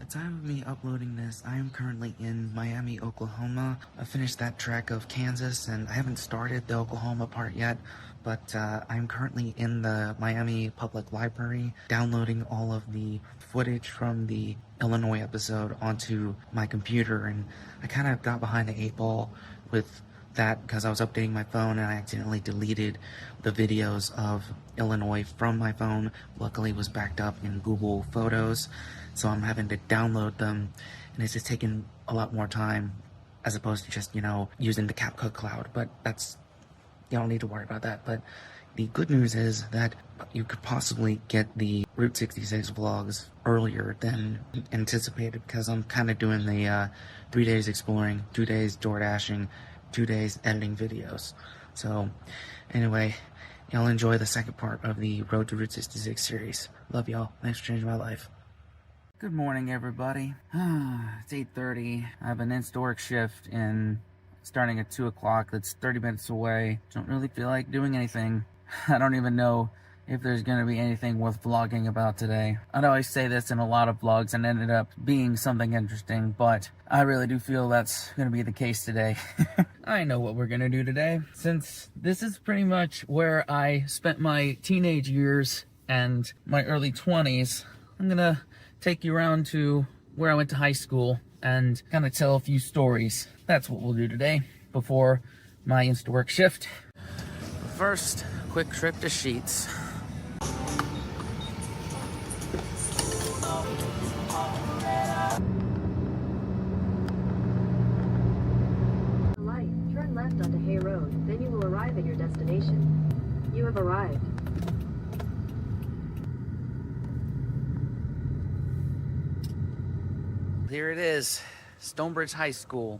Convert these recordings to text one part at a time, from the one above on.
the time of me uploading this, I am currently in Miami, Oklahoma. I finished that trek of Kansas, and I haven't started the Oklahoma part yet, but I'm currently in the Miami Public Library, downloading all of the footage from the Illinois episode onto my computer, and I kind of got behind the 8 ball with that because I was updating my phone and I accidentally deleted the videos of Illinois from my phone. Luckily it was backed up in Google Photos, so I'm having to download them, and it's just taking a lot more time as opposed to just, using the CapCut Cloud. But that's, you don't need to worry about that. But the good news is that you could possibly get the Route 66 vlogs earlier than anticipated, because I'm kind of doing the 3 days exploring, 2 days door dashing, 2 days editing videos. So anyway, y'all enjoy the second part of the Road to Route 66 series. Love y'all. Thanks for changing my life. Good morning, everybody. It's 8:30. I have an in-store shift starting at 2 o'clock. That's 30 minutes away. Don't really feel like doing anything. I don't even know if there's going to be anything worth vlogging about today. I know I say this in a lot of vlogs and ended up being something interesting, but I really do feel that's going to be the case today. I know what we're going to do today. Since this is pretty much where I spent my teenage years and my early 20s, I'm going to take you around to where I went to high school and kind of tell a few stories. That's what we'll do today before my in-store shift. First, quick trip to Sheetz. Turn left onto Hay Road, then you will arrive at your destination. You have arrived. Here it is, Stonebridge High School,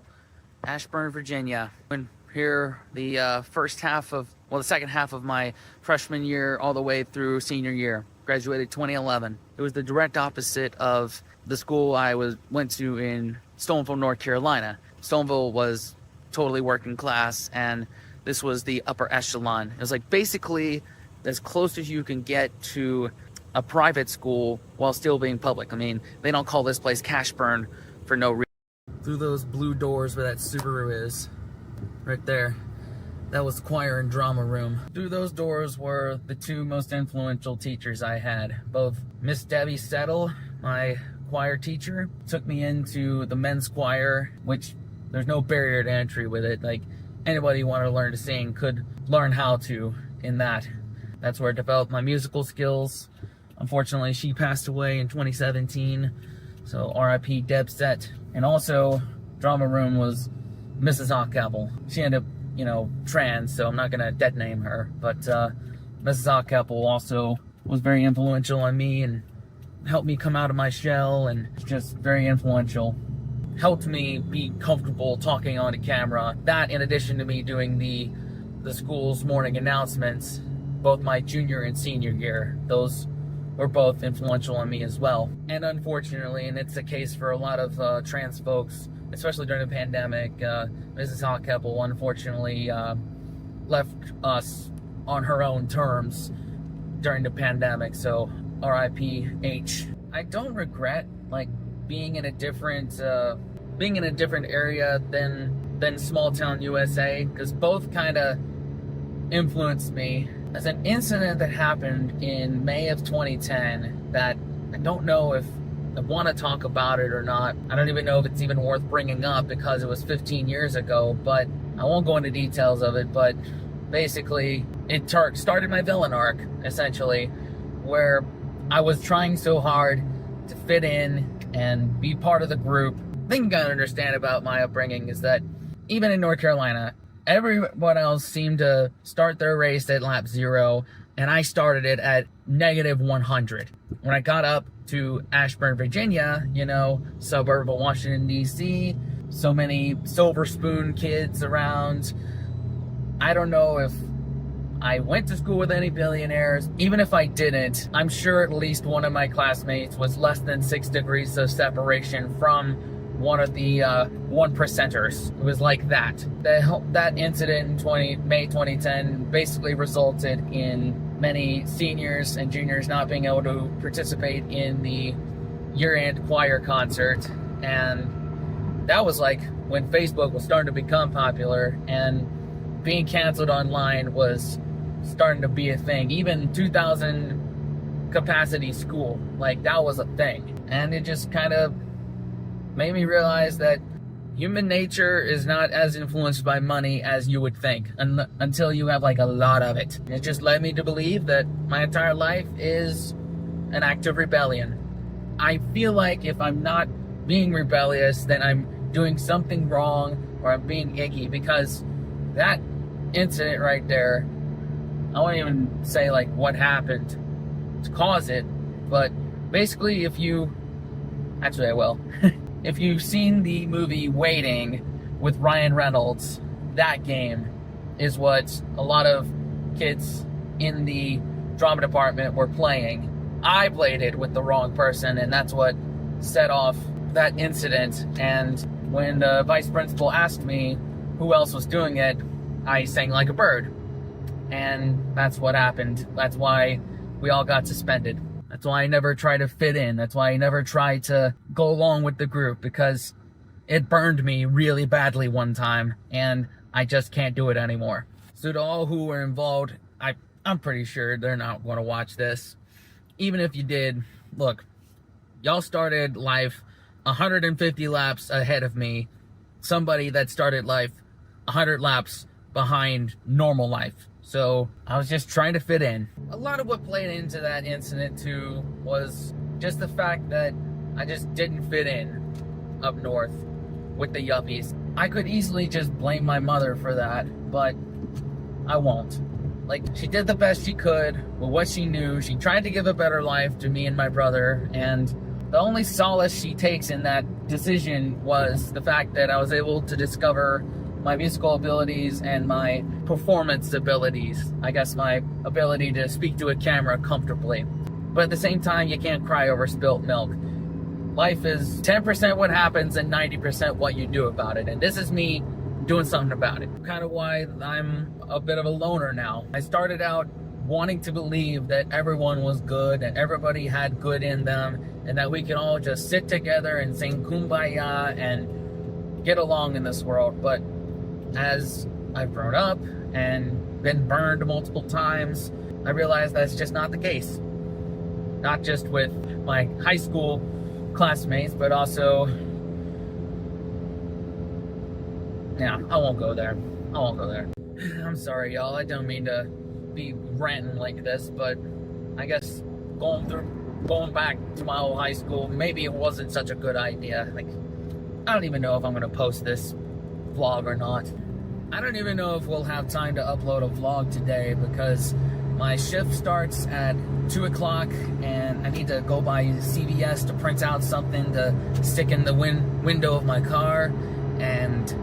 Ashburn, Virginia. Been here the the second half of my freshman year all the way through senior year. Graduated 2011. It was the direct opposite of the school I went to in Stoneville, North Carolina. Stoneville was totally working class, and this was the upper echelon. It was like basically as close as you can get to a private school while still being public. I mean, they don't call this place Cashburn for no reason. Through those blue doors where that Subaru is, right there, that was the choir and drama room. Through those doors were the two most influential teachers I had. Both Miss Debbie Settle, my choir teacher, took me into the men's choir, which there's no barrier to entry with it. Like, anybody who wanted to learn to sing could learn how to in that. That's where I developed my musical skills. Unfortunately, she passed away in 2017, so R.I.P. Deb Set. And also, drama room was Mrs. Hockapple. She ended up, trans, so I'm not gonna dead name her. But Mrs. Hockapple also was very influential on me and helped me come out of my shell, and just very influential. Helped me be comfortable talking on a camera. That, in addition to me doing the school's morning announcements, both my junior and senior year, those were both influential on me as well. And unfortunately, and it's the case for a lot of trans folks, especially during the pandemic, Mrs. Hockapple unfortunately left us on her own terms during the pandemic, so R.I.P. H. I don't regret being in a different area than small town USA, because both kind of influenced me. There's an incident that happened in May of 2010 that I don't know if I want to talk about it or not. I don't even know if it's even worth bringing up because it was 15 years ago, but I won't go into details of it. But basically, it started my villain arc, essentially, where I was trying so hard to fit in and be part of the group. The thing you gotta understand about my upbringing is that even in North Carolina, everyone else seemed to start their race at lap 0, and I started it at -100. When I got up to Ashburn, Virginia, suburb of Washington, D.C., so many Silver Spoon kids around. I don't know if I went to school with any billionaires. Even if I didn't, I'm sure at least one of my classmates was less than 6 degrees of separation from one of the 1%ers. It was like that. That incident in May 2010 basically resulted in many seniors and juniors not being able to participate in the year-end choir concert, and that was like when Facebook was starting to become popular, and being canceled online was starting to be a thing. Even 2,000 capacity school, like that was a thing. And it just kind of made me realize that human nature is not as influenced by money as you would think, until you have like a lot of it. It just led me to believe that my entire life is an act of rebellion. I feel like if I'm not being rebellious, then I'm doing something wrong, or I'm being icky, because that incident right there, I won't even say like what happened to cause it, but basically actually I will. If you've seen the movie Waiting with Ryan Reynolds, that game is what a lot of kids in the drama department were playing. I played it with the wrong person, and that's what set off that incident. And when the vice principal asked me who else was doing it, I sang like a bird. And that's what happened. That's why we all got suspended. That's why I never try to fit in. That's why I never try to go along with the group, because it burned me really badly one time, and I just can't do it anymore. So to all who were involved, I'm pretty sure they're not going to watch this. Even if you did, look, y'all started life 150 laps ahead of me. Somebody that started life 100 laps behind normal life. So I was just trying to fit in. A lot of what played into that incident too was just the fact that I just didn't fit in up north with the yuppies. I could easily just blame my mother for that, but I won't. Like, she did the best she could with what she knew. She tried to give a better life to me and my brother, and the only solace she takes in that decision was the fact that I was able to discover my musical abilities and my performance abilities. I guess my ability to speak to a camera comfortably. But at the same time, you can't cry over spilt milk. Life is 10% what happens and 90% what you do about it. And this is me doing something about it. Kind of why I'm a bit of a loner now. I started out wanting to believe that everyone was good and everybody had good in them, and that we could all just sit together and sing Kumbaya and get along in this world. But as I've grown up and been burned multiple times, I realized that's just not the case. Not just with my high school classmates, but also, yeah, I won't go there. I'm sorry, y'all. I don't mean to be ranting like this, but I guess going back to my old high school, maybe it wasn't such a good idea. Like, I don't even know if I'm gonna post this vlog or not. I don't even know if we'll have time to upload a vlog today, because my shift starts at 2 o'clock and I need to go by CVS to print out something to stick in the window of my car. And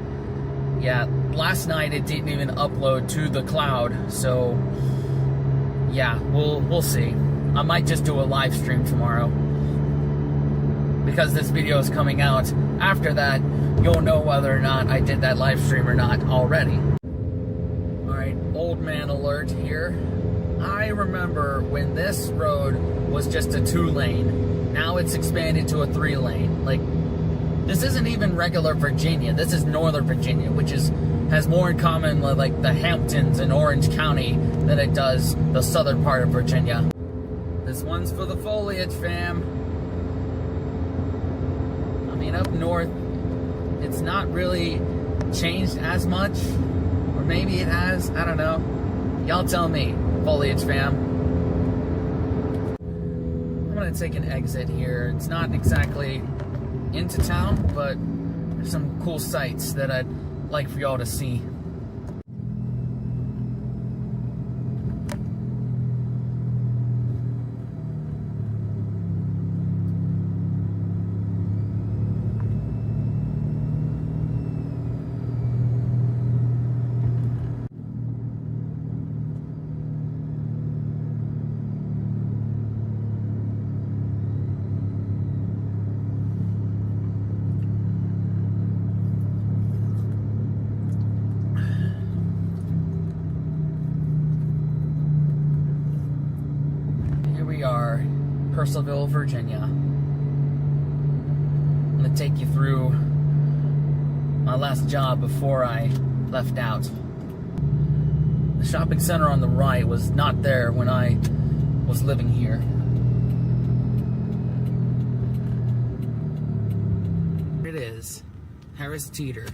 yeah, last night it didn't even upload to the cloud, so yeah, we'll see. I might just do a live stream tomorrow, because this video is coming out after that. You'll know whether or not I did that live stream or not already. Alright, old man alert here. I remember when this road was just a 2-lane. Now it's expanded to a 3-lane. Like, this isn't even regular Virginia. This is Northern Virginia, which has more in common with like the Hamptons in Orange County than it does the southern part of Virginia. This one's for the foliage, fam. I mean, up north, it's not really changed as much, or maybe it has, I don't know. Y'all tell me, foliage fam. I'm gonna take an exit here. It's not exactly into town, but there's some cool sights that I'd like for y'all to see. Purcellville, Virginia. to take you through my last job before I left out. The shopping center on the right was not there when I was living here. Here it is, Harris Teeter.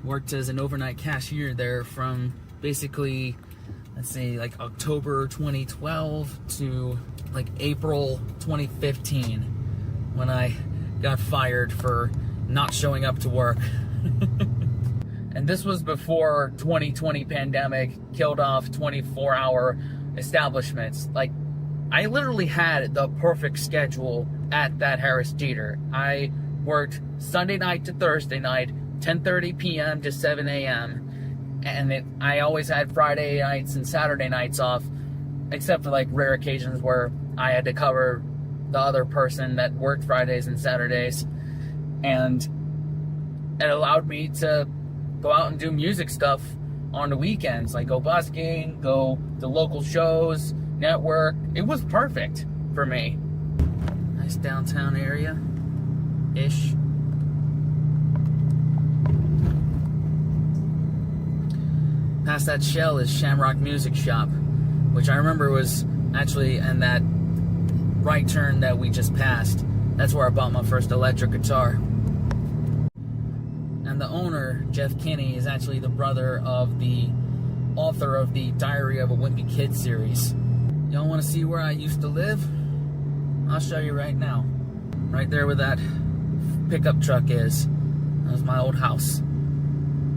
Worked as an overnight cashier there from basically, let's say, like October 2012 to like April 2015 when I got fired for not showing up to work. And this was before 2020 pandemic killed off 24-hour establishments. Like, I literally had the perfect schedule at that Harris Teeter. I worked Sunday night to Thursday night, 10:30 p.m. to 7 a.m. And I always had Friday nights and Saturday nights off, except for like rare occasions where I had to cover the other person that worked Fridays and Saturdays. And it allowed me to go out and do music stuff on the weekends, like go busking, go to local shows, network. It was perfect for me. Nice downtown area-ish. Past that shell is Shamrock Music Shop, which I remember was actually in that right turn that we just passed. That's where I bought my first electric guitar. And the owner, Jeff Kinney, is actually the brother of the author of the Diary of a Wimpy Kid series. Y'all want to see where I used to live? I'll show you right now. Right there where that pickup truck is. That was my old house.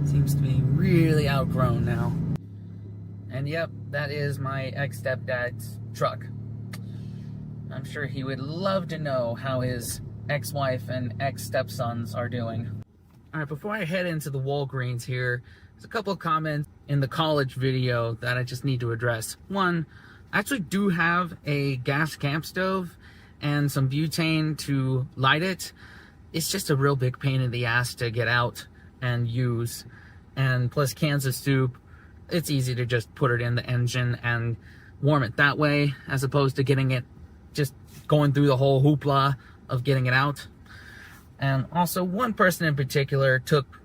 Seems to be really outgrown now. And yep, that is my ex-stepdad's truck. I'm sure he would love to know how his ex-wife and ex-stepsons are doing. Alright, before I head into the Walgreens here, there's a couple of comments in the college video that I just need to address. One, I actually do have a gas camp stove and some butane to light it. It's just a real big pain in the ass to get out and use. And plus cans of soup, it's easy to just put it in the engine and warm it that way, as opposed to getting it, just going through the whole hoopla of getting it out. And also, one person in particular took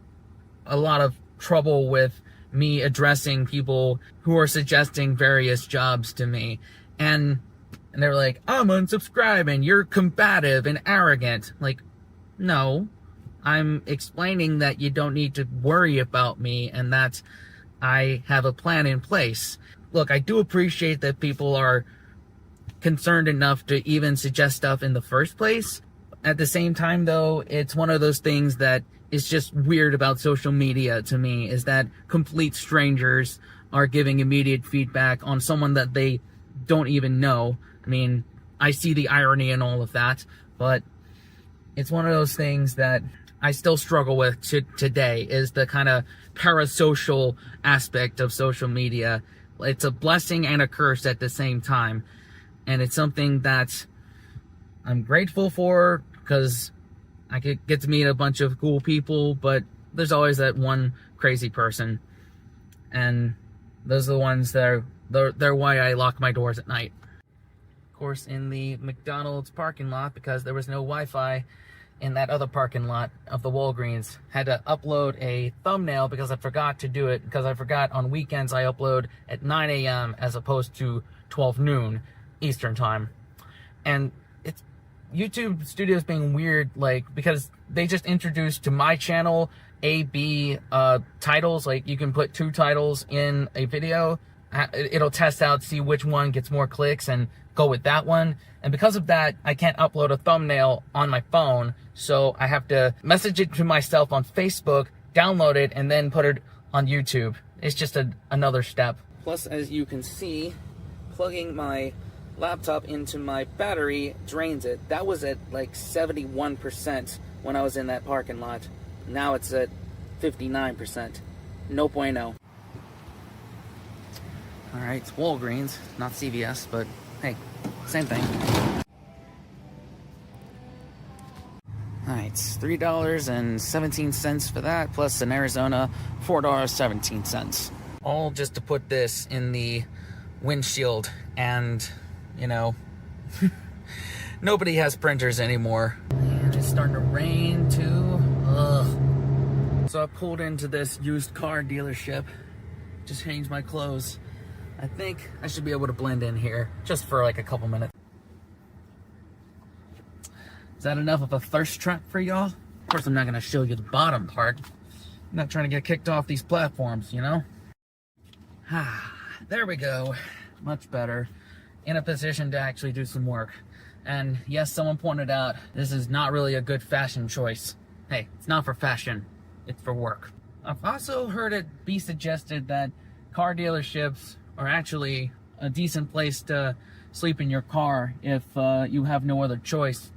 a lot of trouble with me addressing people who are suggesting various jobs to me. And they were like, I'm unsubscribing, you're combative and arrogant. Like, no. I'm explaining that you don't need to worry about me and that I have a plan in place. Look, I do appreciate that people are concerned enough to even suggest stuff in the first place. At the same time, though, it's one of those things that is just weird about social media to me, is that complete strangers are giving immediate feedback on someone that they don't even know. I mean, I see the irony in all of that, but it's one of those things that I still struggle with today, is the kind of parasocial aspect of social media. It's a blessing and a curse at the same time. And it's something that I'm grateful for, because I could get to meet a bunch of cool people, but there's always that one crazy person. And those are the ones that they're why I lock my doors at night. Of course, in the McDonald's parking lot, because there was no Wi-Fi in that other parking lot of the Walgreens, had to upload a thumbnail because I forgot to do it, because I forgot on weekends I upload at 9 a.m. as opposed to 12 noon Eastern time. And it's YouTube Studios being weird, like, because they just introduced to my channel A/B titles. Like, you can put 2 titles in a video, it'll test out, see which one gets more clicks and go with that one. And because of that, I can't upload a thumbnail on my phone, so I have to message it to myself on Facebook, download it, and then put it on YouTube. It's just another step. Plus, as you can see, plugging my laptop into my battery drains it. That was at like 71% when I was in that parking lot. Now it's at 59%. No bueno. Alright, it's Walgreens, not CVS, but hey, same thing. Alright, it's $3.17 for that, plus in Arizona, $4.17. All just to put this in the windshield, and, you know, nobody has printers anymore. And just starting to rain too. Ugh. So I pulled into this used car dealership, just changed my clothes. I think I should be able to blend in here just for like a couple minutes. Is that enough of a thirst trap for y'all? Of course, I'm not gonna show you the bottom part. I'm not trying to get kicked off these platforms, you know? There we go. Much better. In a position to actually do some work. And yes, someone pointed out this is not really a good fashion choice. Hey, it's not for fashion. It's for work. I've also heard it be suggested that car dealerships are actually a decent place to sleep in your car if you have no other choice.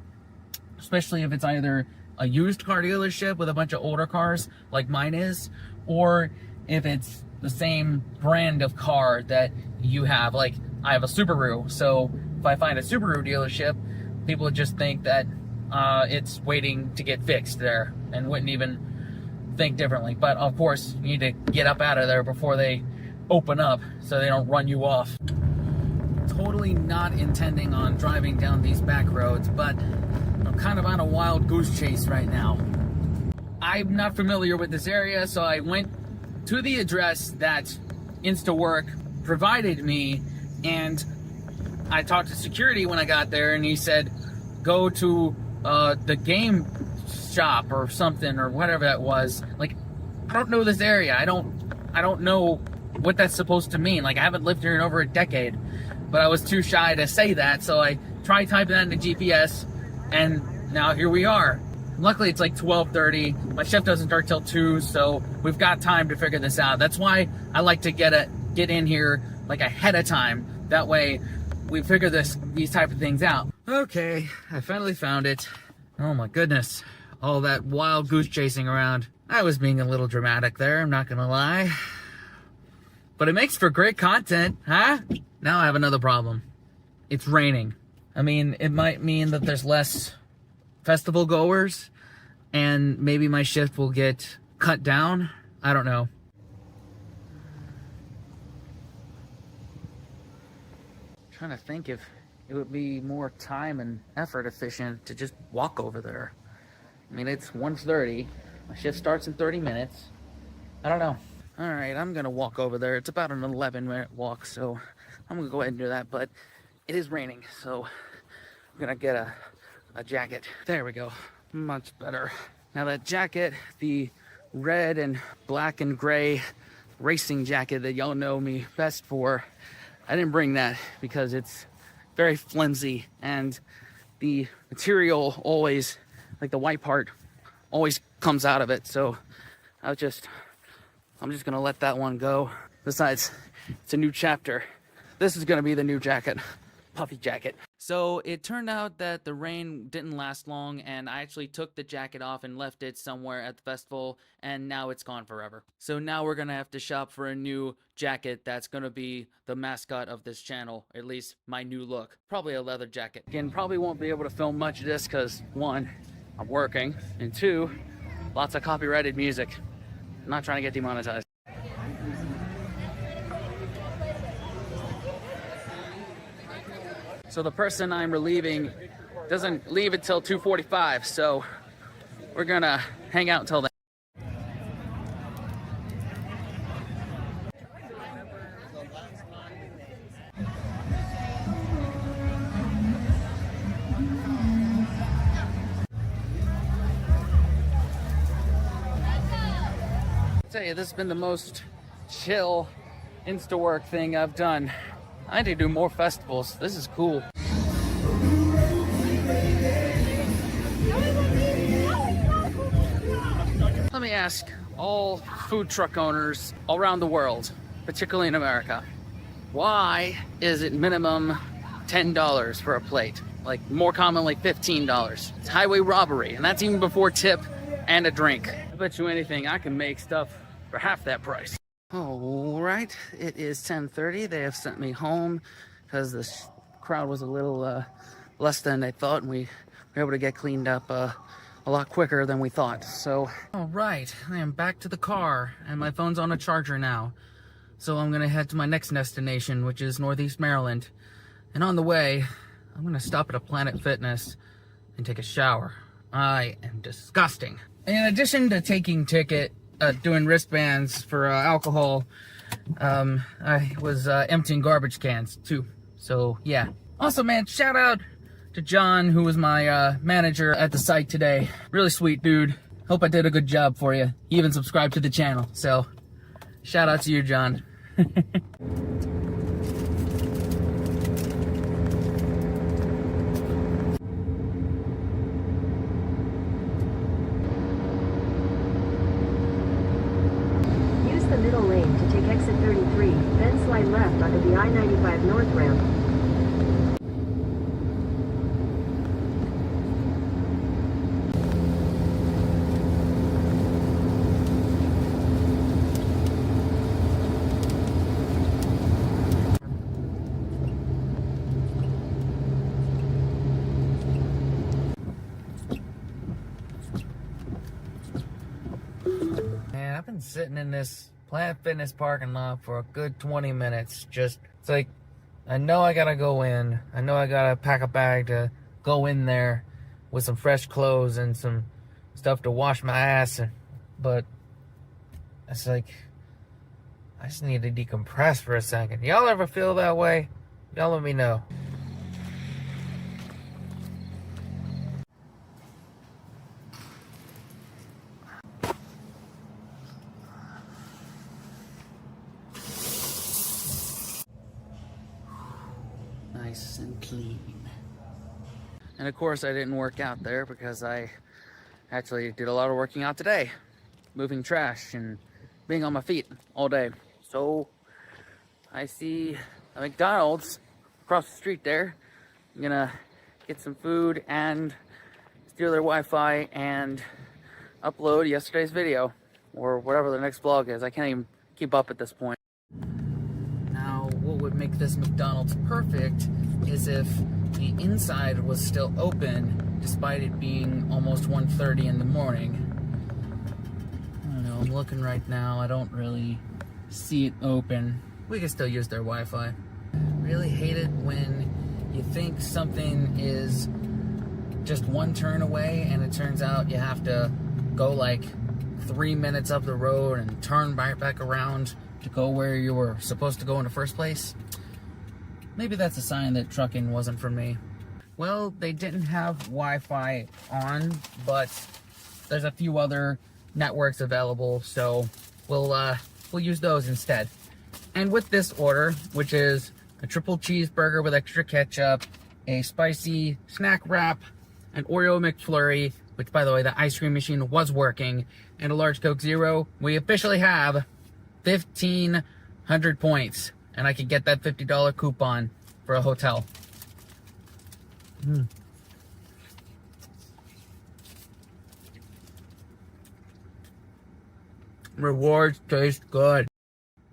Especially if it's either a used car dealership with a bunch of older cars like mine is, or if it's the same brand of car that you have. Like, I have a Subaru, so if I find a Subaru dealership, people would just think that it's waiting to get fixed there and wouldn't even think differently. But of course, you need to get up out of there before they open up so they don't run you off. Totally not intending on driving down these back roads, but I'm kind of on a wild goose chase right now. I'm not familiar with this area, so I went to the address that InstaWork provided me, and I talked to security when I got there, and he said, go to the game shop or something, or whatever that was. Like, I don't know this area. I don't know what that's supposed to mean. Like, I haven't lived here in over a decade, but I was too shy to say that, so I tried typing that into GPS, and now here we are. Luckily, it's like 12:30. My shift doesn't start till 2, so we've got time to figure this out. That's why I like to get in here like ahead of time. That way, we figure these type of things out. Okay, I finally found it. Oh my goodness, all that wild goose chasing around. I was being a little dramatic there, I'm not gonna lie. But it makes for great content, huh? Now I have another problem. It's raining. I mean, it might mean that there's less festival goers, and maybe my shift will get cut down. I don't know. I'm trying to think if it would be more time and effort efficient to just walk over there. I mean, it's 1:30. My shift starts in 30 minutes. I don't know. All right, I'm gonna walk over there. It's about an 11-minute walk, so I'm gonna go ahead and do that, but it is raining, so I'm gonna get a jacket. There we go, much better. Now that jacket, the red and black and gray racing jacket that y'all know me best for, I didn't bring that because it's very flimsy and the material always, like the white part, always comes out of it. So I'm just gonna let that one go. Besides, it's a new chapter. This is gonna be the new jacket, puffy jacket. So it turned out that the rain didn't last long, and I actually took the jacket off and left it somewhere at the festival, and now it's gone forever. So now we're gonna have to shop for a new jacket that's gonna be the mascot of this channel, at least my new look. Probably a leather jacket. Again, probably won't be able to film much of this because 1, I'm working, and 2, lots of copyrighted music. I'm not trying to get demonetized. So the person I'm relieving doesn't leave until 2:45, so we're gonna hang out until then. I'll tell you, this has been the most chill InstaWork thing I've done. I need to do more festivals. This is cool. Let me ask all food truck owners all around the world, particularly in America, why is it minimum $10 for a plate? Like, more commonly $15. It's highway robbery, and that's even before tip and a drink. I bet you anything I can make stuff for half that price. All right, it is 10:30. They have sent me home because the crowd was a little less than they thought, and we were able to get cleaned up a lot quicker than we thought. So, all right, I am back to the car, and my phone's on a charger now. So I'm gonna head to my next destination, which is Northeast Maryland. And on the way, I'm gonna stop at a Planet Fitness and take a shower I am disgusting. In addition to taking doing wristbands for alcohol, I was emptying garbage cans too. So yeah. Also, man, shout out to John, who was my manager at the site today. Really sweet dude. Hope I did a good job for you. He even subscribed to the channel. So shout out to you, John. Use the middle lane to take exit 33, then slide left onto the I-95 North ramp. Man, I've been sitting in this Planet Fitness parking lot for a good 20 minutes. It's like, I know I gotta go in. I know I gotta pack a bag to go in there with some fresh clothes and some stuff to wash my ass. But it's like, I just need to decompress for a second. Y'all ever feel that way? Y'all let me know. Nice and clean. And of course I didn't work out there because I actually did a lot of working out today. Moving trash and being on my feet all day. So I see a McDonald's across the street there. I'm gonna get some food and steal their Wi-Fi and upload yesterday's video or whatever the next vlog is. I can't even keep up at this point. Now, what would make this McDonald's perfect is if the inside was still open despite it being almost 1:30 in the morning. I don't know, I'm looking right now. I don't really see it open. We can still use their Wi-Fi. Really hate it when you think something is just one turn away and it turns out you have to go like 3 minutes up the road and turn right back around to go where you were supposed to go in the first place. Maybe that's a sign that trucking wasn't for me. Well, they didn't have Wi-Fi on, but there's a few other networks available, so we'll use those instead. And with this order, which is a triple cheeseburger with extra ketchup, a spicy snack wrap, an Oreo McFlurry, which by the way, the ice cream machine was working, and a large Coke Zero, we officially have 1,500 points, and I could get that $50 coupon for a hotel. Rewards taste good.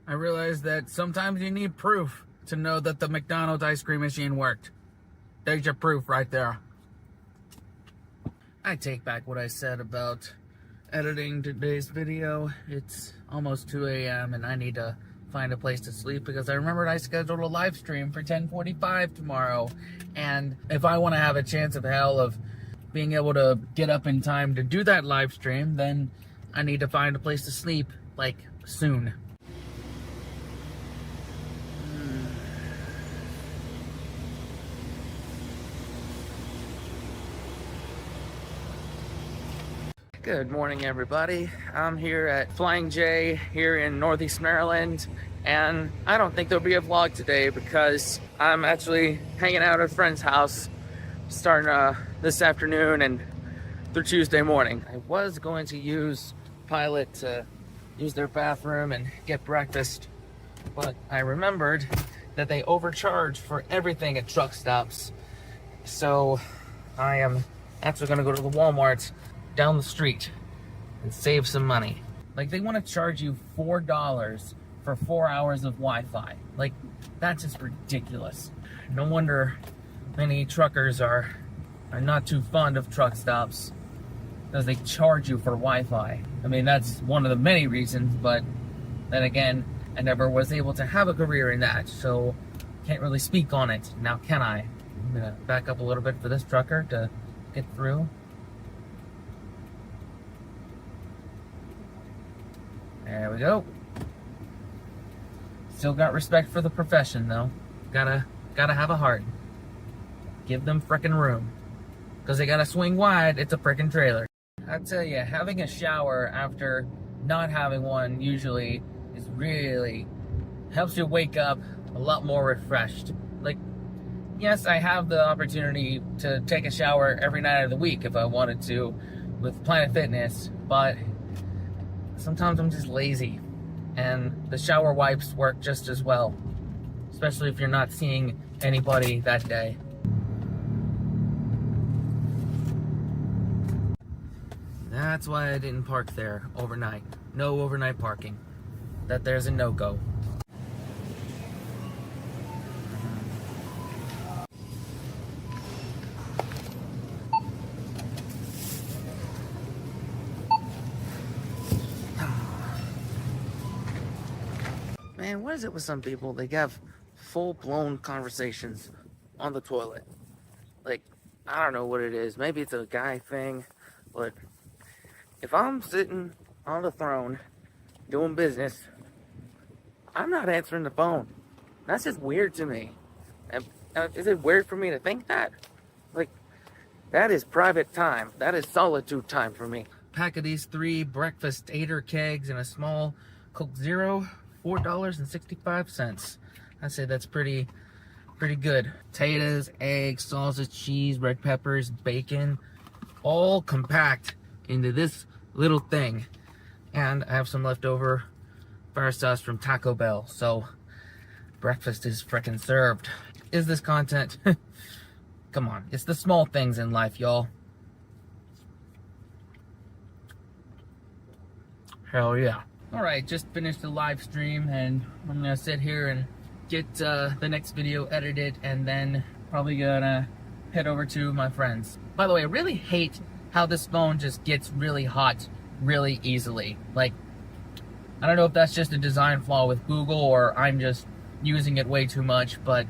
I realized that sometimes you need proof to know that the McDonald's ice cream machine worked. There's your proof right there. I take back what I said about editing today's video. It's almost 2 a.m. and I need to find a place to sleep because I remembered I scheduled a live stream for 10:45 tomorrow. And if I want to have a chance of hell of being able to get up in time to do that live stream, then I need to find a place to sleep, like, soon. Good morning, everybody. I'm here at Flying J here in Northeast Maryland, and I don't think there'll be a vlog today because I'm actually hanging out at a friend's house starting this afternoon and through Tuesday morning. I was going to use Pilot to use their bathroom and get breakfast, but I remembered that they overcharge for everything at truck stops. So I am actually going to go to the Walmart down the street and save some money. Like, they want to charge you $4 for 4 hours of Wi-Fi. Like, that's just ridiculous. No wonder many truckers are not too fond of truck stops, because they charge you for Wi-Fi. I mean, that's one of the many reasons, but then again, I never was able to have a career in that, so can't really speak on it. Now, can I? I'm gonna back up a little bit for this trucker to get through. There we go. Still got respect for the profession, though. Gotta have a heart. Give them frickin' room. Because they gotta swing wide, it's a frickin' trailer. I tell you, having a shower after not having one usually is really helps you wake up a lot more refreshed. Like, yes, I have the opportunity to take a shower every night of the week if I wanted to with Planet Fitness, but sometimes I'm just lazy, and the shower wipes work just as well, especially if you're not seeing anybody that day. That's why I didn't park there overnight. No overnight parking. That there's a no-go. Man, what is it with some people? They have full-blown conversations on the toilet. Like, I don't know what it is. Maybe it's a guy thing, but if I'm sitting on the throne doing business, I'm not answering the phone. That's just weird to me. And is it weird for me to think that? Like, that is private time. That is solitude time for me. Pack of these 3 breakfast tater kegs and a small Coke Zero, $4.65. I say that's pretty good. Potatoes, eggs, sausage, cheese, red peppers, bacon, all compact into this little thing. And I have some leftover fire sauce from Taco Bell, so breakfast is frickin' served. Is this content? Come on, it's the small things in life, y'all. Hell yeah. Alright, just finished the live stream, and I'm gonna sit here and get the next video edited, and then probably gonna head over to my friends. By the way, I really hate how this phone just gets really hot really easily. Like, I don't know if that's just a design flaw with Google or I'm just using it way too much, but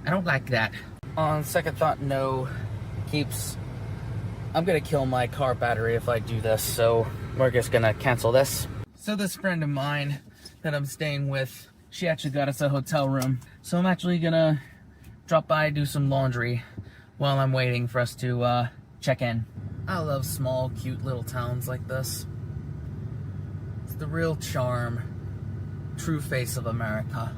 I don't like that. On second thought, no. I'm gonna kill my car battery if I do this, so we're just gonna cancel this. So this friend of mine that I'm staying with, she actually got us a hotel room. So I'm actually gonna drop by, do some laundry while I'm waiting for us to check in. I love small, cute little towns like this. It's the real charm, true face of America.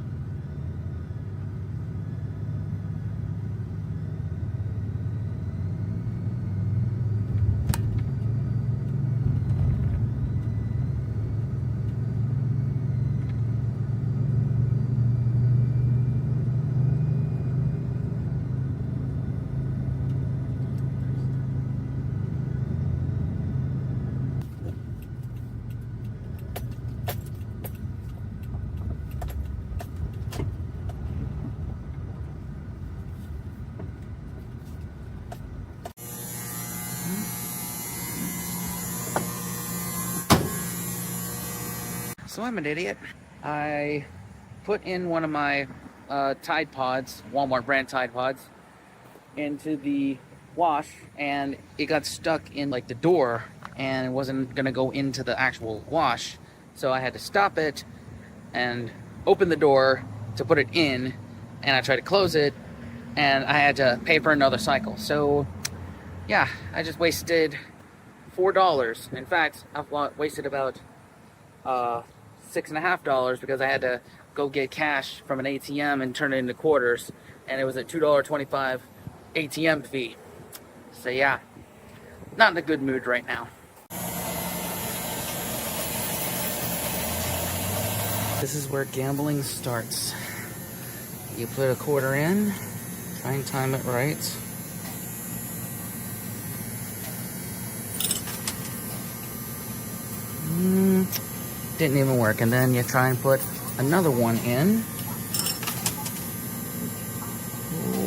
So I'm an idiot. I put in one of my Tide Pods, Walmart brand Tide Pods, into the wash, and it got stuck in like the door, and it wasn't gonna go into the actual wash. So I had to stop it and open the door to put it in, and I tried to close it, and I had to pay for another cycle. So yeah, I just wasted $4. In fact, I've wasted about $6.50 because I had to go get cash from an ATM and turn it into quarters, and it was a $2.25 ATM fee. So yeah, not in a good mood right now. This is where gambling starts. You put a quarter in, try and time it right. Didn't even work, and then you try and put another one in.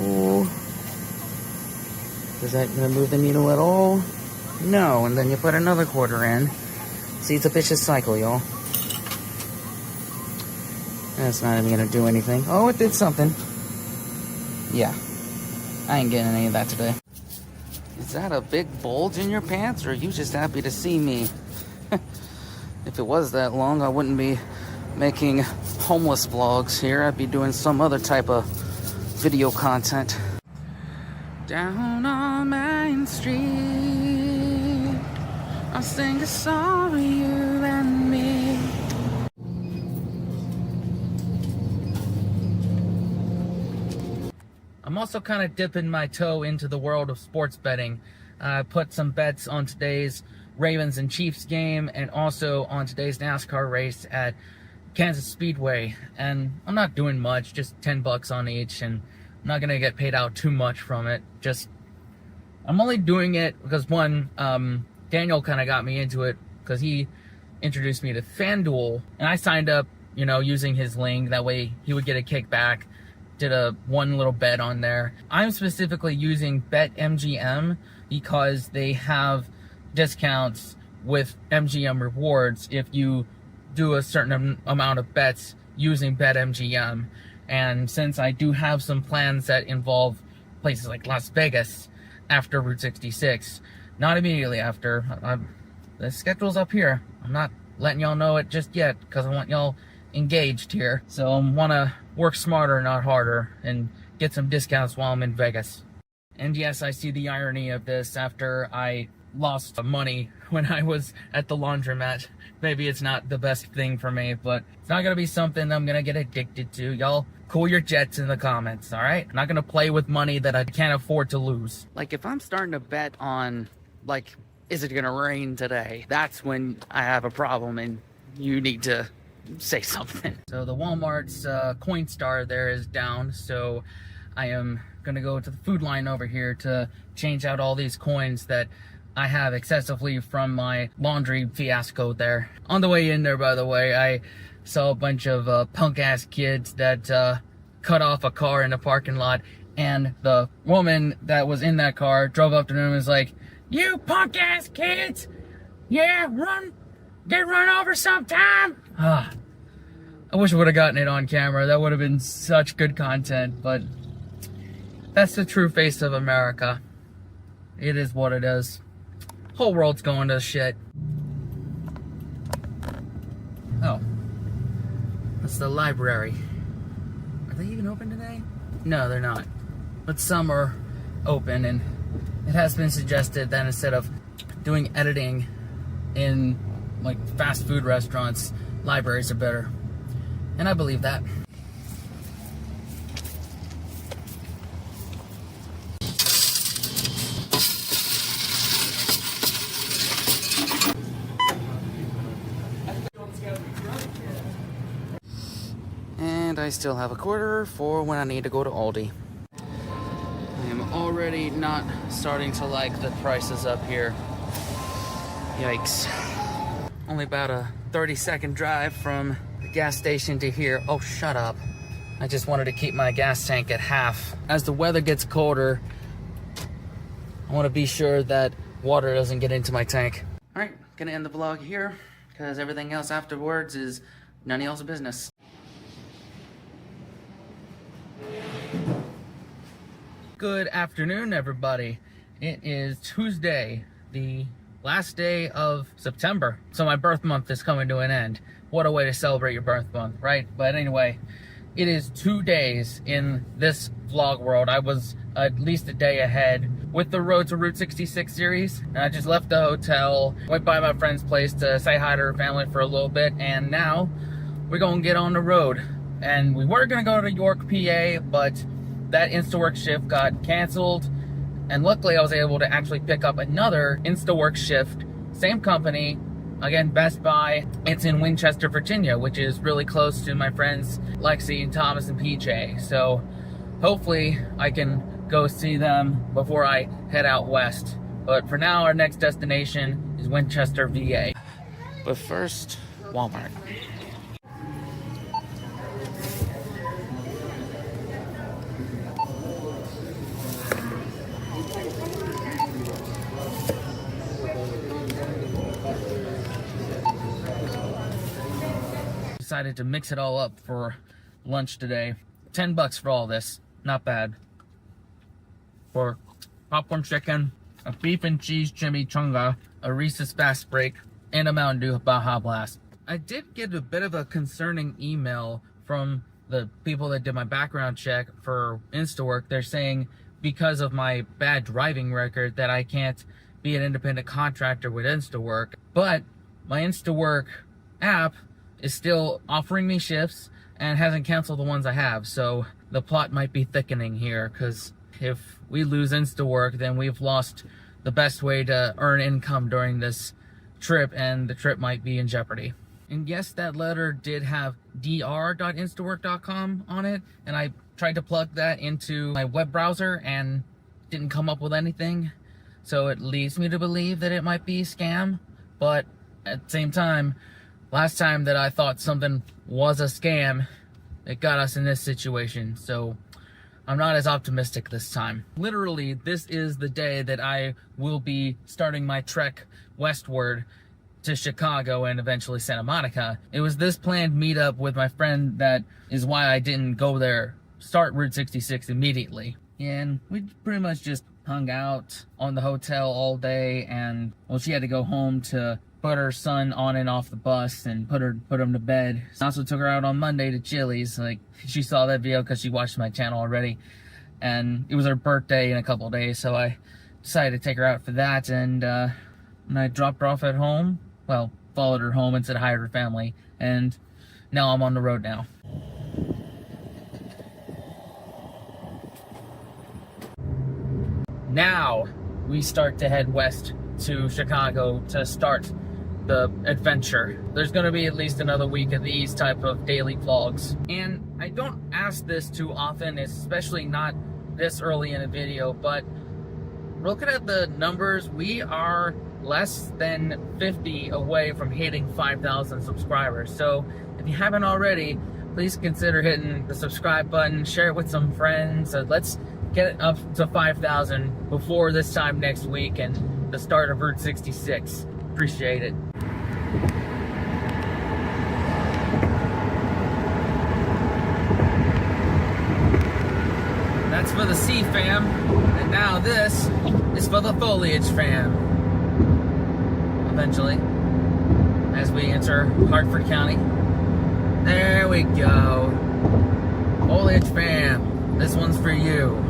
Ooh. Is that gonna move the needle at all? No, and then you put another quarter in. See, it's a vicious cycle, y'all. That's not even gonna do anything. Oh, it did something. Yeah, I ain't getting any of that today. Is that a big bulge in your pants, or are you just happy to see me? If it was that long, I wouldn't be making homeless vlogs here. I'd be doing some other type of video content. Down on Main Street, I'll sing a song for you and me. I'm also kind of dipping my toe into the world of sports betting. I put some bets on today's Ravens and Chiefs game and also on today's NASCAR race at Kansas Speedway. And I'm not doing much, just 10 bucks on each, and I'm not gonna get paid out too much from it. I'm only doing it because one, Daniel kind of got me into it because he introduced me to FanDuel, and I signed up, using his link. That way he would get a kickback. Did one little bet on there. I'm specifically using BetMGM because they have discounts with MGM rewards if you do a certain amount of bets using BetMGM. And since I do have some plans that involve places like Las Vegas after Route 66, not immediately after, the schedule's up here. I'm not letting y'all know it just yet because I want y'all engaged here. So I want to work smarter, not harder, and get some discounts while I'm in Vegas. And yes, I see the irony of this after I lost money when I was at the laundromat. Maybe it's not the best thing for me, but it's not going to be something I'm going to get addicted to. Y'all cool your jets in the comments, all right? I'm not going to play with money that I can't afford to lose. Like, if I'm starting to bet on, is it going to rain today? That's when I have a problem and you need to say something. So the Walmart's Coinstar there is down, so I am gonna go to the food line over here to change out all these coins that I have excessively from my laundry fiasco there. On the way in there, by the way, I saw a bunch of punk ass kids that cut off a car in the parking lot, and the woman that was in that car drove up to them and was like, "You punk ass kids, yeah, get run over sometime." I wish I would have gotten it on camera. That would have been such good content, but that's the true face of America. It is what it is. Whole world's going to shit. Oh. That's the library. Are they even open today? No, they're not. But some are open, and it has been suggested that instead of doing editing in fast food restaurants, libraries are better. And I believe that. And I still have a quarter for when I need to go to Aldi. I am already not starting to like the prices up here. Yikes. Only about a 30-second drive from the gas station to here. Oh, shut up. I just wanted to keep my gas tank at half. As the weather gets colder, I want to be sure that water doesn't get into my tank. Alright, gonna end the vlog here, because everything else afterwards is none of y'all's business. Good afternoon, everybody. It is Tuesday, the last day of September. So my birth month is coming to an end. What a way to celebrate your birth month, right? But anyway, it is 2 days in this vlog world. I was at least a day ahead with the Road to Route 66 series. And I just left the hotel, went by my friend's place to say hi to her family for a little bit, and now we're gonna get on the road. And we were gonna go to York, PA, but that InstaWork shift got canceled. And luckily I was able to actually pick up another InstaWork shift, same company, again, Best Buy. It's in Winchester, Virginia, which is really close to my friends Lexi and Thomas and PJ. So hopefully I can go see them before I head out west. But for now, our next destination is Winchester, VA. But first, Walmart. Decided to mix it all up for lunch today. 10 bucks for all this. Not bad. For popcorn chicken, a beef and cheese chimichanga, a Reese's Fast Break, and a Mountain Dew Baja Blast. I did get a bit of a concerning email from the people that did my background check for InstaWork. They're saying because of my bad driving record that I can't be an independent contractor with InstaWork. But my InstaWork app is still offering me shifts and hasn't canceled the ones I have. So the plot might be thickening here, because if we lose InstaWork, then we've lost the best way to earn income during this trip, and the trip might be in jeopardy. And yes, that letter did have dr.instawork.com on it, and I tried to plug that into my web browser and didn't come up with anything. So it leads me to believe that it might be a scam, but at the same time, last time that I thought something was a scam, it got us in this situation. So I'm not as optimistic this time. Literally, this is the day that I will be starting my trek westward to Chicago and eventually Santa Monica. It was this planned meetup with my friend that is why I didn't go there, start Route 66 immediately. And we pretty much just hung out on the hotel all day, and well, she had to go home to put her son on and off the bus and put him to bed. I also took her out on Monday to Chili's. Like, she saw that video because she watched my channel already, and it was her birthday in a couple of days, so I decided to take her out for that. And I dropped her off at home. Well, followed her home and said hi to her family, and now I'm on the road now. Now we start to head west to Chicago to start the adventure. There's going to be at least another week of these type of daily vlogs, and I don't ask this too often, especially not this early in a video, but looking at the numbers, we are less than 50 away from hitting 5,000 subscribers. So if you haven't already, please consider hitting the subscribe button, share it with some friends. Let's get it up to 5,000 before this time next week and the start of Route 66. Appreciate it. That's for the C fam, and now this is for the foliage fam. Eventually, as we enter Hartford County. There we go. Foliage fam, this one's for you.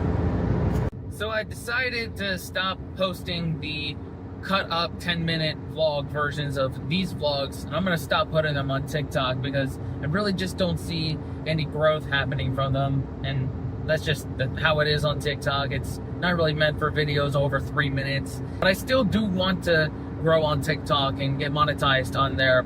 So I decided to stop posting the cut up 10-minute vlog versions of these vlogs, and I'm gonna stop putting them on TikTok because I really just don't see any growth happening from them, and that's just how it is on TikTok. It's not really meant for videos over 3 minutes, but I still do want to grow on TikTok and get monetized on there.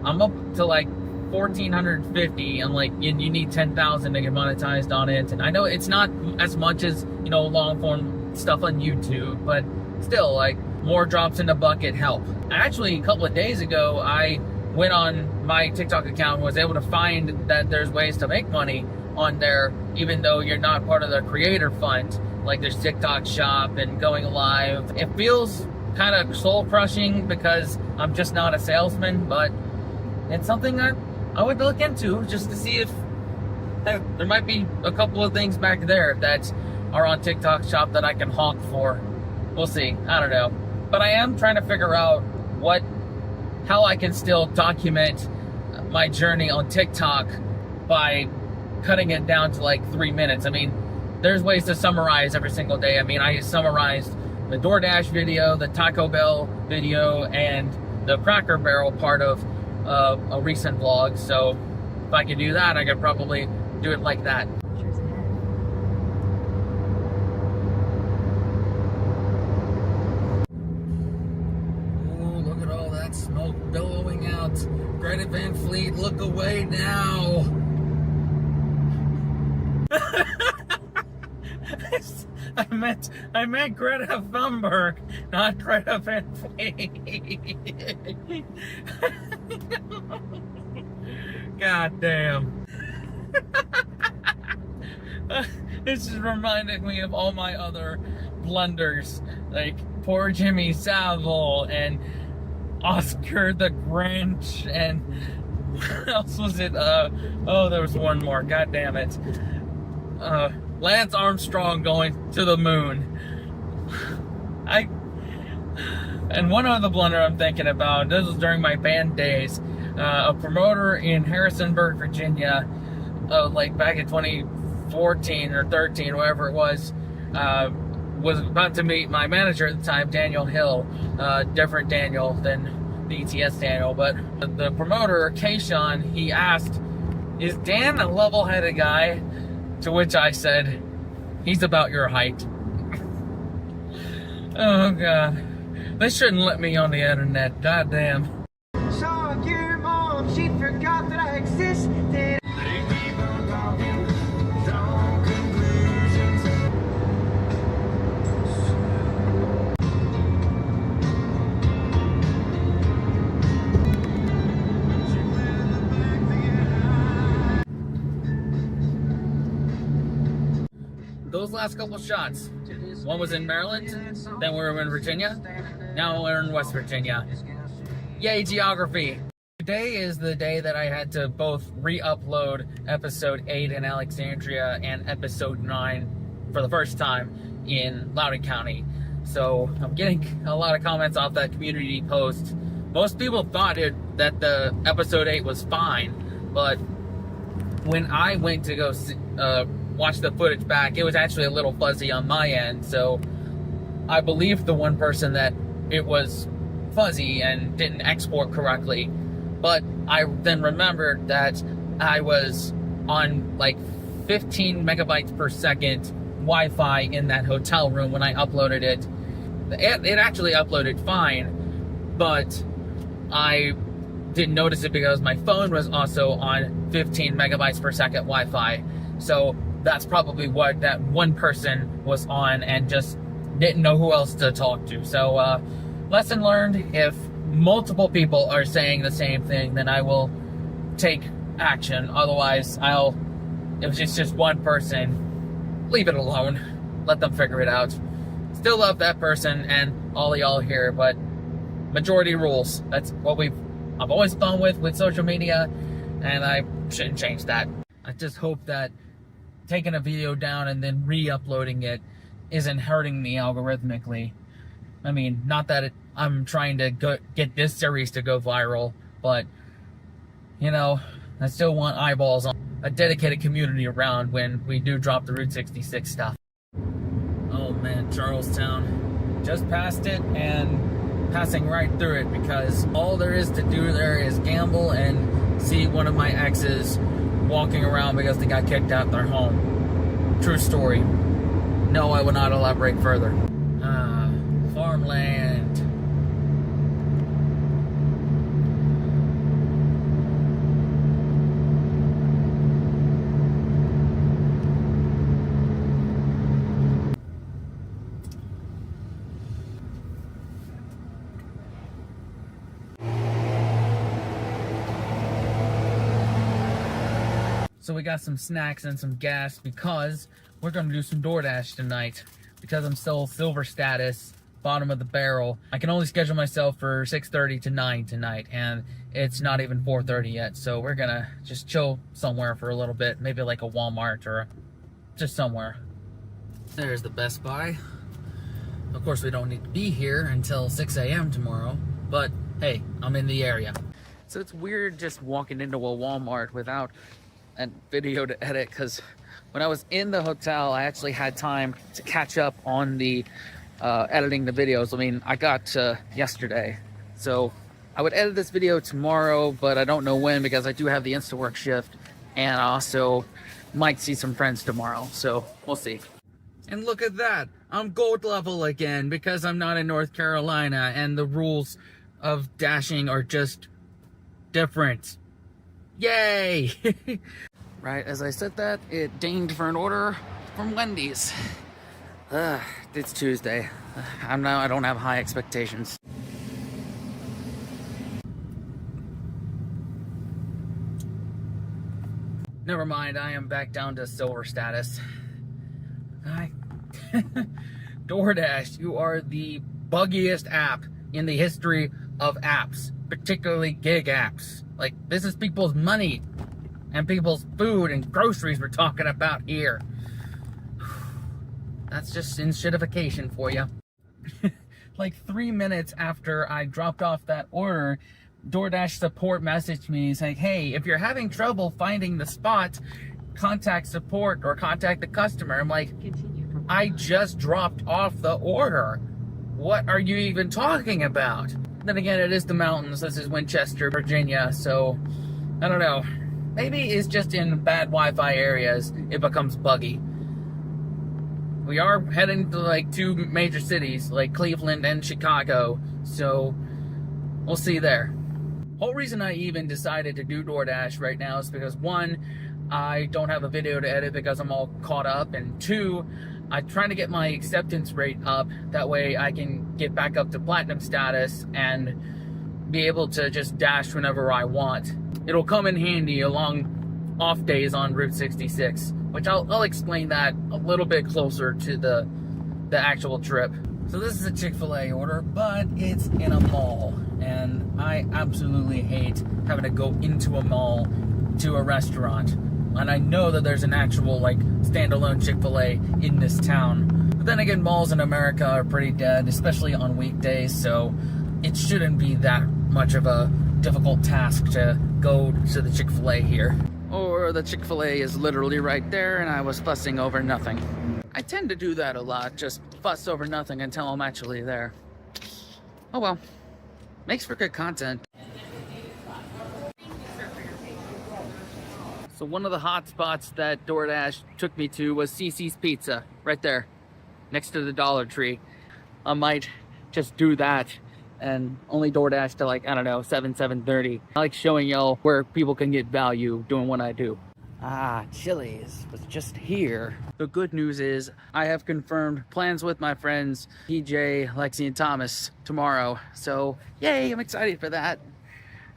I'm up to like 1,450, and like you need 10,000 to get monetized on it. And I know it's not as much as, you know, long form stuff on YouTube, but still, like, more drops in the bucket help. Actually, a couple of days ago, I went on my TikTok account and was able to find that there's ways to make money on there, even though you're not part of the creator fund. Like, there's TikTok shop and going live. It feels kind of soul crushing because I'm just not a salesman, but it's something that I would look into just to see if there might be a couple of things back there that are on TikTok shop that I can honk for. We'll see. I don't know. But I am trying to figure out how I can still document my journey on TikTok by cutting it down to like 3 minutes. I mean, there's ways to summarize every single day. I mean, I summarized the DoorDash video, the Taco Bell video, and the Cracker Barrel part of a recent vlog. So if I could do that, I could probably do it like that. Oh, look at all that smoke billowing out. Greta Van Fleet, look away now. I meant Greta Thunberg, not Greta Van Fleet. God damn. This is reminding me of all my other blunders, like poor Jimmy Savile and Oscar the Grinch, and what else was it? Oh, there was one more. God damn it. Lance Armstrong going to the moon. And one other blunder I'm thinking about, this was during my band days, a promoter in Harrisonburg, Virginia, like back in 2014 or 13, whatever it was about to meet my manager at the time, Daniel Hill, different Daniel than the ETS Daniel, but the promoter, Kayshawn, he asked, "Is Dan a level-headed guy?" To which I said, "He's about your height." Oh God, they shouldn't let me on the internet. Goddamn. Saw your mom, she forgot that I existed. Those last couple shots, one was in Maryland, then we were in Virginia, now we're in West Virginia. Yay, geography! Today is the day that I had to both re-upload episode 8 in Alexandria and episode 9 for the first time in Loudoun County. So I'm getting a lot of comments off that community post. Most people thought that the episode 8 was fine, but when I went to go watch the footage back, it was actually a little fuzzy on my end, so I believed the one person that it was fuzzy and didn't export correctly. But I then remembered that I was on like 15 megabytes per second Wi-Fi in that hotel room when I uploaded it. It actually uploaded fine, but I didn't notice it because my phone was also on 15 megabytes per second Wi-Fi. So that's probably what that one person was on and just didn't know who else to talk to. So lesson learned, if multiple people are saying the same thing, then I will take action. Otherwise, if it's just one person, leave it alone. Let them figure it out. Still love that person and all of y'all here, but majority rules. That's what I've always gone with social media, and I shouldn't change that. I just hope that taking a video down and then re-uploading it isn't hurting me algorithmically. I mean, not that I'm trying to get this series to go viral, but, you know, I still want eyeballs on a dedicated community around when we do drop the Route 66 stuff. Oh man, Charlestown. Just passed it and passing right through it because all there is to do there is gamble and see one of my exes walking around because they got kicked out their home. True story. No, I will not elaborate further. Farmland. So we got some snacks and some gas because we're going to do some DoorDash tonight. Because I'm still silver status, bottom of the barrel, I can only schedule myself for 6:30 to 9 tonight, and it's not even 4:30 yet. So we're going to just chill somewhere for a little bit, maybe like a Walmart or just somewhere. There's the Best Buy. Of course, we don't need to be here until 6 a.m. tomorrow, but hey, I'm in the area. So it's weird just walking into a Walmart without a video to edit, because when I was in the hotel, I actually had time to catch up on the editing the videos. I mean, I got yesterday, so I would edit this video tomorrow, but I don't know when because I do have the InstaWork shift, and I also might see some friends tomorrow, so we'll see. And look at that, I'm gold level again because I'm not in North Carolina, and the rules of dashing are just different. Yay! Right as I said that, it dinged for an order from Wendy's. It's Tuesday. I don't have high expectations. Never mind, I am back down to silver status. DoorDash, you are the buggiest app in the history of apps, particularly gig apps. Like, this is people's money and people's food and groceries we're talking about here. That's just shitification for you. like 3 minutes after I dropped off that order, DoorDash support messaged me saying, hey, if you're having trouble finding the spot, contact support or contact the customer. I'm like, I just dropped off the order. What are you even talking about? Then again, it is the mountains. This is Winchester, Virginia, so I don't know. Maybe it's just in bad Wi-Fi areas it becomes buggy. We are heading to like 2 major cities, like Cleveland and Chicago, so we'll see there. Whole reason I even decided to do DoorDash right now is because 1, I don't have a video to edit because I'm all caught up, and 2, I'm trying to get my acceptance rate up. That way I can get back up to platinum status and be able to just dash whenever I want. It'll come in handy along off days on Route 66, which I'll explain that a little bit closer to the actual trip. So this is a Chick-fil-A order, but it's in a mall, and I absolutely hate having to go into a mall to a restaurant. And I know that there's an actual like standalone Chick-fil-A in this town, but then again, malls in America are pretty dead, especially on weekdays, so it shouldn't be that much of a difficult task to go to the Chick-fil-A here. Or the Chick-fil-A is literally right there and I was fussing over nothing. I tend to do that a lot, just fuss over nothing until I'm actually there. Oh well, makes for good content. So one of the hot spots that DoorDash took me to was CiCi's Pizza, right there, next to the Dollar Tree. I might just do that and only DoorDash to like, I don't know, 7:30. I like showing y'all where people can get value doing what I do. Ah, Chili's was just here. The good news is I have confirmed plans with my friends PJ, Lexi, and Thomas tomorrow. So yay, I'm excited for that.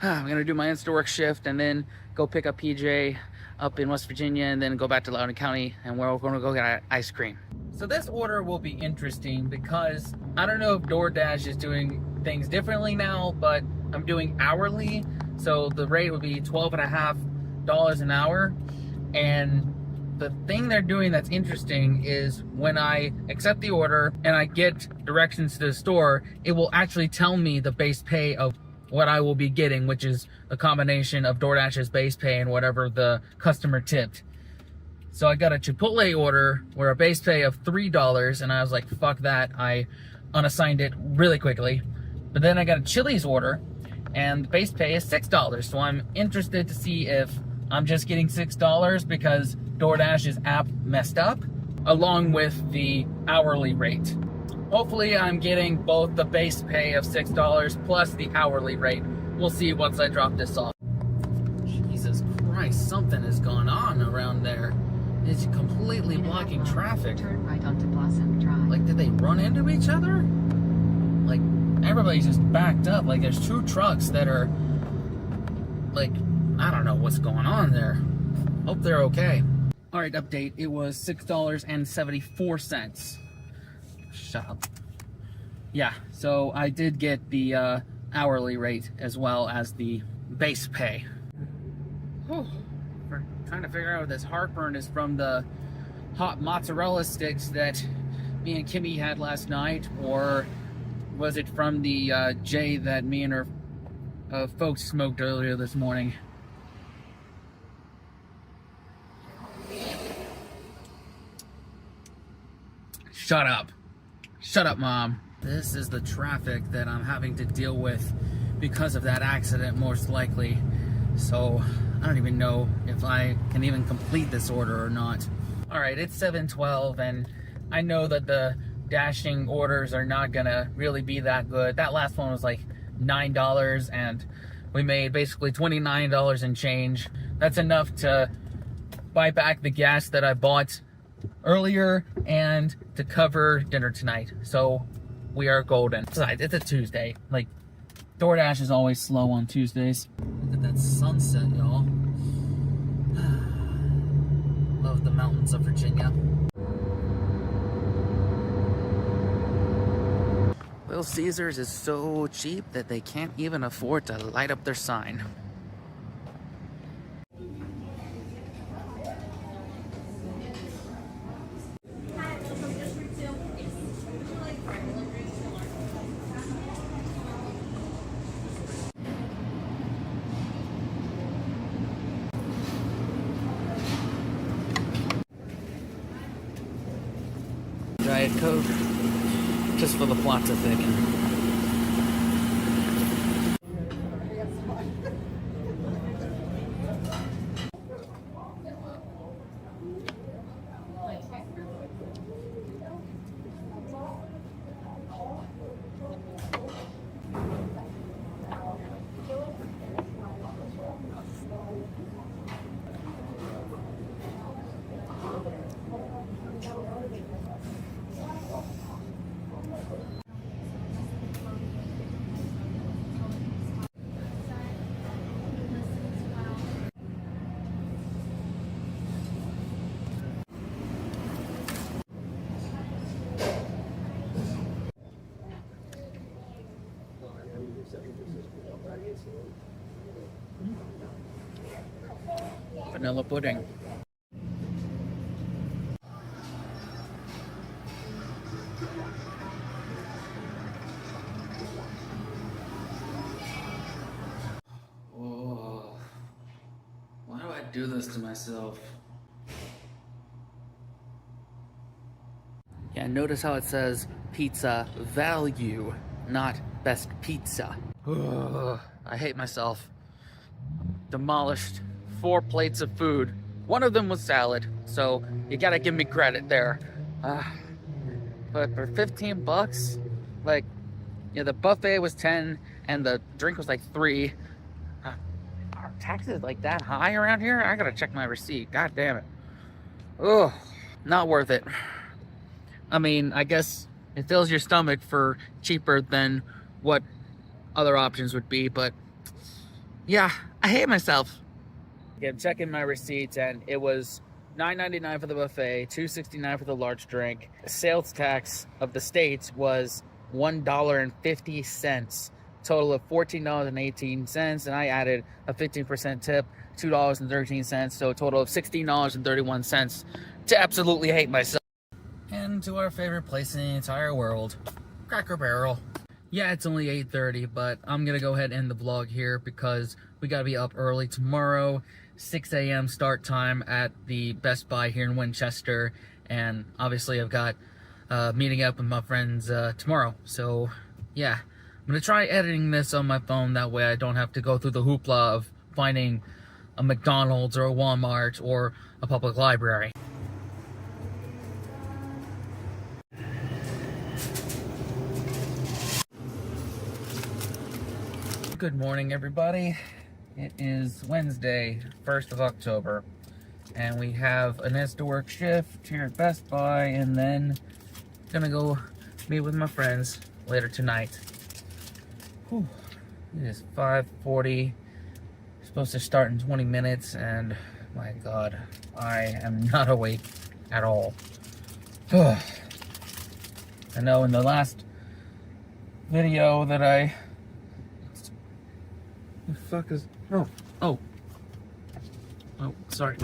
I'm gonna do my Instawork shift and then go pick up PJ up in West Virginia and then go back to Loudoun County, and we're gonna go get ice cream. So this order will be interesting because I don't know if DoorDash is doing things differently now, but I'm doing hourly, so the rate would be $12.50 an hour. And the thing they're doing that's interesting is when I accept the order and I get directions to the store, it will actually tell me the base pay of what I will be getting, which is a combination of DoorDash's base pay and whatever the customer tipped. So I got a Chipotle order where a base pay of $3, and I was like, fuck that. I unassigned it really quickly. But then I got a Chili's order, and the base pay is $6. So I'm interested to see if I'm just getting $6 because DoorDash's app messed up, along with the hourly rate. Hopefully I'm getting both the base pay of $6 plus the hourly rate. We'll see once I drop this off. Jesus Christ, something has gone on around there. It's completely blocking traffic. Turn right onto Blossom Drive. Like, did they run into each other? Like, everybody's just backed up. Like, there's 2 trucks that are, like, I don't know what's going on there. Hope they're okay. All right, update. It was $6.74. Shut up. Yeah, so I did get the hourly rate as well as the base pay. Whew. We're trying to figure out if this heartburn is from the hot mozzarella sticks that me and Kimmy had last night, or was it from the J that me and her folks smoked earlier this morning. Shut up. Shut up, Mom. This is the traffic that I'm having to deal with because of that accident, most likely. So I don't even know if I can even complete this order or not. All right, it's 7:12, and I know that the dashing orders are not gonna really be that good. That last one was like $9, and we made basically $29 and change. That's enough to buy back the gas that I bought earlier and to cover dinner tonight. So we are golden. Besides, it's a Tuesday. Like, DoorDash is always slow on Tuesdays. Look at that sunset, y'all. Love the mountains of Virginia. Little Caesars is so cheap that they can't even afford to light up their sign. Coke, just for the plot to thicken. Vanilla pudding. Oh, why do I do this to myself? Yeah, notice how it says pizza value, not best pizza. Ugh, I hate myself. Demolished 4 plates of food. One of them was salad, so you gotta give me credit there. But for 15 bucks, like, yeah, the buffet was 10 and the drink was like 3. Are taxes like that high around here? I gotta check my receipt. God damn it. Ugh, not worth it. I mean, I guess it fills your stomach for cheaper than what other options would be, but yeah, I hate myself. Yeah, I'm checking my receipts and it was $9.99 for the buffet, $2.69 for the large drink. The sales tax of the states was $1.50, total of $14.18, and I added a 15% tip, $2.13, so a total of $16.31 to absolutely hate myself. And to our favorite place in the entire world, Cracker Barrel. Yeah, it's only 8:30, but I'm gonna go ahead and end the vlog here because we gotta be up early tomorrow. 6 a.m. start time at the Best Buy here in Winchester, and obviously I've got meeting up with my friends tomorrow. So yeah, I'm gonna try editing this on my phone, that way I don't have to go through the hoopla of finding a McDonald's or a Walmart or a public library. Good morning, everybody. It is Wednesday, 1st of October, and we have an InstaWork shift here at Best Buy, and then gonna go meet with my friends later tonight. Whew. It is 5:40. Supposed to start in 20 minutes, and my God, I am not awake at all. I know in the last video that the fuck is... Oh, sorry.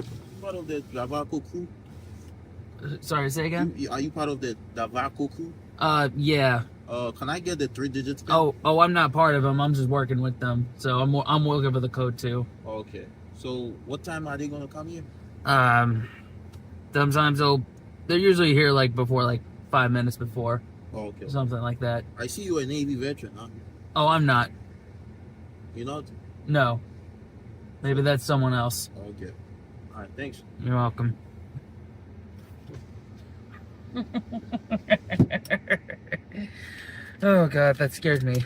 Part of the Davaco crew? Sorry, say again? Are you part of the Davaco crew? Yeah. Can I get the 3 digits? Oh, I'm not part of them. I'm just working with them. So I'm looking for the code too. Okay. So what time are they gonna come here? Sometimes they're usually here like before, like 5 minutes before. Okay. Something like that. I see you're a Navy veteran, huh? Oh, I'm not. You're not? No. Maybe that's someone else. Okay. Alright, thanks. You're welcome. Oh God, that scared me.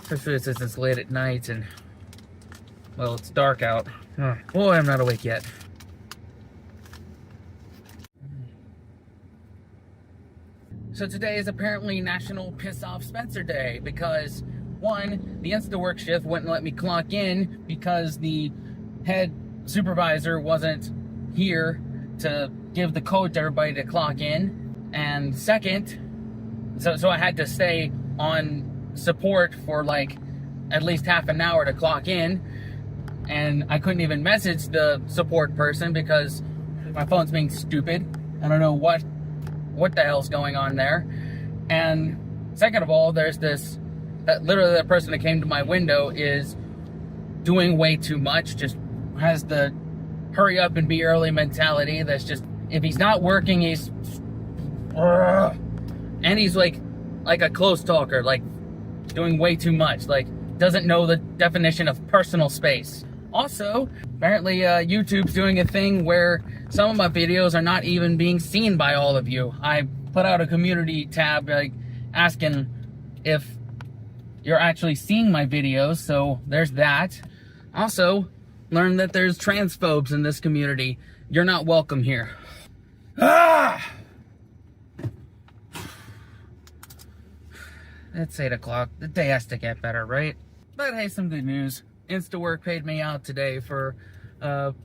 Especially since it's late at night and, well, it's dark out. Oh, boy, I'm not awake yet. So today is apparently National Piss Off Spencer Day because, one, the InstaWork shift wouldn't let me clock in because the head supervisor wasn't here to give the code to everybody to clock in. And second, so I had to stay on support for like at least half an hour to clock in. And I couldn't even message the support person because my phone's being stupid. I don't know what the hell's going on there. And second of all, there's this, literally the person that came to my window is doing way too much, just has the hurry up and be early mentality. That's just, if he's not working, he's And he's like a close talker, like doing way too much, like doesn't know the definition of personal space. Also, apparently YouTube's doing a thing where some of my videos are not even being seen by all of you. I put out a community tab like asking if you're actually seeing my videos, so there's that. Also, learned that there's transphobes in this community. You're not welcome here. Ah! It's 8 o'clock. The day has to get better, right? But hey, some good news. InstaWork paid me out today for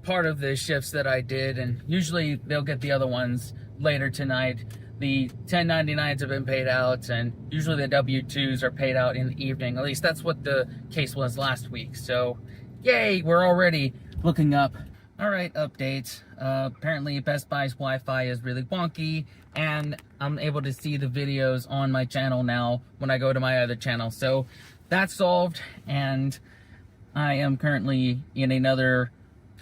part of the shifts that I did, and usually they'll get the other ones later tonight. The 1099s have been paid out, and usually the W-2s are paid out in the evening. At least that's what the case was last week. So, yay, we're already looking up. All right, update. Apparently Best Buy's Wi-Fi is really wonky, and I'm able to see the videos on my channel now when I go to my other channel. So that's solved, and I am currently in another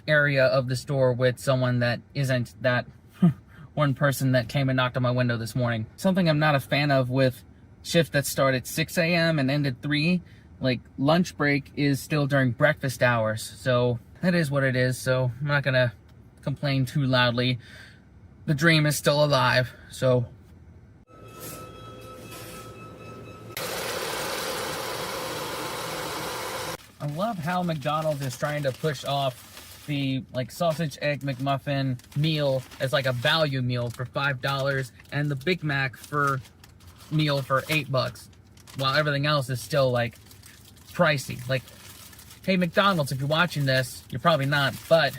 area of the store with someone that isn't that one person that came and knocked on my window this morning. Something I'm not a fan of with shift that start at 6 a.m. and end at 3, like lunch break is still during breakfast hours. So that is what it is. So I'm not gonna complain too loudly. The dream is still alive. So I love how McDonald's is trying to push off the like sausage egg McMuffin meal as like a value meal for $5 and the Big Mac for meal for $8, while everything else is still like pricey. Like, hey McDonald's, if you're watching this, you're probably not, but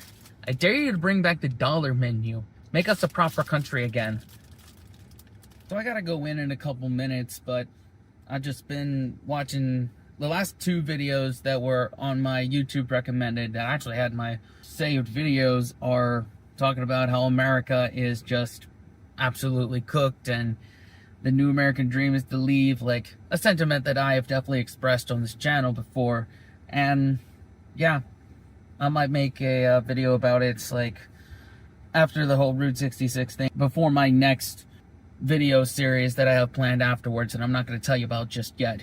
I dare you to bring back the dollar menu. Make us a proper country again. So I gotta go in a couple minutes, but I've just been watching the last 2 videos that were on my YouTube recommended that actually had my saved videos are talking about how America is just absolutely cooked and the new American dream is to leave, like a sentiment that I have definitely expressed on this channel before. And yeah, I might make a video about it. It's like after the whole Route 66 thing, before my next video series that I have planned afterwards, and I'm not going to tell you about just yet.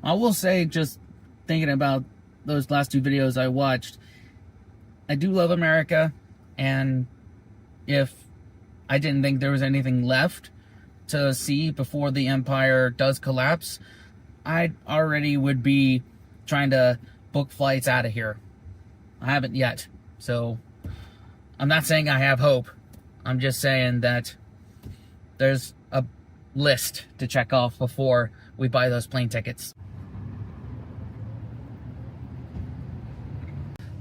I will say, just thinking about those last 2 videos I watched, I do love America, and if I didn't think there was anything left to see before the empire does collapse, I already would be trying to book flights out of here. I haven't yet, so I'm not saying I have hope. I'm just saying that there's a list to check off before we buy those plane tickets.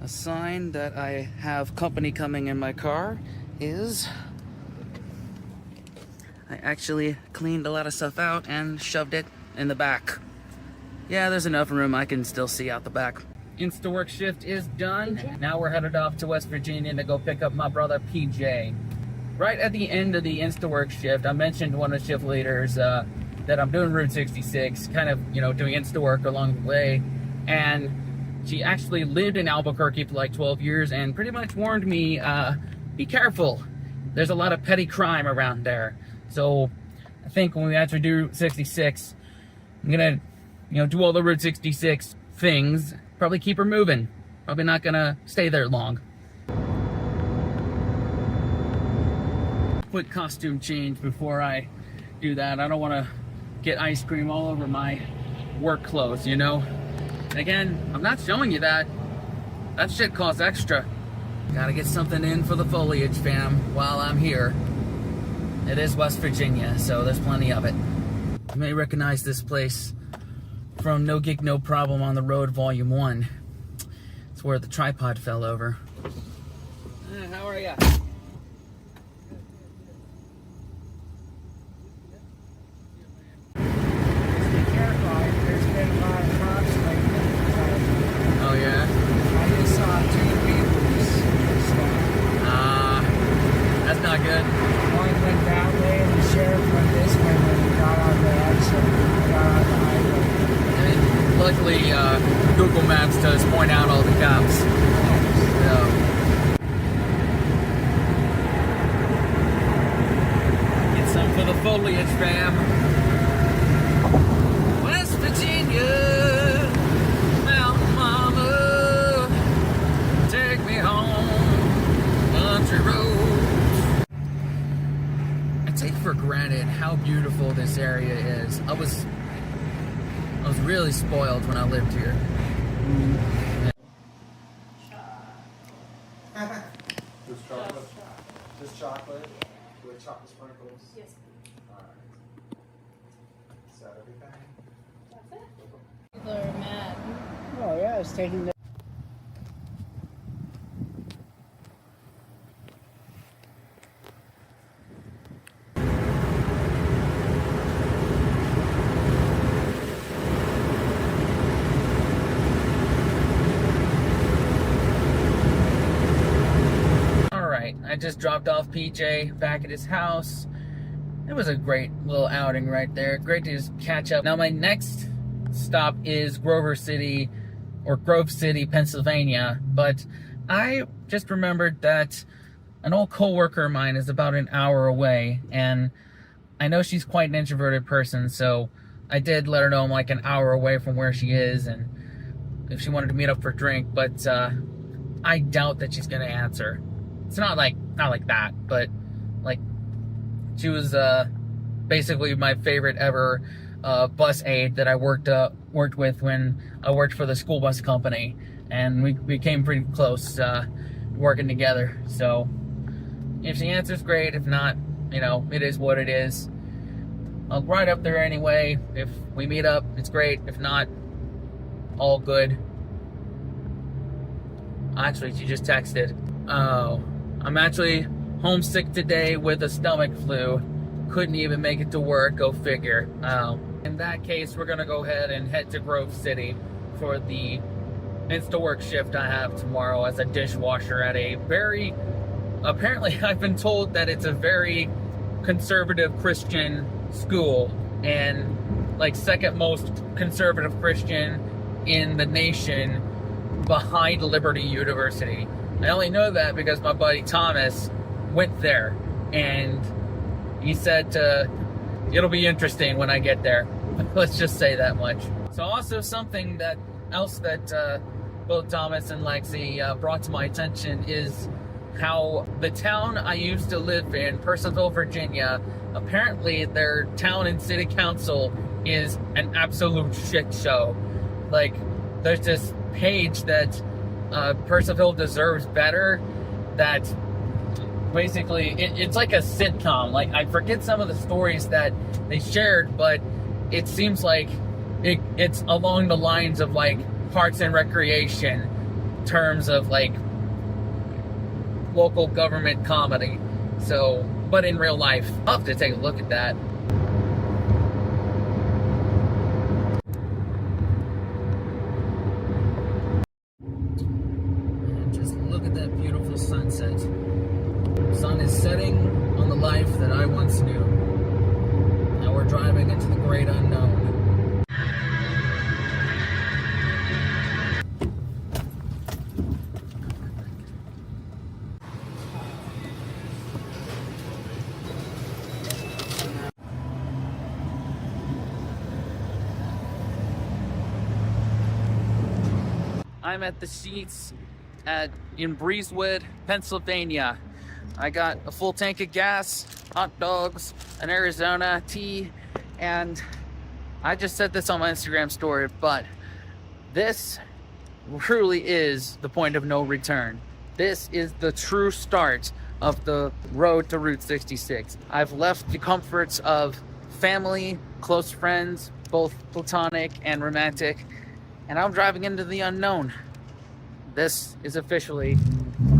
A sign that I have company coming in my car is I actually cleaned a lot of stuff out and shoved it in the back. Yeah, there's enough room I can still see out the back. InstaWork shift is done. Now we're headed off to West Virginia to go pick up my brother PJ. Right at the end of the InstaWork shift, I mentioned one of the shift leaders that I'm doing Route 66, kind of, you know, doing InstaWork along the way. And she actually lived in Albuquerque for like 12 years and pretty much warned me, be careful. There's a lot of petty crime around there. So I think when we actually do 66, I'm gonna, you know, do all the Route 66 things, probably keep her moving. Probably not gonna stay there long. Quick costume change before I do that. I don't want to get ice cream all over my work clothes, you know? And again, I'm not showing you that. That shit costs extra. Gotta get something in for the foliage, fam, while I'm here. It is West Virginia, so there's plenty of it. You may recognize this place from No Gig, No Problem on the Road, Volume 1. It's where the tripod fell over. How are ya? Oh yeah? I just saw 2 vehicles stop. That's not good. One went that way and the sheriff went this way when he got on the exit. Got on the highway. I mean, luckily, Google Maps does point out all the cops. So. Get some for the foliage, fam. how beautiful this area is. I was really spoiled when I lived here. Just chocolate? Just chocolate? With chocolate sprinkles? Yes. Alright. Is that everything? That's it. People are mad. Oh yeah, it's taking the. Alright, I just dropped off PJ back at his house. It was a great little outing right there. Great to just catch up. Now my next stop is Grove City, Pennsylvania. But I just remembered that an old coworker of mine is about an hour away, and I know she's quite an introverted person, so I did let her know I'm like an hour away from where she is, and if she wanted to meet up for a drink, but I doubt that she's gonna answer. It's not like that, but like she was basically my favorite ever bus aide that I worked with when I worked for the school bus company, and we became pretty close working together. So if she answers, great. If not, it is what it is. I'll ride up there anyway. If we meet up, it's great. If not, all good. Actually, she just texted. Oh, I'm actually homesick today with a stomach flu. Couldn't even make it to work. Go figure. Oh. In that case, we're gonna go ahead and head to Grove City for the Insta-work shift I have tomorrow as a dishwasher at a very, apparently I've been told that it's a very conservative Christian school, and like second most conservative Christian in the nation behind Liberty University. I only know that because my buddy Thomas went there, and he said it'll be interesting when I get there. Let's just say that much. So also something else that both Thomas and Lexi brought to my attention is how the town I used to live in, Purcellville, Virginia, apparently their town and city council is an absolute shit show. Like, there's this page that Purcellville deserves better, that basically it's like a sitcom. Like, I forget some of the stories that they shared, but it seems like it's along the lines of like Parks and Recreation terms of like local government comedy. So, but in real life, I'll have to take a look at that. And just look at that beautiful sunset. The sun is setting on the life that I once knew. Now we're driving into the great unknown. I'm at the Sheetz in Breezewood, Pennsylvania. I got a full tank of gas, hot dogs, an Arizona tea, and I just said this on my Instagram story, but this truly is the point of no return. This is the true start of the road to Route 66. I've left the comforts of family, close friends, both platonic and romantic, and I'm driving into the unknown. This is officially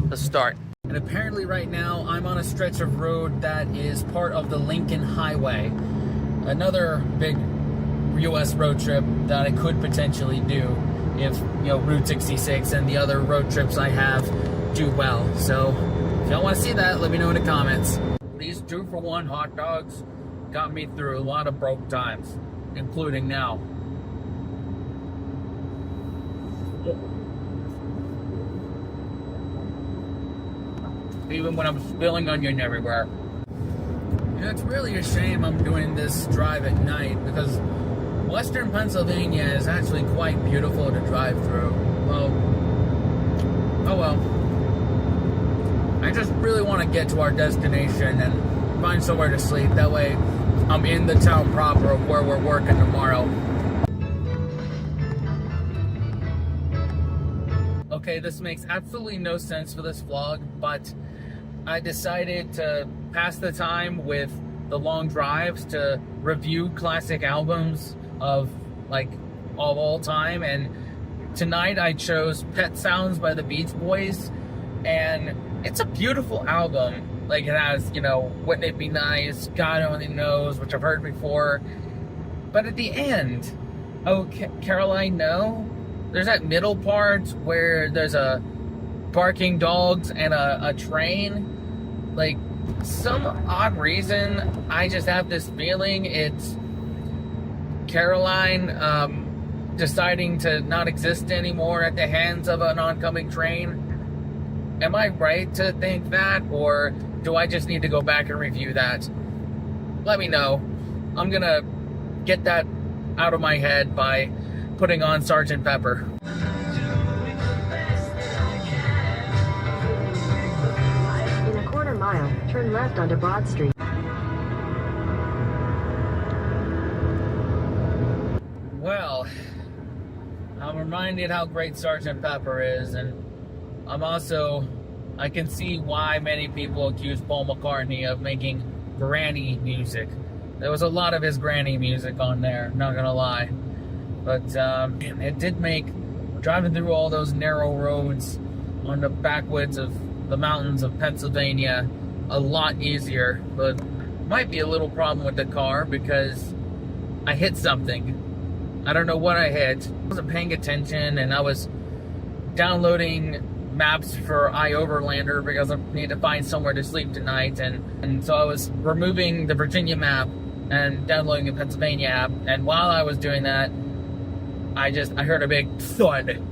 the start. And apparently right now I'm on a stretch of road that is part of the Lincoln Highway. Another big US road trip that I could potentially do if, Route 66 and the other road trips I have do well. So if y'all want to see that, let me know in the comments. These 2-for-1 hot dogs got me through a lot of broke times, including now. Even when I'm spilling onion everywhere. It's really a shame I'm doing this drive at night, because Western Pennsylvania is actually quite beautiful to drive through. Well, oh well. I just really want to get to our destination and find somewhere to sleep. That way I'm in the town proper of where we're working tomorrow. Okay, this makes absolutely no sense for this vlog, but I decided to pass the time with the long drives to review classic albums of all time, and tonight I chose Pet Sounds by the Beach Boys, and it's a beautiful album. Like, it has, Wouldn't It Be Nice, God Only Knows, which I've heard before, but at the end, Caroline, No, there's that middle part where there's a barking dogs and a train. Like, some odd reason, I just have this feeling it's Caroline deciding to not exist anymore at the hands of an oncoming train. Am I right to think that, or do I just need to go back and review that? Let me know. I'm gonna get that out of my head by putting on Sgt. Pepper. In a quarter mile, turn left onto Broad Street. Well, I'm reminded how great Sgt. Pepper is, and I can see why many people accuse Paul McCartney of making granny music. There was a lot of his granny music on there, not gonna lie. But it did make driving through all those narrow roads on the backwoods of the mountains of Pennsylvania a lot easier. But might be a little problem with the car because I hit something. I don't know what I hit. I wasn't paying attention, and I was downloading maps for iOverlander because I need to find somewhere to sleep tonight, and so I was removing the Virginia map and downloading the Pennsylvania app, and while I was doing that, I heard a big thud.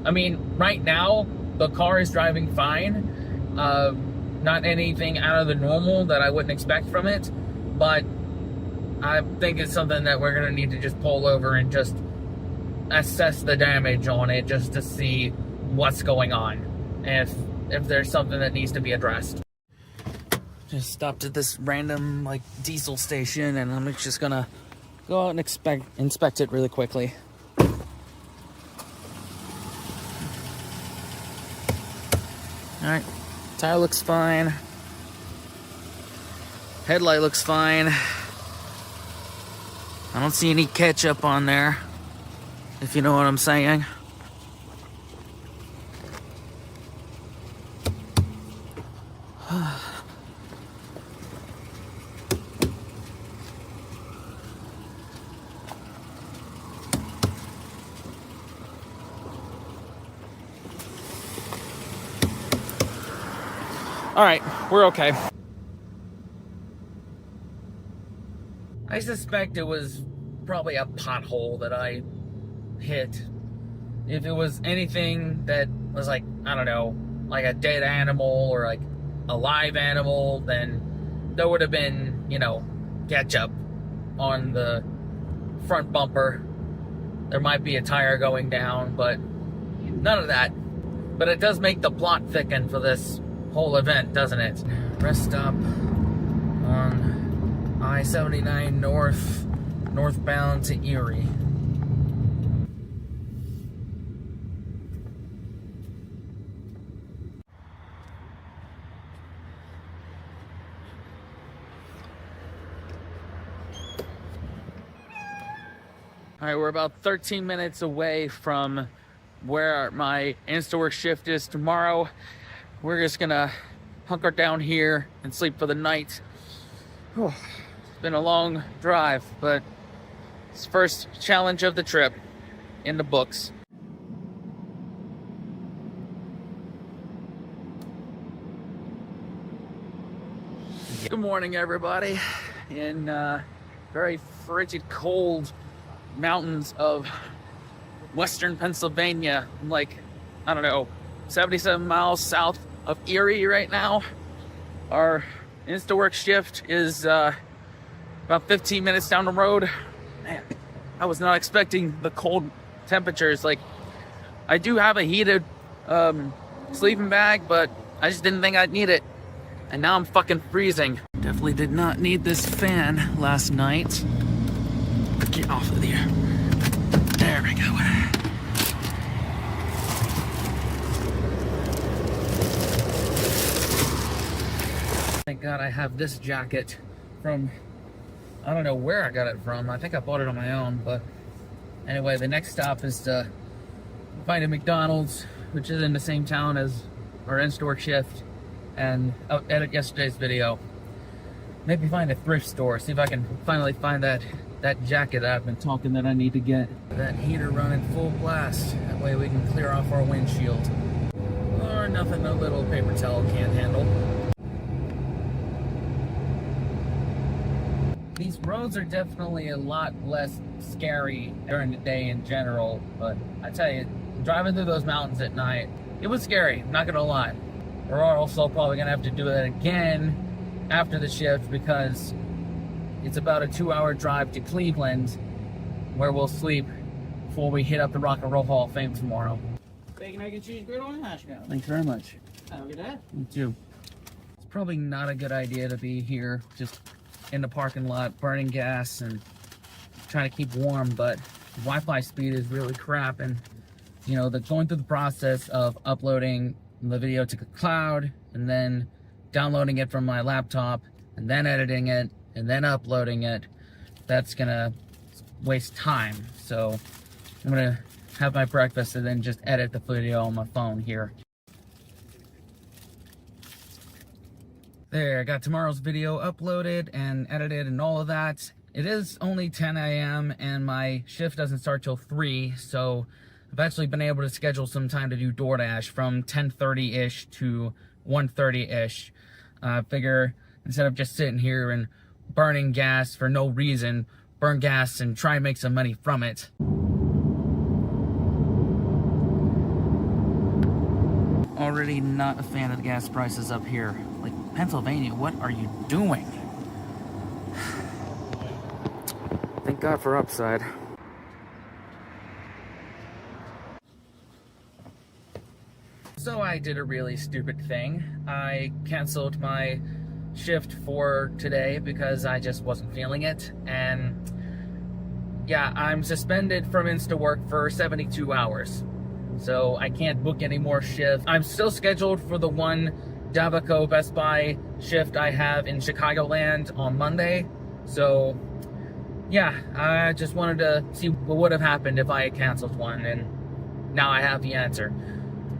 I mean, right now the car is driving fine, not anything out of the normal that I wouldn't expect from it, but I think it's something that we're gonna need to just pull over and just assess the damage on it, just to see what's going on, if there's something that needs to be addressed. Just stopped at this random diesel station, and I'm just gonna go out and inspect it really quickly. Alright, tire looks fine. Headlight looks fine. I don't see any ketchup on there, if you know what I'm saying. All right, we're okay. I suspect it was probably a pothole that I hit. If it was anything that was I don't know, like a dead animal or a live animal, then there would have been, ketchup on the front bumper. There might be a tire going down, but none of that. But it does make the plot thicken for this whole event, doesn't it? Rest stop on I-79 northbound to Erie. All right, we're about 13 minutes away from where my in-store shift is tomorrow. We're just gonna hunker down here and sleep for the night. It's been a long drive, but it's the first challenge of the trip in the books. Good morning, everybody. In very frigid, cold mountains of western Pennsylvania. I'm I don't know, 77 miles south of Erie right now. Our Instawork shift is about 15 minutes down the road. Man, I was not expecting the cold temperatures. I do have a heated sleeping bag, but I just didn't think I'd need it. And now I'm fucking freezing. Definitely did not need this fan last night. Get off of there. There we go. Thank God I have this jacket from, I don't know where I got it from. I think I bought it on my own, but anyway, the next stop is to find a McDonald's, which is in the same town as our in-store shift, and edit yesterday's video. Maybe find a thrift store, see if I can finally find that jacket that I've been talking that I need to get. That heater running full blast. That way we can clear off our windshield. Or nothing a little paper towel can't handle. These roads are definitely a lot less scary during the day in general, but I tell you, driving through those mountains at night, it was scary, not gonna lie. We're also probably gonna have to do that again after the shift because it's about a 2-hour drive to Cleveland, where we'll sleep before we hit up the Rock and Roll Hall of Fame tomorrow. Bacon, egg, and cheese, griddle, and hash brown. Thanks very much. Have a good day. You too. It's probably not a good idea to be here just in the parking lot burning gas and trying to keep warm, but Wi-Fi speed is really crap, and you know, going through the process of uploading the video to the cloud and then downloading it from my laptop and then editing it and then uploading it, that's gonna waste time. So I'm gonna have my breakfast and then just edit the video on my phone here. There, I got tomorrow's video uploaded and edited and all of that. It is only 10 a.m. and my shift doesn't start till 3, so I've actually been able to schedule some time to do DoorDash from 10:30-ish to 1:30-ish. I figure instead of just sitting here and burning gas for no reason, burn gas and try and make some money from it. Already not a fan of the gas prices up here. Like, Pennsylvania, what are you doing? Thank God for upside. So I did a really stupid thing. I canceled my shift for today because I just wasn't feeling it. And yeah, I'm suspended from InstaWork for 72 hours. So I can't book any more shifts. I'm still scheduled for the one Davico Best Buy shift I have in Chicagoland on Monday. So yeah, I just wanted to see what would have happened if I had canceled one, and now I have the answer.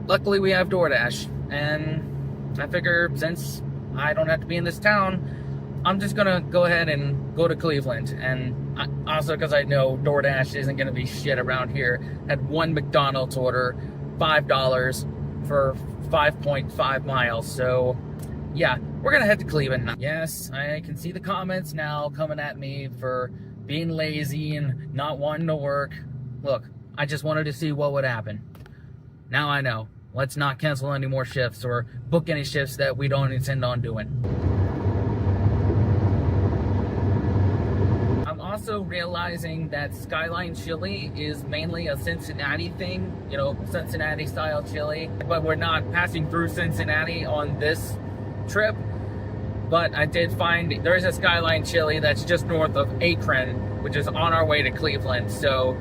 Luckily we have DoorDash, and I figure since I don't have to be in this town, I'm just gonna go ahead and go to Cleveland. And also because I know DoorDash isn't gonna be shit around here. Had one McDonald's order, $5 for 5.5 miles. So yeah, we're gonna head to Cleveland now. Yes, I can see the comments now coming at me for being lazy and not wanting to work. Look, I just wanted to see what would happen. Now I know. Let's not cancel any more shifts or book any shifts that we don't intend on doing. I'm also realizing that Skyline Chili is mainly a Cincinnati thing, you know, Cincinnati style chili, but we're not passing through Cincinnati on this trip. But I did find there is a Skyline Chili that's just north of Akron, which is on our way to Cleveland. So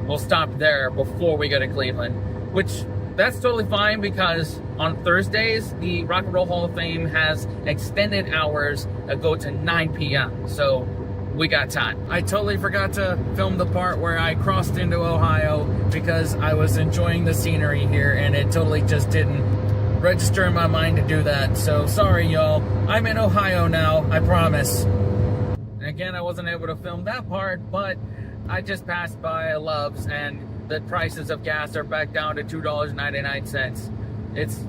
we'll stop there before we go to Cleveland, which that's totally fine because on Thursdays, the Rock and Roll Hall of Fame has extended hours that go to 9 p.m. So we got time. I totally forgot to film the part where I crossed into Ohio because I was enjoying the scenery here and it totally just didn't register in my mind to do that. So sorry, y'all. I'm in Ohio now, I promise. And again, I wasn't able to film that part, but I just passed by a Love's and the prices of gas are back down to $2.99. It's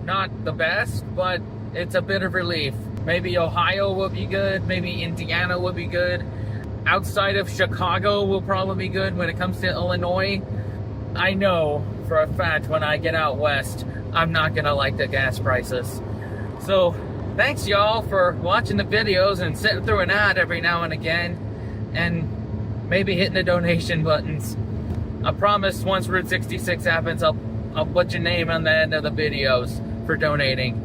not the best, but it's a bit of relief. Maybe Ohio will be good, maybe Indiana will be good. Outside of Chicago will probably be good when it comes to Illinois. I know for a fact when I get out west, I'm not gonna like the gas prices. So thanks y'all for watching the videos and sitting through an ad every now and again and maybe hitting the donation buttons. I promise once Route 66 happens, I'll put your name on the end of the videos for donating.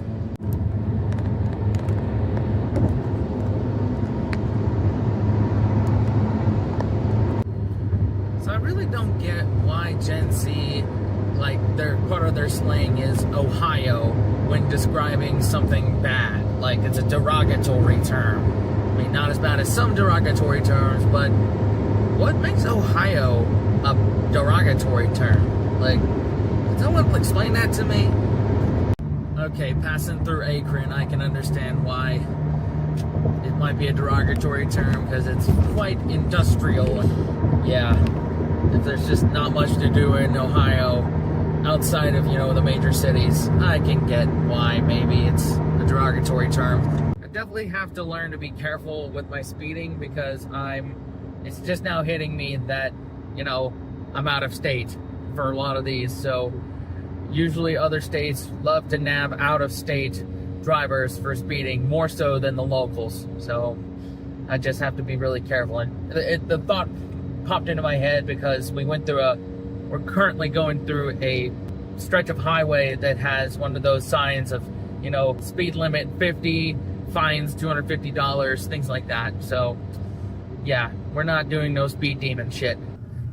get why Gen Z, like, their part of their slang is Ohio when describing something bad. Like, it's a derogatory term. I mean, not as bad as some derogatory terms, but what makes Ohio a derogatory term? Like, can someone explain that to me? Okay, passing through Akron, I can understand why it might be a derogatory term because it's quite industrial. Yeah, if there's just not much to do in Ohio outside of, you know, the major cities, I can get why maybe it's a derogatory term. I definitely have to learn to be careful with my speeding because it's just now hitting me that, you know, I'm out of state for a lot of these. So usually other states love to nab out of state drivers for speeding more so than the locals. So I just have to be really careful. And the thought popped into my head because we're currently going through a stretch of highway that has one of those signs of, you know, speed limit 50, fines $250, things like that. So yeah, we're not doing no speed demon shit.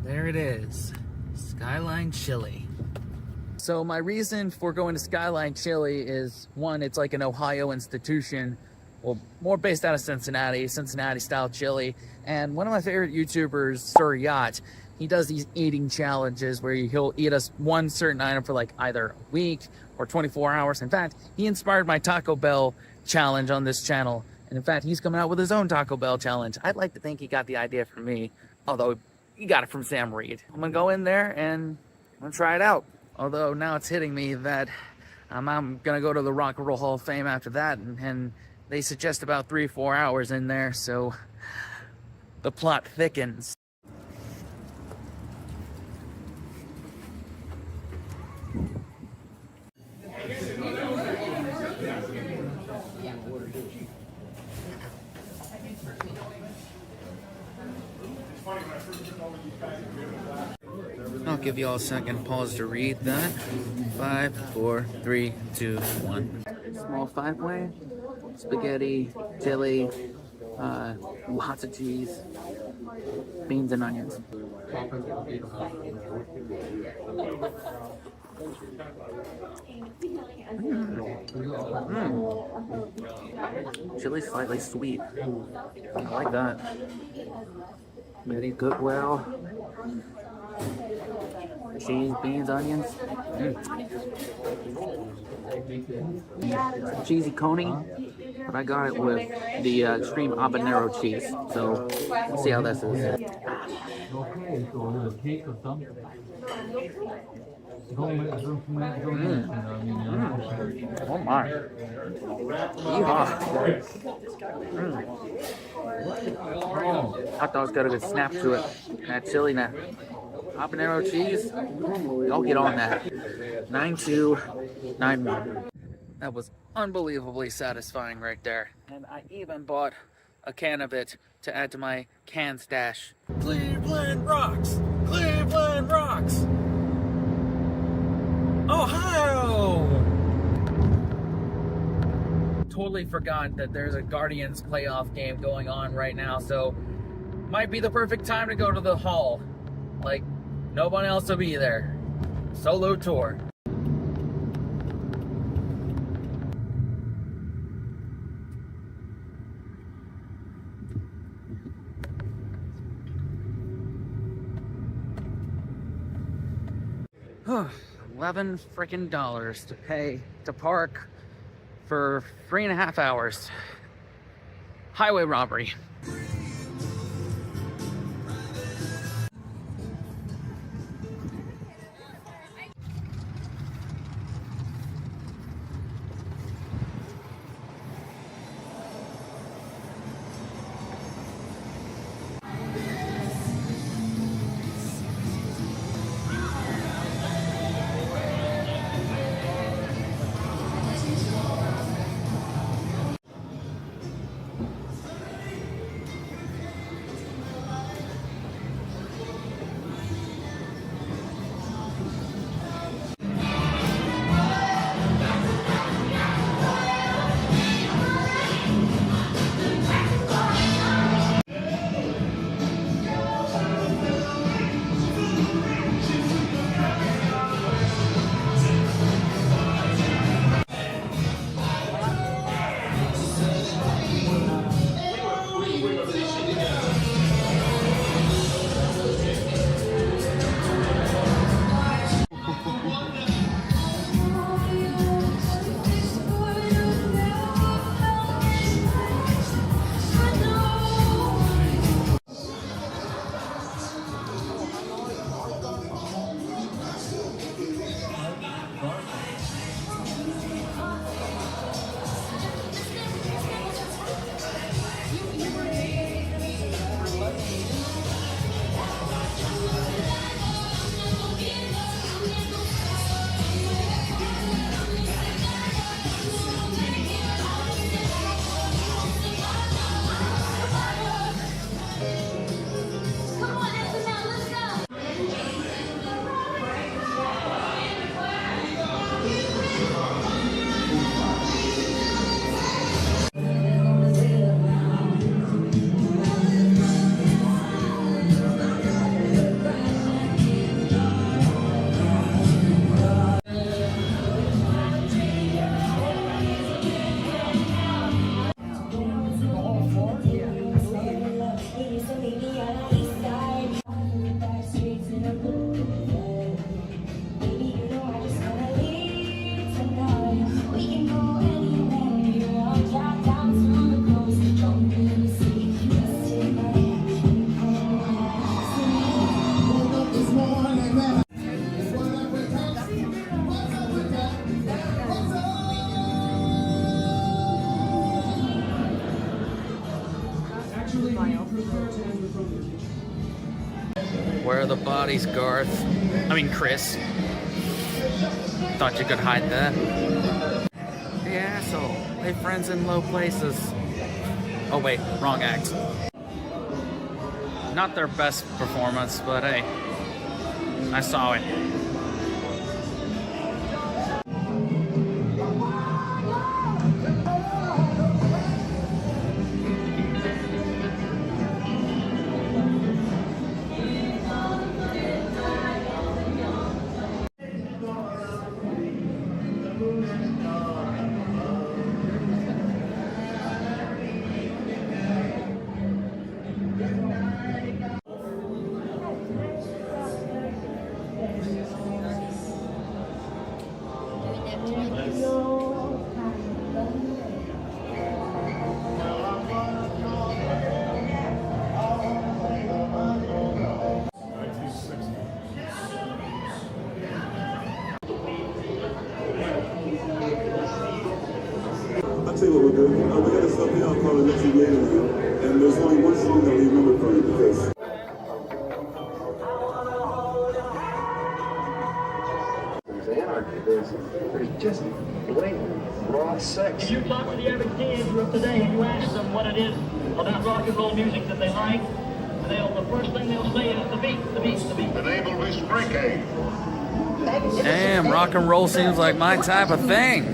There it is, Skyline Chili. So my reason for going to Skyline Chili is, one, it's like an Ohio institution, well, more based out of Cincinnati style chili. And one of my favorite YouTubers, Sir Yacht, he does these eating challenges where he'll eat us one certain item for like either a week or 24 hours. In fact, he inspired my Taco Bell challenge on this channel. And in fact, he's coming out with his own Taco Bell challenge. I'd like to think he got the idea from me, although he got it from Sam Reed. I'm gonna go in there and I'm gonna try it out. Although now it's hitting me that I'm gonna go to the Rock and Roll Hall of Fame after that, and they suggest about 3-4 hours in there, so the plot thickens. I'll give you all a second pause to read that. 5, 4, 3, 2, 1. Small 5-way, spaghetti, chili, lots of cheese, beans and onions. Chili's slightly sweet. I like that. Very good, well. Cheese, beans, onions. Cheesy coney, but I got it with the extreme habanero cheese. So let's see how this is. Oh my! Yeehaw! Hot dog's got a good snap to it. That chili, that habanero cheese. I'll get on that. 9291. That was unbelievably satisfying right there. And I even bought a can of it to add to my can stash. Cleveland rocks! Cleveland rocks! Ohio! Totally forgot that there's a Guardians playoff game going on right now, so might be the perfect time to go to the hall. Like, no one else will be there. Solo tour. $11 freaking to pay to park for 3.5 hours. Highway robbery. Where are the bodies, Garth? I mean, Chris. Thought you could hide that. The asshole. They friends in low places. Oh wait, wrong act. Not their best performance, but hey, I saw it. I'll tell you what we'll do. We got a song here called Let You Wait on You. And there's only one song that we remember from it because there's anarchy. There's just blatant raw sex. If you talk to the average teenager of today and you ask them what it is about rock and roll music that they like, the first thing they'll say is the beat, the beat, the beat. The name will be Springcade. Damn, rock and roll seems like my type of thing.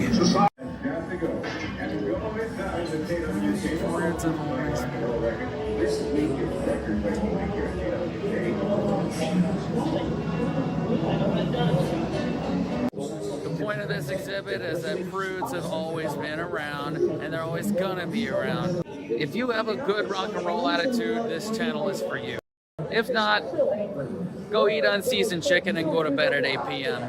The point of this exhibit is that prudes have always been around, and they're always gonna be around. If you have a good rock and roll attitude, this channel is for you. If not, go eat unseasoned chicken and go to bed at 8 p.m.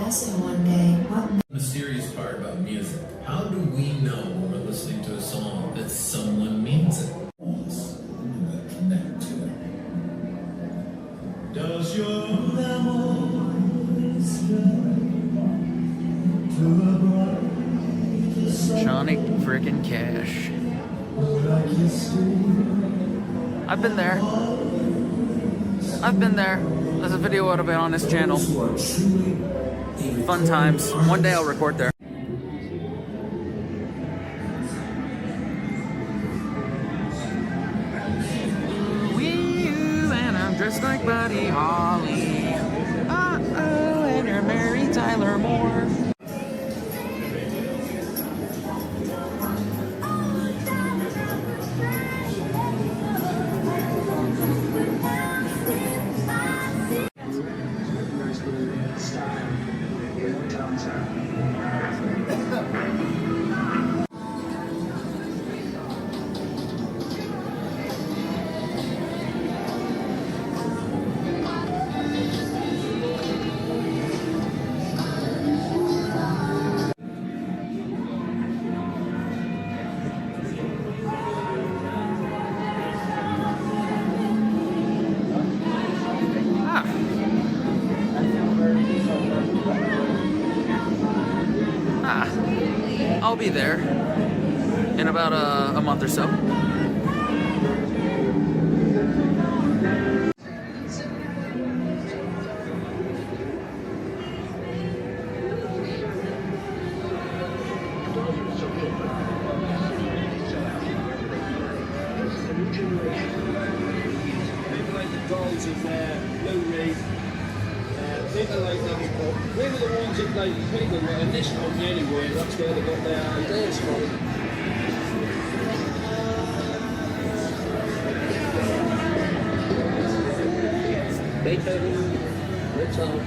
Asked him one day, what Mysterious part about music. How do we know when we're listening to a song that someone means it? Connect to it. Does your Johnny frickin' Cash. I've been there. I've been there. There's a video out of it on this channel. Fun times. One day I'll record there. Wee-oo, and I'm dressed like Buddy Holly. Uh-oh, and you're Mary Tyler Moore. I'll be there in about a month or so. People like the Dolls of Lou Reed. People like that. We were the ones that played people in this country anyway. That's where they got their ideas from. Beethoven, Mozart,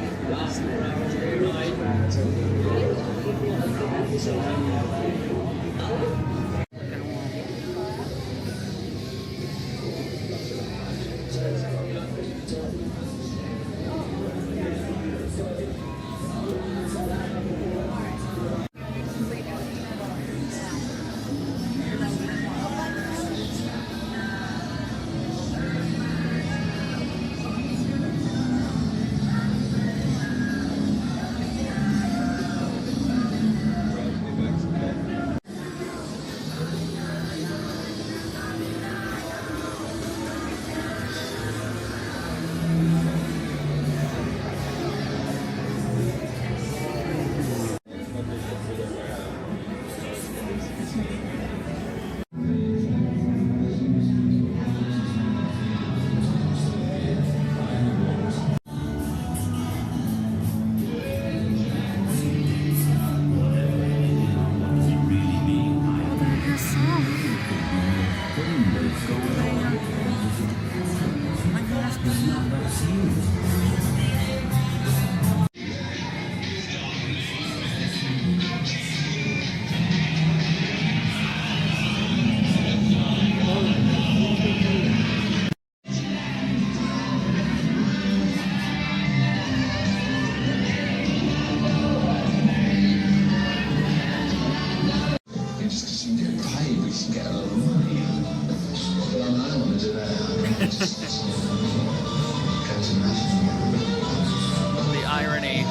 The irony.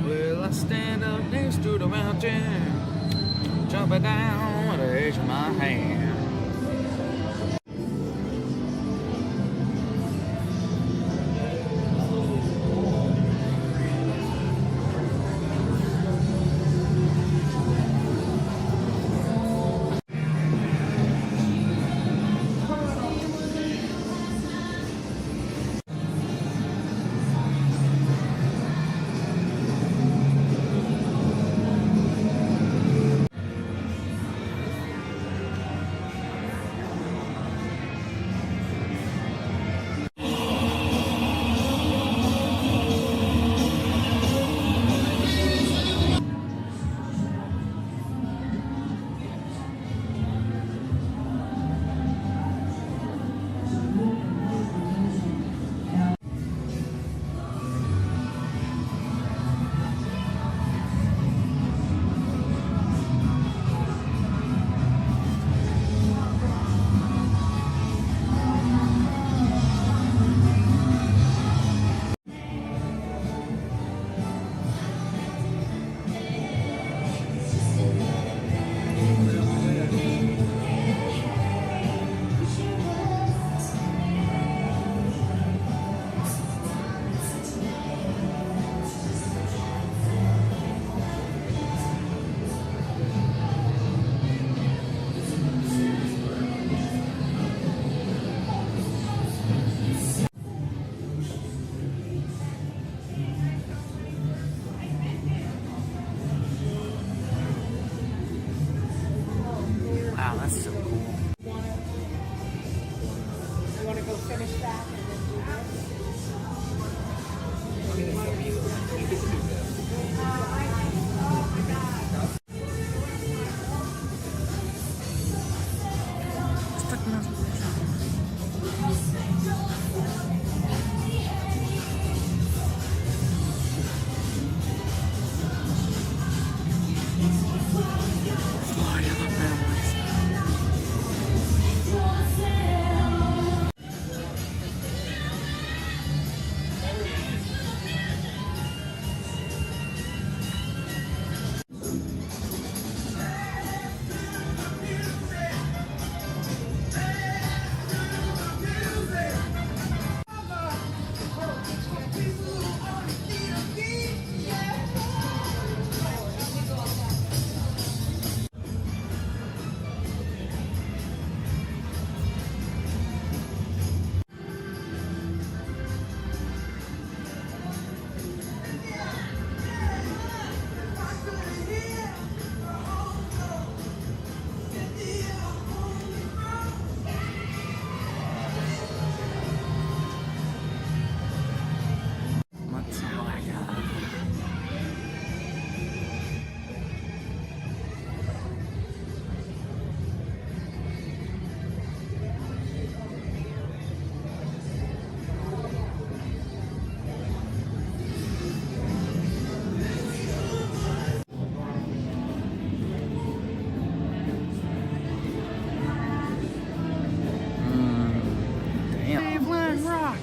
Well, I stand up next to the mountain, jumping down with the edge of my hand.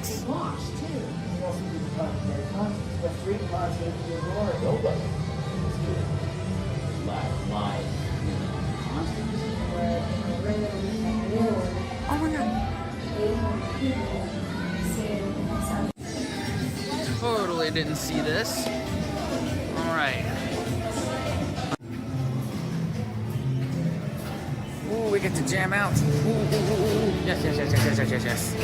Nice. Oh my god. Totally didn't see this. Alright. Ooh, we get to jam out. Ooh, ooh, ooh, ooh. Yes, yes, yes, yes, yes, yes, yes.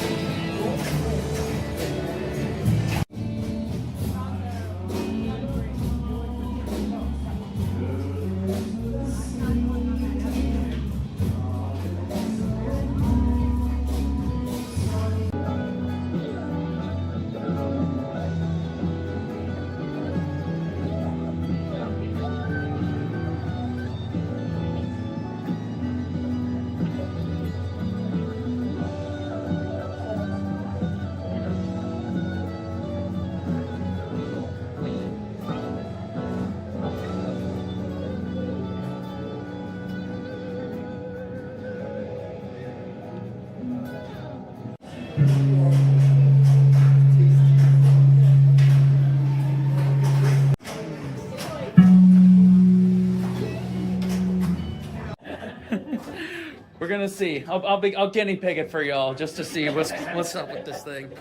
We're gonna see. I'll guinea pig it for y'all just to see what's up with this thing.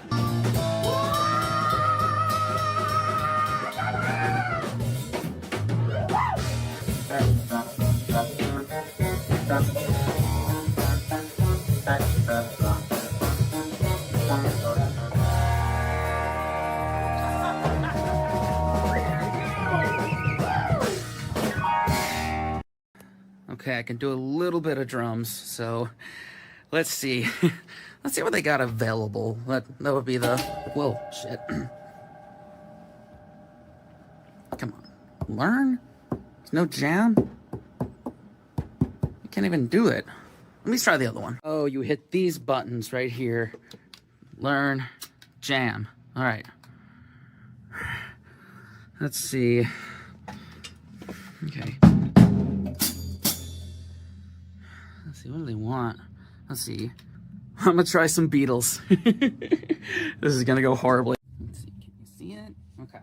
Okay, I can do a little bit of drums, so let's see. Let's see what they got available. That would be the... Whoa, shit. Come on. Learn? There's no jam? You can't even do it. Let me try the other one. Oh, you hit these buttons right here. Learn, jam. All right. Let's see. Okay. Let's see, what do they want? Let's see. I'm gonna try some Beatles. This is gonna go horribly. Let's see, can you see it? Okay.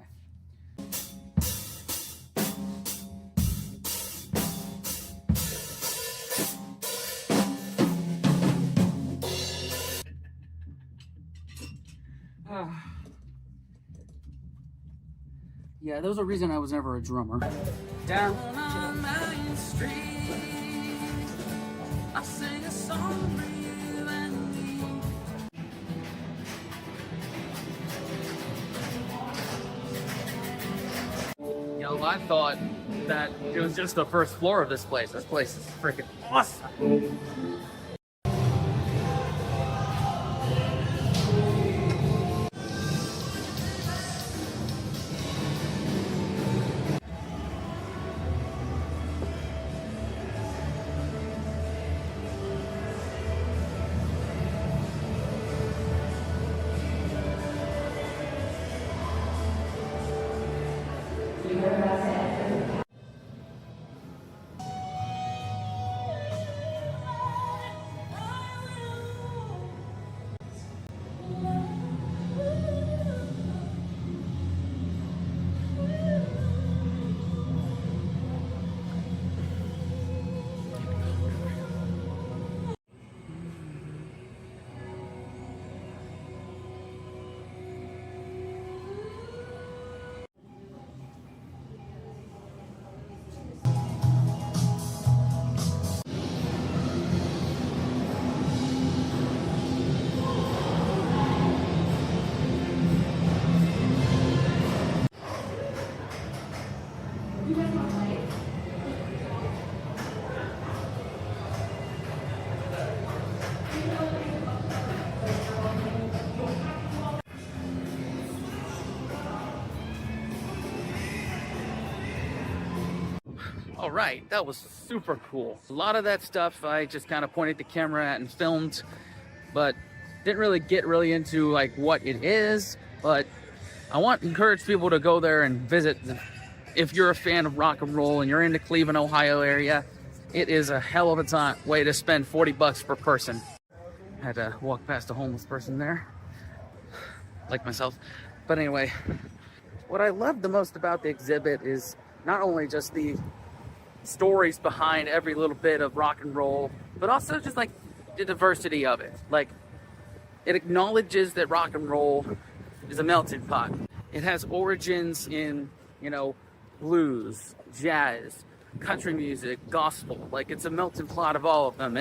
Yeah, there was a reason I was never a drummer. Down on Main Street, I sing a song for you and me. Yo, I thought that it was just the first floor of this place. This place is freaking awesome. All right, that was super cool. A lot of that stuff I just kind of pointed the camera at and filmed, but didn't really get into like what it is. But I want to encourage people to go there and visit. If you're a fan of rock and roll and you're in the Cleveland, Ohio area, it is a hell of a way to spend $40 per person. Had to walk past a homeless person there. like myself. But anyway, what I love the most about the exhibit is not only just the stories behind every little bit of rock and roll, but also just like the diversity of it. Like, it acknowledges that rock and roll is a melting pot. It has origins in, you know, blues, jazz, country music, gospel. Like, it's a melting pot of all of them.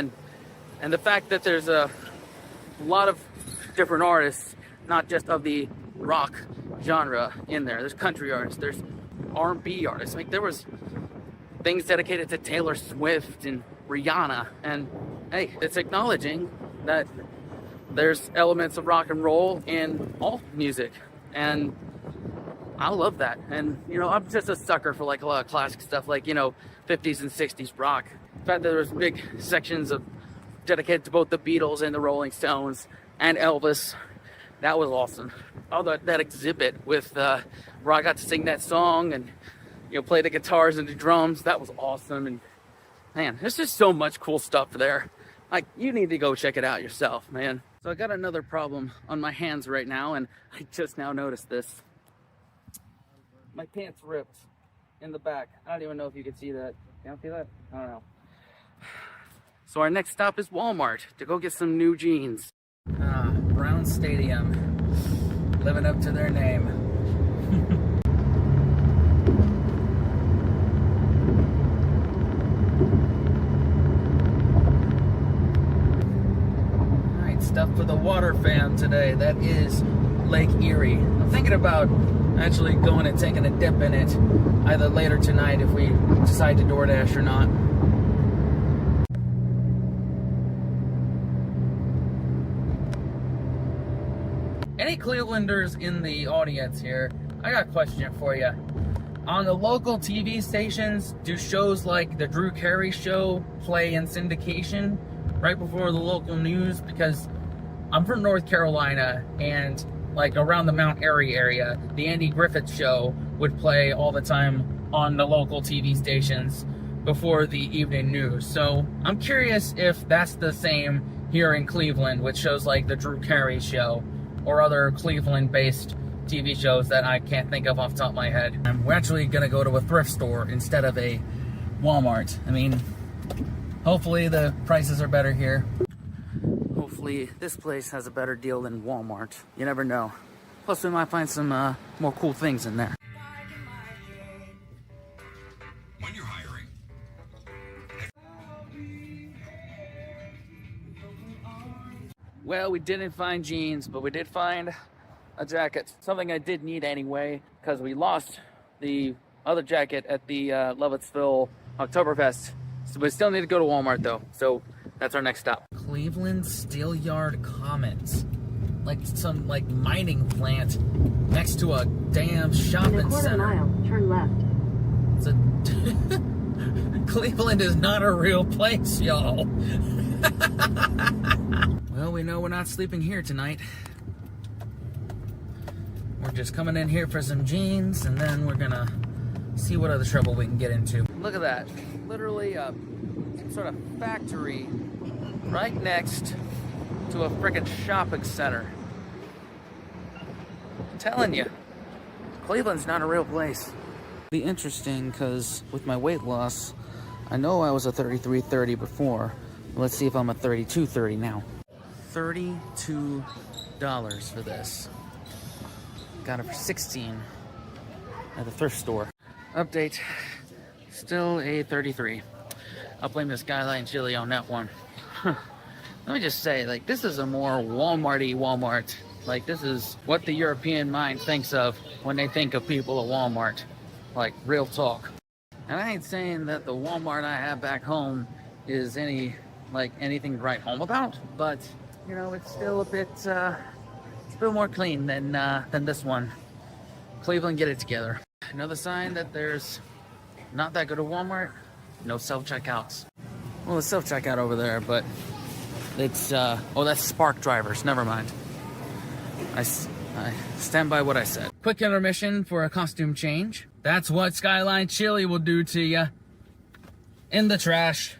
And the fact that there's a lot of different artists, not just of the rock genre in there. There's country artists, there's R&B artists. Like, there was things dedicated to Taylor Swift and Rihanna. And hey, it's acknowledging that there's elements of rock and roll in all music. And I love that. And, you know, I'm just a sucker for like a lot of classic stuff, like, you know, 50s and 60s rock. The fact that there's big sections of dedicated to both the Beatles and the Rolling Stones and Elvis, that was awesome. Oh, that exhibit with where I got to sing that song and, you know, play the guitars and the drums, that was awesome. And man, there's just so much cool stuff there. Like, you need to go check it out yourself, man. So I got another problem on my hands right now, and I just now noticed this. My pants ripped in the back. I don't even know if you can see that. You don't see that? I don't know. So our next stop is Walmart to go get some new jeans. Brown Stadium, living up to their name. Alright, stuff for the water fam today. That is Lake Erie. I'm thinking about actually going and taking a dip in it either later tonight if we decide to DoorDash or not. Any Clevelanders in the audience here, I got a question for you. On the local TV stations, do shows like the Drew Carey Show play in syndication right before the local news? Because I'm from North Carolina, and like around the Mount Airy area, the Andy Griffith Show would play all the time on the local TV stations before the evening news. So I'm curious if that's the same here in Cleveland with shows like the Drew Carey Show or other Cleveland-based TV shows that I can't think of off the top of my head. We're actually gonna go to a thrift store instead of a Walmart. I mean, hopefully the prices are better here. Hopefully this place has a better deal than Walmart. You never know. Plus we might find some more cool things in there. When you're hiring. Well, we didn't find jeans, but we did find a jacket. Something I did need anyway, because we lost the other jacket at the Lovettsville Oktoberfest. So we still need to go to Walmart though. So that's our next stop. Cleveland Steelyard Commons. Like some like mining plant next to a damn shopping In a quarter center. mile, turn left. It's a Cleveland is not a real place, y'all. Well, we know we're not sleeping here tonight. We're just coming in here for some jeans, and then we're gonna see what other trouble we can get into. Look at that. Literally some sort of factory right next to a frickin' shopping center. I'm telling you, Cleveland's not a real place. Be interesting, because with my weight loss, I know I was a 3330 before. Let's see if I'm a 3230 now. $32 for this. Got it for $16 at the thrift store. Update, still a 33. I'll blame the Skyline Chili on that one. Let me just say, like, this is a more Walmart-y Walmart. Like, this is what the European mind thinks of when they think of people at Walmart. Like, real talk. And I ain't saying that the Walmart I have back home is anything to write home about, but you know, it's still a bit more clean than this one. Cleveland, get it together. Another sign that there's not that good of Walmart, no self-checkouts. Well, the self-checkout over there, but it's oh, that's Spark Drivers, never mind. I stand by what I said. Quick intermission for a costume change. That's what Skyline Chili will do to you. In the trash.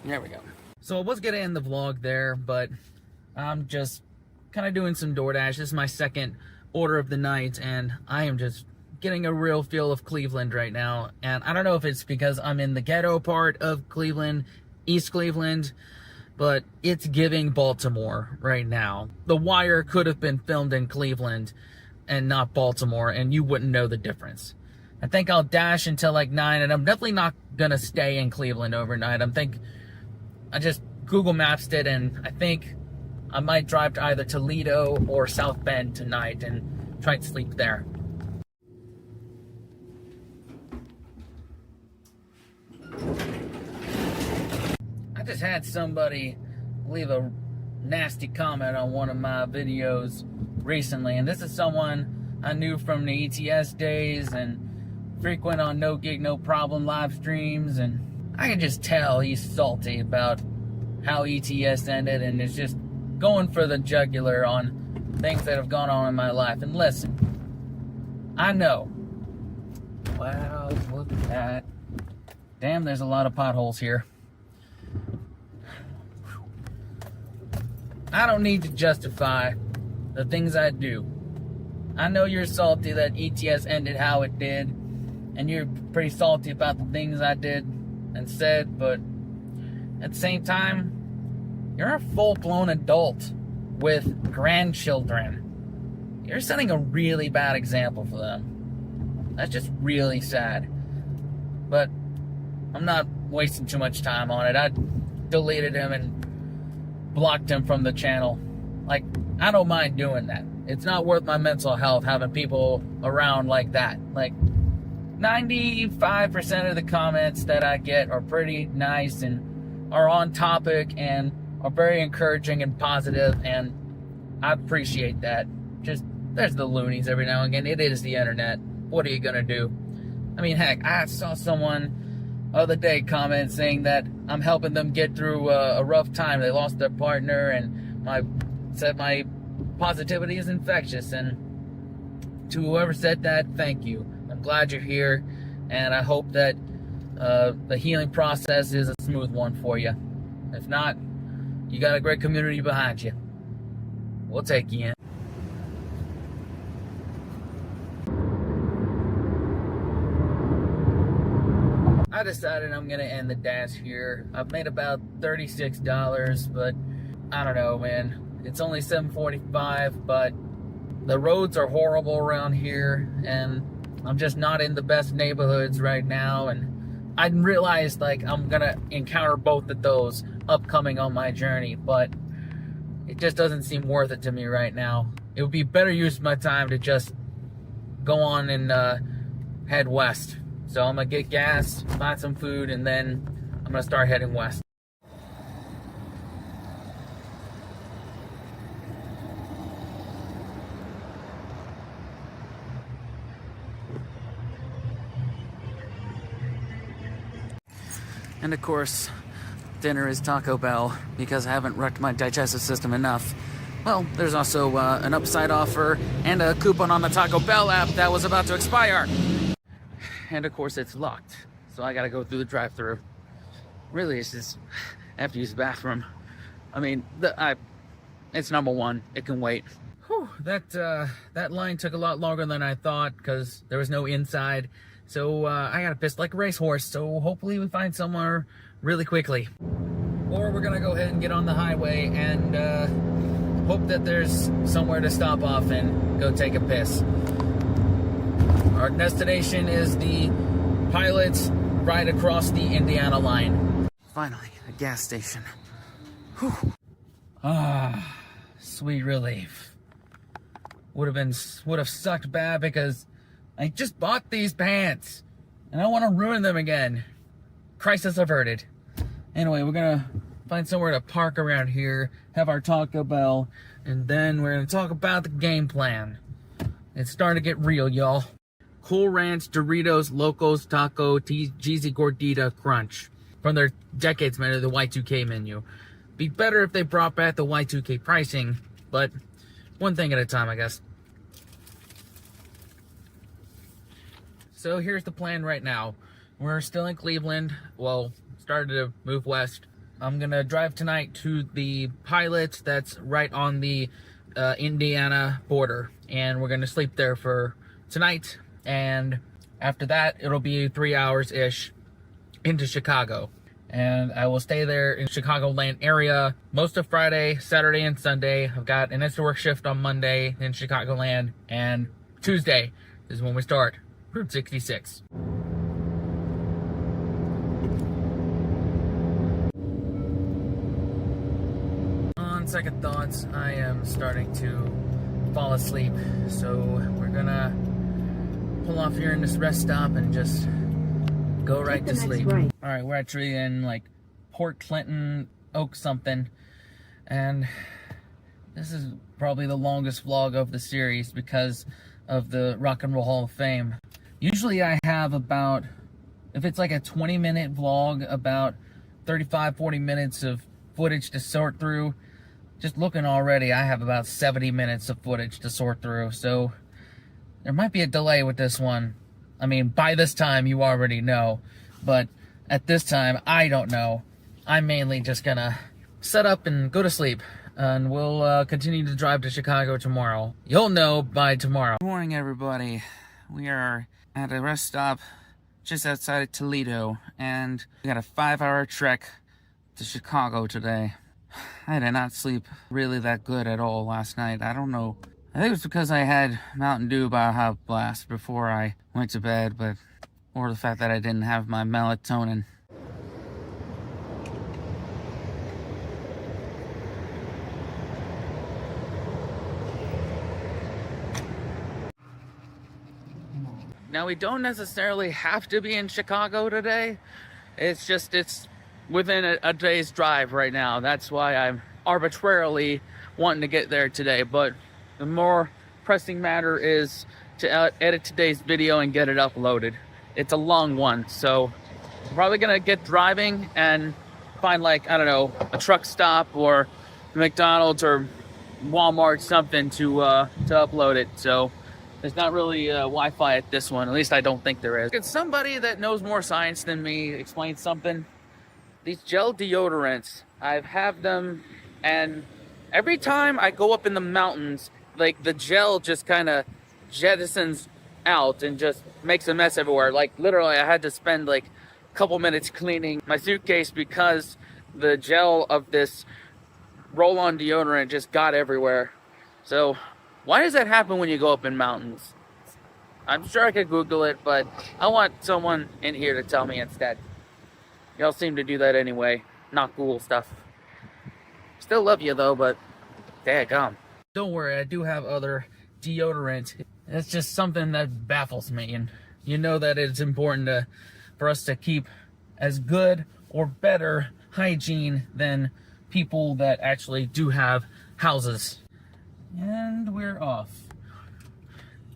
There we go. So I was gonna end the vlog there, but I'm just kind of doing some DoorDash. This is my second order of the night, and I am just getting a real feel of Cleveland right now. And I don't know if it's because I'm in the ghetto part of Cleveland, East Cleveland, but it's giving Baltimore right now. The Wire could have been filmed in Cleveland and not Baltimore, and you wouldn't know the difference. I think I'll dash until like 9, and I'm definitely not gonna stay in Cleveland overnight. I just Google Maps it, and I think I might drive to either Toledo or South Bend tonight and try to sleep there. I just had somebody leave a nasty comment on one of my videos recently, and this is someone I knew from the ETS days and frequent on No Gig No Problem live streams, and I can just tell he's salty about how ETS ended and is just going for the jugular on things that have gone on in my life. And listen, I know. Wow, look at that. Damn, there's a lot of potholes here. I don't need to justify the things I do. I know you're salty that ETS ended how it did, and you're pretty salty about the things I did and said, but at the same time, you're a full-blown adult with grandchildren. You're setting a really bad example for them. That's just really sad. But I'm not wasting too much time on it. I deleted him and blocked him from the channel. Like, I don't mind doing that. It's not worth my mental health having people around like that. Like, 95% of the comments that I get are pretty nice and are on topic and are very encouraging and positive, and I appreciate that. Just, there's the loonies every now and again. It is the internet. What are you gonna do? I mean, heck, I saw someone the other day comment saying that I'm helping them get through a rough time. They lost their partner, and said my positivity is infectious. And to whoever said that, thank you. I'm glad you're here, and I hope that the healing process is a smooth one for you. If not, you got a great community behind you. We'll take you in. I decided I'm gonna end the dash here. I've made about $36, but I don't know, man. It's only 7:45, but the roads are horrible around here, and I'm just not in the best neighborhoods right now, and I realized like I'm gonna encounter both of those upcoming on my journey, but it just doesn't seem worth it to me right now. It would be better use of my time to just go on and head west. So I'm gonna get gas, find some food, and then I'm gonna start heading west. And of course, dinner is Taco Bell because I haven't wrecked my digestive system enough. Well, there's also an upside offer and a coupon on the Taco Bell app that was about to expire. And of course it's locked, so I gotta go through the drive-thru. Really, it's just, I have to use the bathroom. I mean, it's number one, it can wait. Whew, that line took a lot longer than I thought because there was no inside. So I gotta piss like a racehorse, so hopefully we find somewhere really quickly. Or we're gonna go ahead and get on the highway and hope that there's somewhere to stop off and go take a piss. Our destination is the Pilots right across the Indiana line. Finally, a gas station. Whew. Ah, sweet relief. Would have sucked bad because I just bought these pants and I want to ruin them again. Crisis averted. Anyway, we're gonna find somewhere to park around here, have our Taco Bell, and then we're gonna talk about the game plan. It's starting to get real, y'all. Cool Ranch Doritos Locos Taco Cheesy Gordita Crunch from their Decades menu, the Y2K menu. Be better if they brought back the Y2K pricing, but one thing at a time, I guess. So here's the plan right now. We're still in Cleveland. Well, started to move west. I'm gonna drive tonight to the Pilots that's right on the Indiana border, and we're gonna sleep there for tonight, and after that it'll be 3 hours-ish into Chicago, and I will stay there in Chicagoland area most of Friday, Saturday, and Sunday. I've got an extra work shift on Monday in Chicagoland, and Tuesday is when we start Route 66. On second thoughts, I am starting to fall asleep, so we're gonna pull off here in this rest stop and just go right to sleep. Right. All right, we're actually in like Port Clinton, Oak something, and this is probably the longest vlog of the series because of the Rock and Roll Hall of Fame. Usually I have about, if it's like a 20-minute vlog, about 35-40 minutes of footage to sort through. Just looking already, I have about 70 minutes of footage to sort through, so there might be a delay with this one. I mean, by this time you already know, but at this time I don't know. I'm mainly just gonna set up and go to sleep, and we'll continue to drive to Chicago tomorrow. You'll know by tomorrow. Good morning, everybody. We are at a rest stop just outside of Toledo, and we got a 5-hour trek to Chicago today. I did not sleep really that good at all last night. I don't know. I think it was because I had Mountain Dew by a hot blast before I went to bed, or the fact that I didn't have my melatonin. Now, we don't necessarily have to be in Chicago today. It's just, it's within a day's drive right now. That's why I'm arbitrarily wanting to get there today. But the more pressing matter is to edit today's video and get it uploaded. It's a long one, so I'm probably gonna get driving and find, like, I don't know, a truck stop or McDonald's or Walmart, something to upload it. So there's not really Wi-Fi at this one. At least I don't think there is. Could somebody that knows more science than me explain something? These gel deodorants, I've had them, and every time I go up in the mountains, like, the gel just kind of jettisons out and just makes a mess everywhere. Like, literally, I had to spend like a couple minutes cleaning my suitcase because the gel of this roll-on deodorant just got everywhere. So why does that happen when you go up in mountains? I'm sure I could Google it, but I want someone in here to tell me instead. Y'all seem to do that anyway. Not cool stuff. Still love you though, but daggum. Don't worry, I do have other deodorant. It's just something that baffles me, and you know that it's important for us to keep as good or better hygiene than people that actually do have houses. And we're off.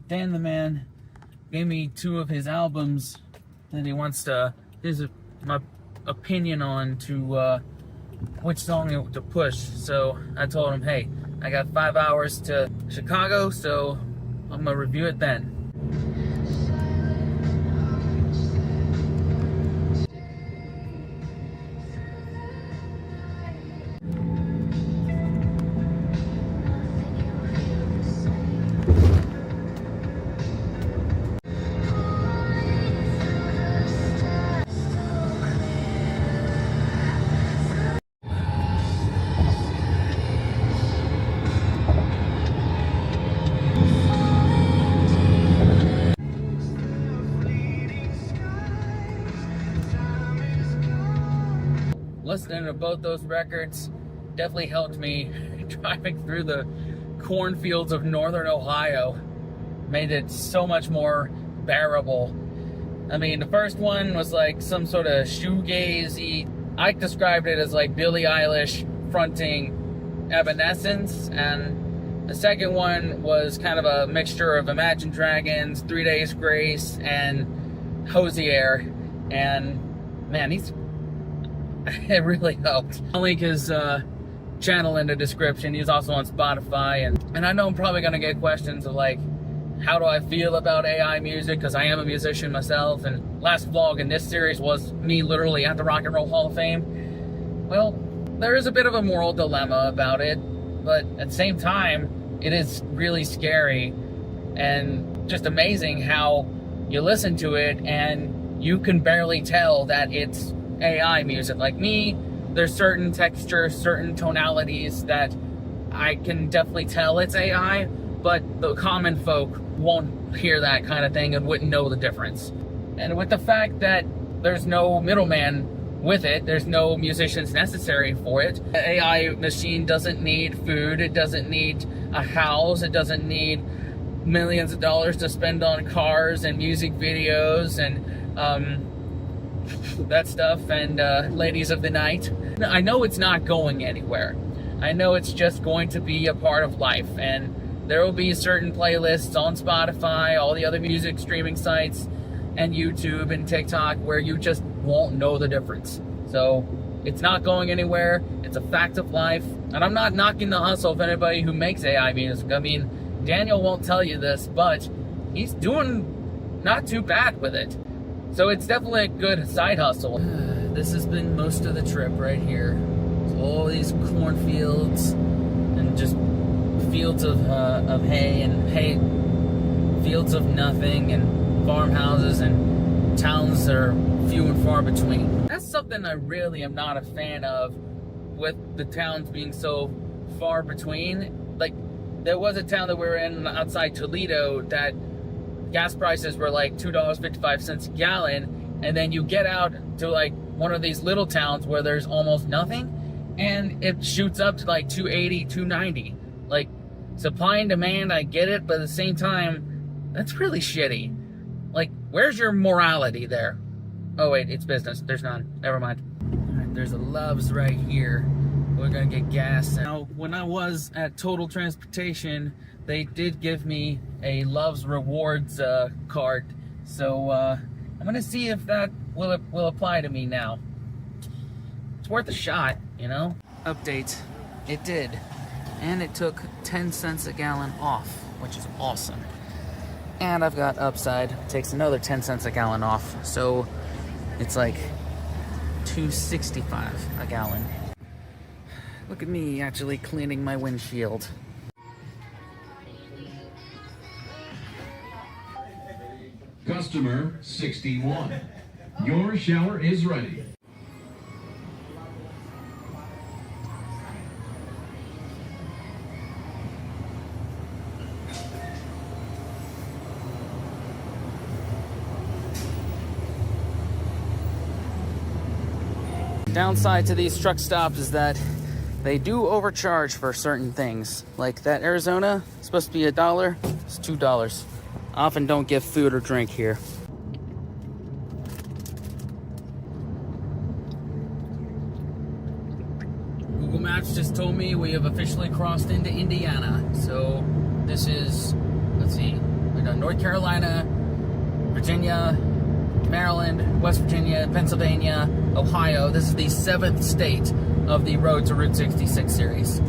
Dan the Man gave me 2 of his albums that he wants to, my opinion on to which song to push. So I told him, hey, I got 5 hours to Chicago, so I'm gonna review it then. Listening to both those records definitely helped me driving through the cornfields of northern Ohio. Made it so much more bearable. I mean, the first one was like some sort of shoegazy. I described it as like Billie Eilish fronting Evanescence, and the second one was kind of a mixture of Imagine Dragons, 3 Days Grace, and Hozier. And man, it really helped. I'll link his channel in the description. He's also on Spotify, and I know I'm probably gonna get questions of like, how do I feel about AI music, because I am a musician myself, and last vlog in this series was me literally at the Rock and Roll Hall of Fame. Well, there is a bit of a moral dilemma about it, but at the same time, it is really scary and just amazing how you listen to it and you can barely tell that it's AI music. Like me, there's certain textures, certain tonalities that I can definitely tell it's AI, but the common folk won't hear that kind of thing and wouldn't know the difference. And with the fact that there's no middleman with it, there's no musicians necessary for it. The AI machine doesn't need food, it doesn't need a house, it doesn't need millions of dollars to spend on cars and music videos and that stuff and ladies of the night. I know it's not going anywhere. I know it's just going to be a part of life, and there will be certain playlists on Spotify, all the other music streaming sites, and YouTube and TikTok where you just won't know the difference. So it's not going anywhere. It's a fact of life. And I'm not knocking the hustle of anybody who makes AI music. I mean, Daniel won't tell you this, but he's doing not too bad with it. So it's definitely a good side hustle. This has been most of the trip right here. So all these cornfields and just fields of hay and hay, fields of nothing, and farmhouses and towns that are few and far between. That's something I really am not a fan of, with the towns being so far between. Like, there was a town that we were in outside Toledo that gas prices were like $2.55 a gallon, and then you get out to like one of these little towns where there's almost nothing, and it shoots up to like $2.80, $2.90. Like, supply and demand, I get it, but at the same time, that's really shitty. Like, where's your morality there? Oh wait, it's business. There's none. Never mind. Alright, there's a Love's right here. We're gonna get gas. Now, when I was at Total Transportation, they did give me a Love's Rewards card. So, I'm gonna see if that will apply to me now. It's worth a shot, you know? Update. It did. And it took 10 cents a gallon off, which is awesome. And I've got Upside. It takes another 10 cents a gallon off. So it's like $2.65 a gallon. Look at me actually cleaning my windshield. Customer 61. Your shower is ready. Downside to these truck stops is that they do overcharge for certain things. Like that Arizona, it's supposed to be $1, it's $2. I often don't get food or drink here. Google Maps just told me we have officially crossed into Indiana. So this is, let's see, we've done North Carolina, Virginia, Maryland, West Virginia, Pennsylvania, Ohio. This is the 7th state of the Road to Route 66 series.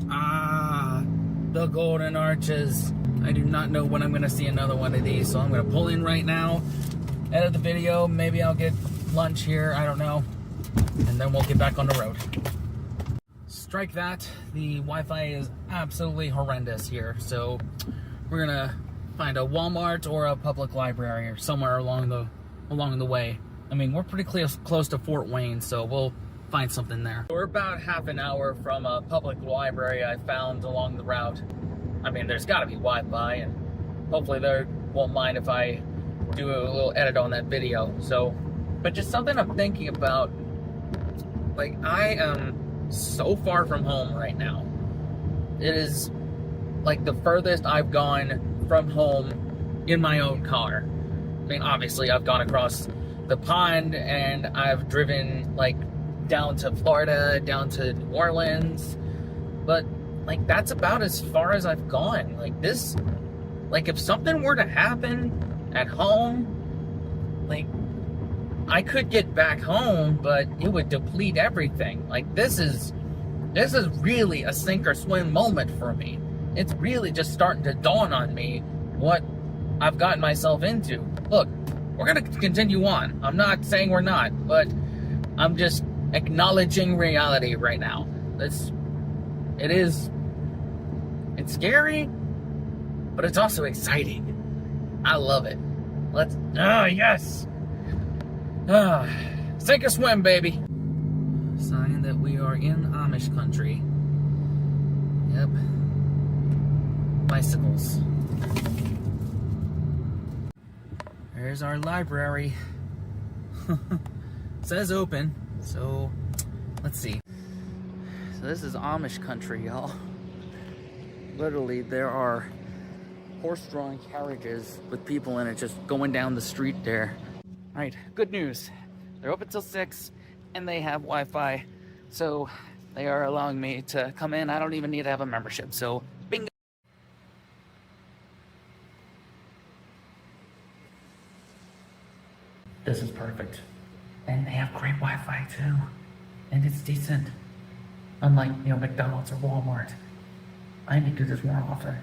Ah, the Golden Arches. I do not know when I'm going to see another one of these, so I'm going to pull in right now, edit the video, maybe I'll get lunch here, I don't know, and then we'll get back on the road. Strike that, the Wi-Fi is absolutely horrendous here, so we're gonna find a Walmart or a public library or somewhere along the way. I mean, we're pretty close to Fort Wayne, so we'll find something there. We're about half an hour from a public library I found along the route. I mean, there's gotta be Wi-Fi, and hopefully they won't mind if I do a little edit on that video. So, but just something I'm thinking about, like, I am so far from home right now. It is like the furthest I've gone from home in my own car. I mean, obviously I've gone across the pond and I've driven like down to Florida, down to New Orleans, but like that's about as far as I've gone. Like this, like if something were to happen at home, like I could get back home, but it would deplete everything. Like this is really a sink or swim moment for me. It's really just starting to dawn on me what I've gotten myself into. Look, we're gonna continue on. I'm not saying we're not, but I'm just acknowledging reality right now. It's scary, but it's also exciting. I love it. Yes! Sink or swim, baby. Sign that we are in Amish country. Yep. Bicycles. There's our library. Says open, so let's see. So this is Amish country, y'all. Literally, there are horse-drawn carriages with people in it just going down the street there. All right, good news. They're open till 6, and they have Wi-Fi, so they are allowing me to come in. I don't even need to have a membership, so bingo. This is perfect. And they have great Wi-Fi too. And it's decent. Unlike, McDonald's or Walmart. I need to do this more often.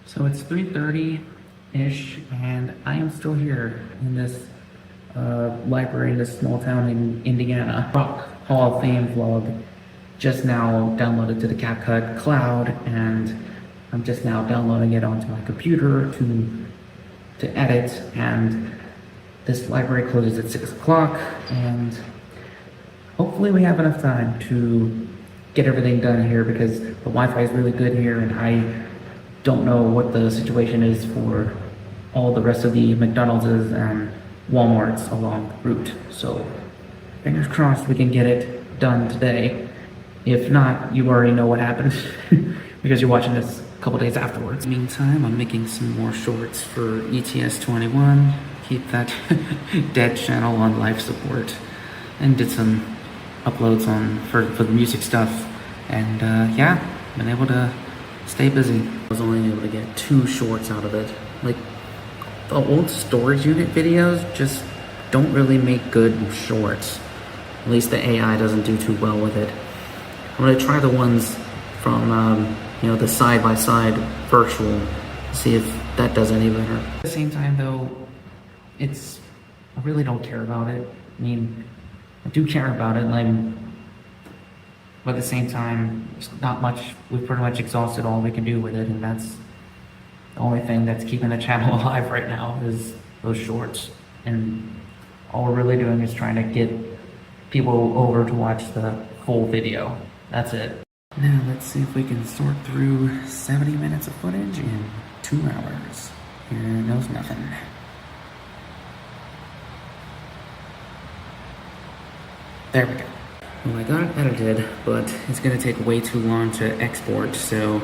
So it's 3:30-ish, and I am still here in this library in this small town in Indiana. Rock Hall of Fame vlog just now downloaded to the CapCut cloud, and I'm just now downloading it onto my computer to edit. And this library closes at 6 o'clock, and hopefully we have enough time to get everything done here, because the Wi-Fi is really good here, and I don't know what the situation is for all the rest of the McDonald's and Walmarts along the route. So fingers crossed we can get it done today. If not, you already know what happened because you're watching this a couple days afterwards. Meantime, I'm making some more shorts for ETS21. Keep that dead channel on life support, and did some uploads for the music stuff, and yeah, been able to stay busy. I was only able to get 2 shorts out of it. Like, the old storage unit videos just don't really make good shorts. At least the AI doesn't do too well with it. I'm gonna try the ones from the side-by-side virtual, see if that does any better. At the same time though, I really don't care about it. I mean, I do care about it, but at the same time, there's not much. We've pretty much exhausted all we can do with it, and that's the only thing that's keeping the channel alive right now is those shorts. And all we're really doing is trying to get people over to watch the full video. That's it. Now let's see if we can sort through 70 minutes of footage in 2 hours. Here goes nothing. There we go. Well, I got it edited, but it's gonna take way too long to export, so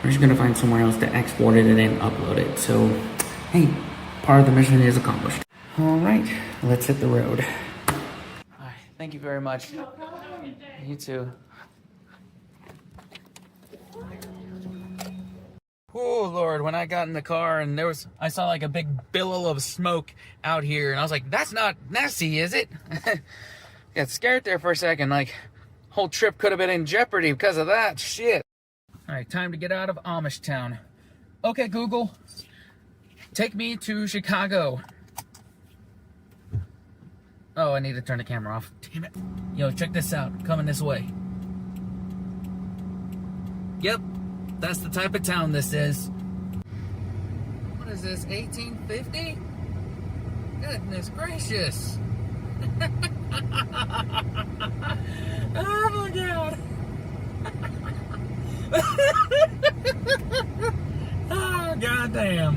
we're just gonna find somewhere else to export it and then upload it. So, hey, part of the mission is accomplished. All right, let's hit the road. All right, thank you very much. You too. Oh Lord, when I got in the car and I saw like a big billow of smoke out here, and I was like, that's not Nessie, is it? Got scared there for a second, like whole trip could have been in jeopardy because of that shit. All right, time to get out of Amish town. Okay, Google, take me to Chicago. Oh, I need to turn the camera off. Damn it. Yo, check this out, coming this way. Yep, that's the type of town this is. What is this, 1850? Goodness gracious. Oh my god. Oh god damn.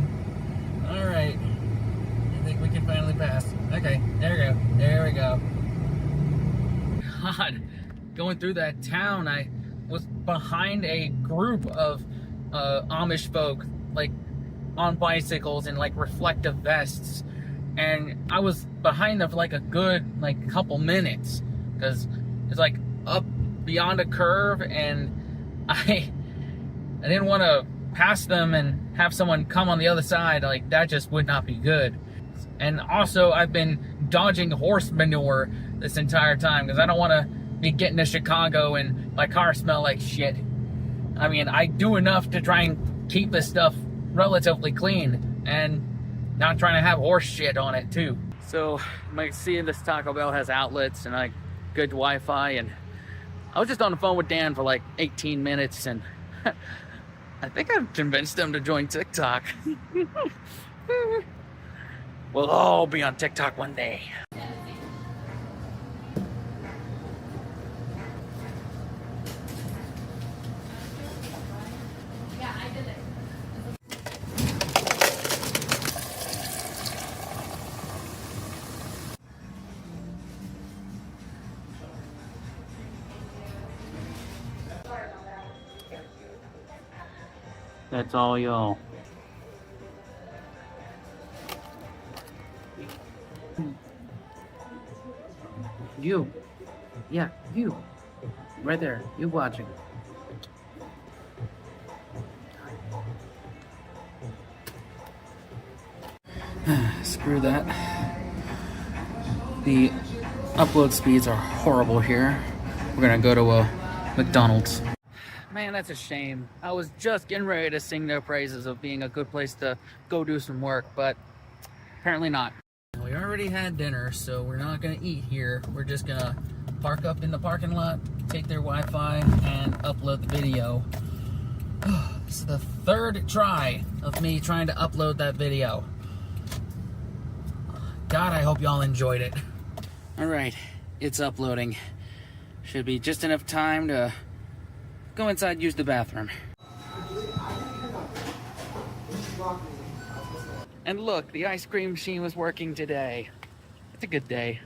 Alright. I think we can finally pass. Okay, there we go. There we go. God, going through that town, I was behind a group of Amish folk, like on bicycles and like reflective vests. And I was behind them for like a good couple minutes because it's like up beyond a curve, and I didn't want to pass them and have someone come on the other side. Like, that just would not be good. And also, I've been dodging horse manure this entire time because I don't want to be getting to Chicago and my car smell like shit. I mean, I do enough to try and keep this stuff relatively clean and not trying to have horse shit on it too. So, I'm like, seeing this Taco Bell has outlets, and like, good Wi-Fi, and I was just on the phone with Dan for like 18 minutes, and I think I've convinced him to join TikTok. We'll all be on TikTok one day. Yeah, I did it. That's all y'all. You. Yeah, you. Right there. You watching. Screw that. The upload speeds are horrible here. We're gonna go to a McDonald's. Man, that's a shame. I was just getting ready to sing their praises of being a good place to go do some work, but apparently not. We already had dinner, so we're not gonna eat here. We're just gonna park up in the parking lot, take their Wi-Fi, and upload the video. This is the third try of me trying to upload that video. God, I hope y'all enjoyed it. All right, it's uploading. Should be just enough time to go inside, use the bathroom. And look, the ice cream machine was working today. It's a good day.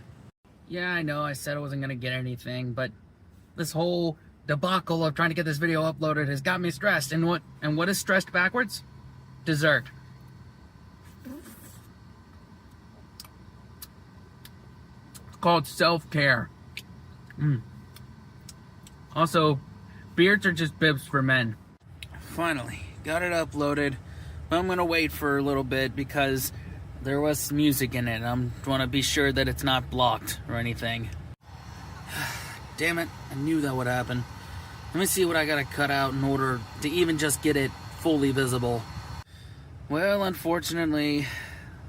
Yeah, I know I said I wasn't gonna get anything, but this whole debacle of trying to get this video uploaded has got me stressed. And what is stressed backwards? Dessert. It's called self-care. Also, beards are just bibs for men. Finally, got it uploaded. But I'm gonna wait for a little bit because there was music in it. I want to be sure that it's not blocked or anything. Damn it, I knew that would happen. Let me see what I gotta cut out in order to even just get it fully visible. Well, unfortunately,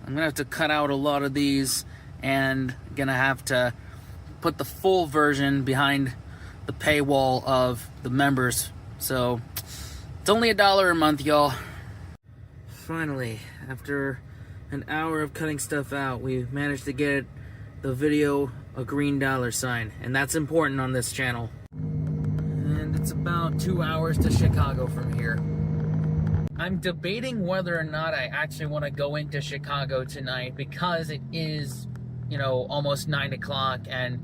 I'm gonna have to cut out a lot of these and gonna have to put the full version behind the paywall of the members. So it's only $1 a month, y'all. Finally, after an hour of cutting stuff out, we managed to get the video a green $sign, and that's important on this channel. And it's about 2 hours to Chicago from here. I'm debating whether or not I actually want to go into Chicago tonight because it is, you know, almost 9 o'clock, and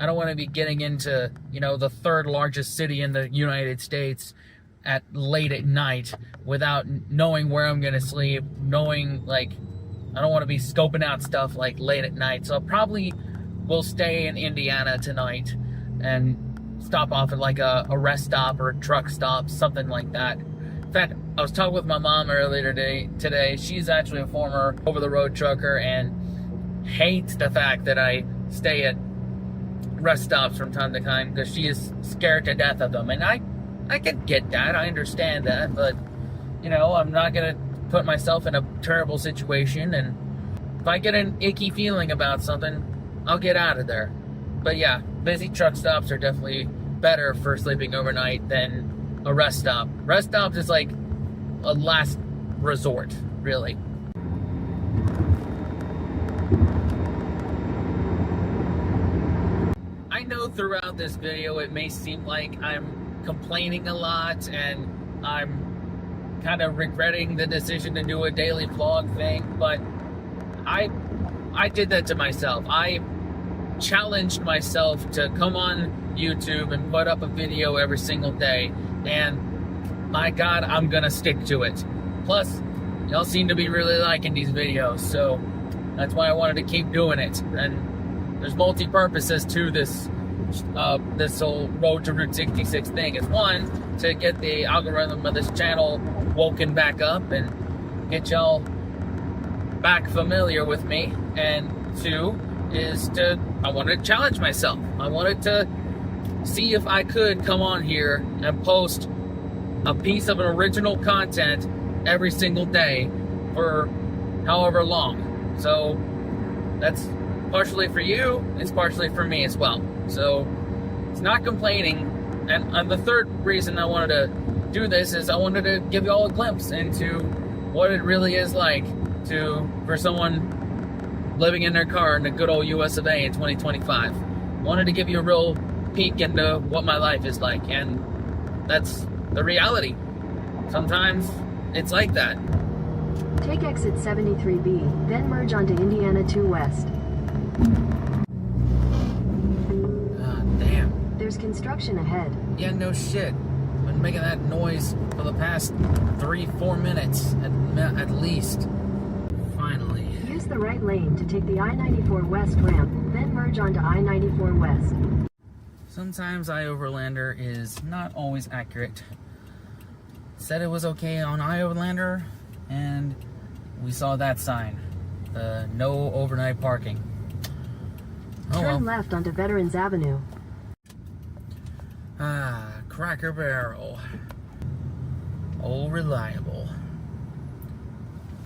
I don't want to be getting into, you know, the third largest city in the United States at late at night without knowing where I'm gonna sleep, knowing, like, I don't want to be scoping out stuff like late at night. So I probably will stay in Indiana tonight and stop off at like a rest stop or a truck stop, something like that. In fact, I was talking with my mom earlier today. She's actually a former over-the-road trucker and hates the fact that I stay at rest stops from time to time because she is scared to death of them. And I can get that, I understand that, but, you know, I'm not gonna put myself in a terrible situation, and if I get an icky feeling about something, I'll get out of there. But yeah, busy truck stops are definitely better for sleeping overnight than a rest stop. Rest stops is like a last resort, really. I know throughout this video it may seem like I'm complaining a lot and I'm kind of regretting the decision to do a daily vlog thing, but I did that to myself. I challenged myself to come on YouTube and put up a video every single day, and my God, I'm gonna stick to it. Plus, y'all seem to be really liking these videos, so that's why I wanted to keep doing it. And there's multi-purposes to this whole Road to Route 66 thing. It's one, to get the algorithm of this channel woken back up and get y'all back familiar with me, and two is I wanted to challenge myself. I wanted to see if I could come on here and post a piece of an original content every single day for however long. So that's partially for you, it's partially for me as well. So it's not complaining. And the third reason I wanted to do this is I wanted to give you all a glimpse into what it really is like for someone living in their car in the good old US of A in 2025. Wanted to give you a real peek into what my life is like, and that's the reality. Sometimes it's like that. Take exit 73B, then merge onto Indiana 2 West. Damn. There's construction ahead. Yeah, no shit. Been making that noise for the past 3-4 minutes at least. Finally. Use the right lane to take the I-94 West ramp, then merge onto I-94 West. Sometimes iOverlander is not always accurate. Said it was okay on iOverlander, and we saw that sign. The no overnight parking. Oh, Turn well. left onto Veterans Avenue. Cracker Barrel. Old reliable.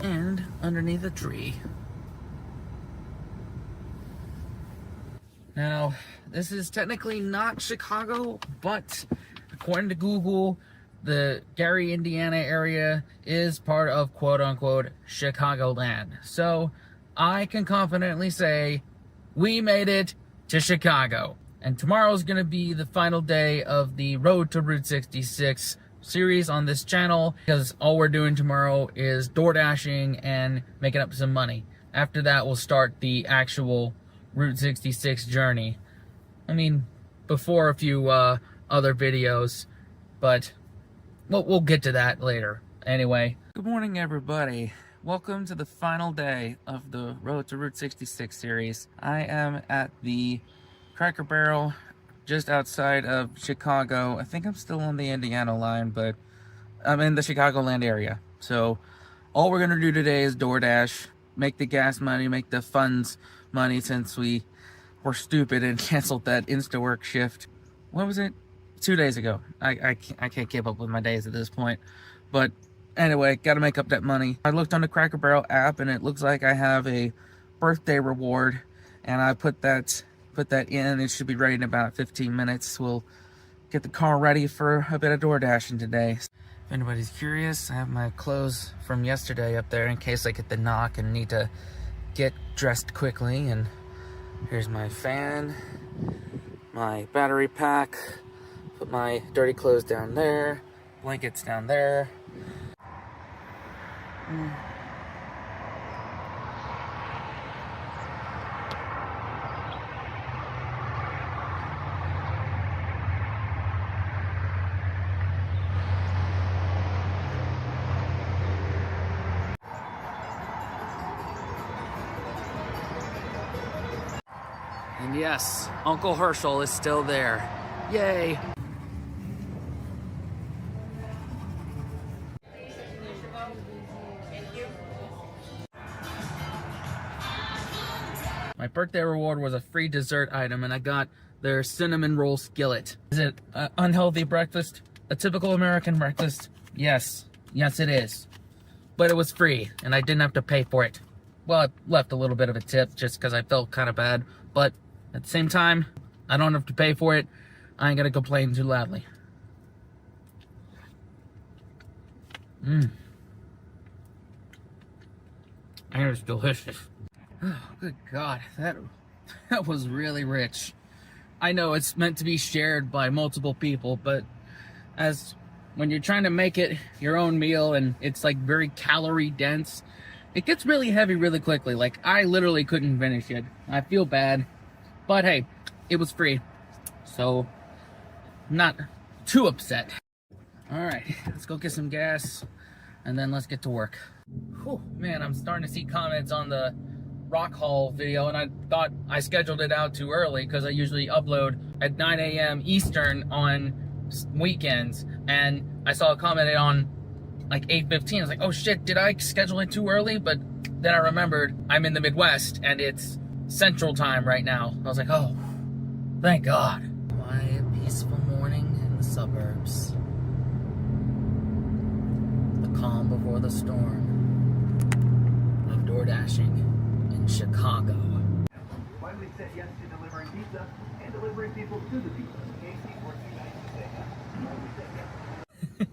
And underneath a tree. Now, this is technically not Chicago, but according to Google, the Gary, Indiana area is part of quote-unquote Chicagoland. So, I can confidently say we made it to Chicago. And tomorrow's going to be the final day of the Road to Route 66 series on this channel, because all we're doing tomorrow is door dashing and making up some money. After that, we'll start the actual Route 66 journey. I mean, before a few other videos, but we'll get to that later. Anyway, good morning, everybody. Welcome to the final day of the Road to Route 66 series. I am at the Cracker Barrel just outside of Chicago. I think I'm still on the Indiana line, but I'm in the Chicagoland area. So all we're gonna do today is DoorDash, make the gas money, make the funds money, since we were stupid and canceled that InstaWork shift. What was it? 2 days ago. I can't keep up with my days at this point. But anyway, gotta make up that money. I looked on the Cracker Barrel app, and it looks like I have a birthday reward, and I put that in. It should be ready in about 15 minutes. We'll get the car ready for a bit of door dashing today. If anybody's curious, I have my clothes from yesterday up there in case I get the knock and need to get dressed quickly. And here's my fan, my battery pack, put my dirty clothes down there, blankets down there. And yes, Uncle Herschel is still there. Yay! My birthday reward was a free dessert item, and I got their cinnamon roll skillet. Is it an unhealthy breakfast? A typical American breakfast? Yes. Yes, it is. But it was free, and I didn't have to pay for it. Well, I left a little bit of a tip just because I felt kind of bad, but at the same time, I don't have to pay for it. I ain't gonna complain too loudly. And it was delicious. Oh, good God, that was really rich. I know it's meant to be shared by multiple people, but when you're trying to make it your own meal and it's like very calorie dense, it gets really heavy really quickly. Like, I literally couldn't finish it. I feel bad, but hey, it was free, so I'm not too upset. All right, let's go get some gas, and then let's get to work. Whew, man, I'm starting to see comments on the rock haul video, and I thought I scheduled it out too early because I usually upload at 9 a.m. Eastern on weekends, and I saw a comment on like 8:15. I was like, oh shit, did I schedule it too early? But then I remembered I'm in the Midwest and it's Central Time right now. I was like, oh, thank God. Quiet, peaceful morning in the suburbs. The calm before the storm of door dashing in Chicago. finally said yes to delivering pizza and delivering people to the pizza. Casey's were too nice to say no.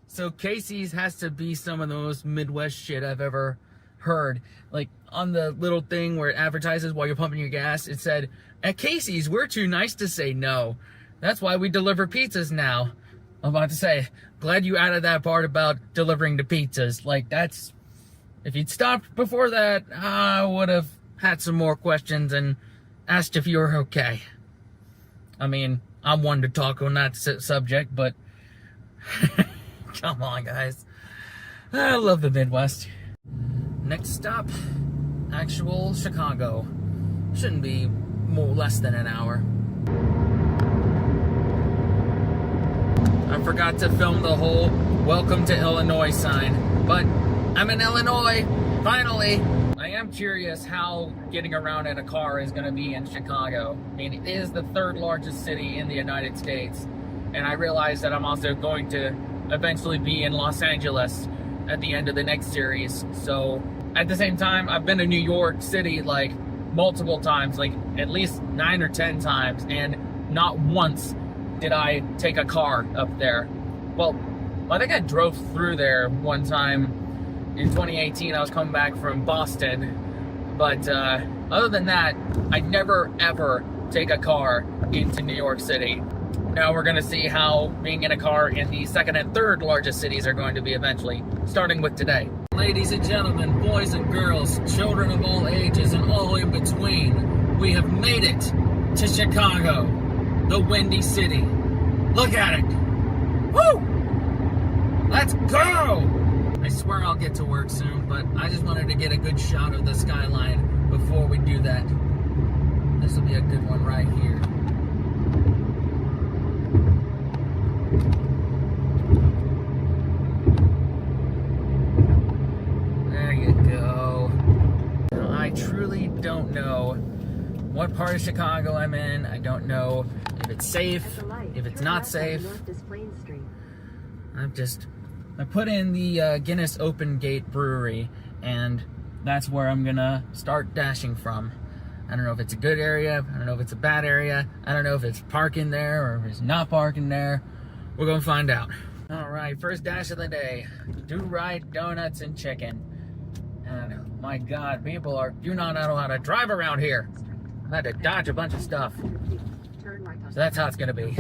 So Casey's has to be some of the most Midwest shit I've ever heard. Like on the little thing where it advertises while you're pumping your gas, it said, "At Casey's, we're too nice to say no. That's why we deliver pizzas now." I'm about to say, glad you added that part about delivering the pizzas. Like that's, if you'd stopped before that, I would have had some more questions and asked if you were okay. I mean, I'm one to talk on that subject, but come on, guys. I love the Midwest. Next stop, actual Chicago. Shouldn't be less than an hour. I forgot to film the whole "Welcome to Illinois" sign, but I'm in Illinois, finally. I am curious how getting around in a car is going to be in Chicago. I mean, it is the third largest city in the United States, and I realize that I'm also going to eventually be in Los Angeles at the end of the next series. So at the same time, I've been to New York City like multiple times, like at least 9 or 10 times, and not once did I take a car up there. Well, I think I drove through there one time in 2018. I was coming back from Boston, but other than that, I never ever take a car into New York City. Now we're gonna see how being in a car in the second and third largest cities are going to be eventually, starting with today. Ladies and gentlemen, boys and girls, children of all ages and all in between, we have made it to Chicago, the Windy City. Look at it! Woo! Let's go! I swear I'll get to work soon, but I just wanted to get a good shot of the skyline before we do that. This will be a good one right here. There you go. Now, I truly don't know what part of Chicago I'm in. I don't know if it's safe, if it's not safe. I put in the Guinness Open Gate Brewery, and that's where I'm gonna start dashing from. I don't know if it's a good area, I don't know if it's a bad area, I don't know if it's parking there or if it's not parking there. We're gonna find out. All right, first dash of the day. Do-Ride Donuts and Chicken. And my God, people do not know how to drive around here. I had to dodge a bunch of stuff. So that's how it's gonna be.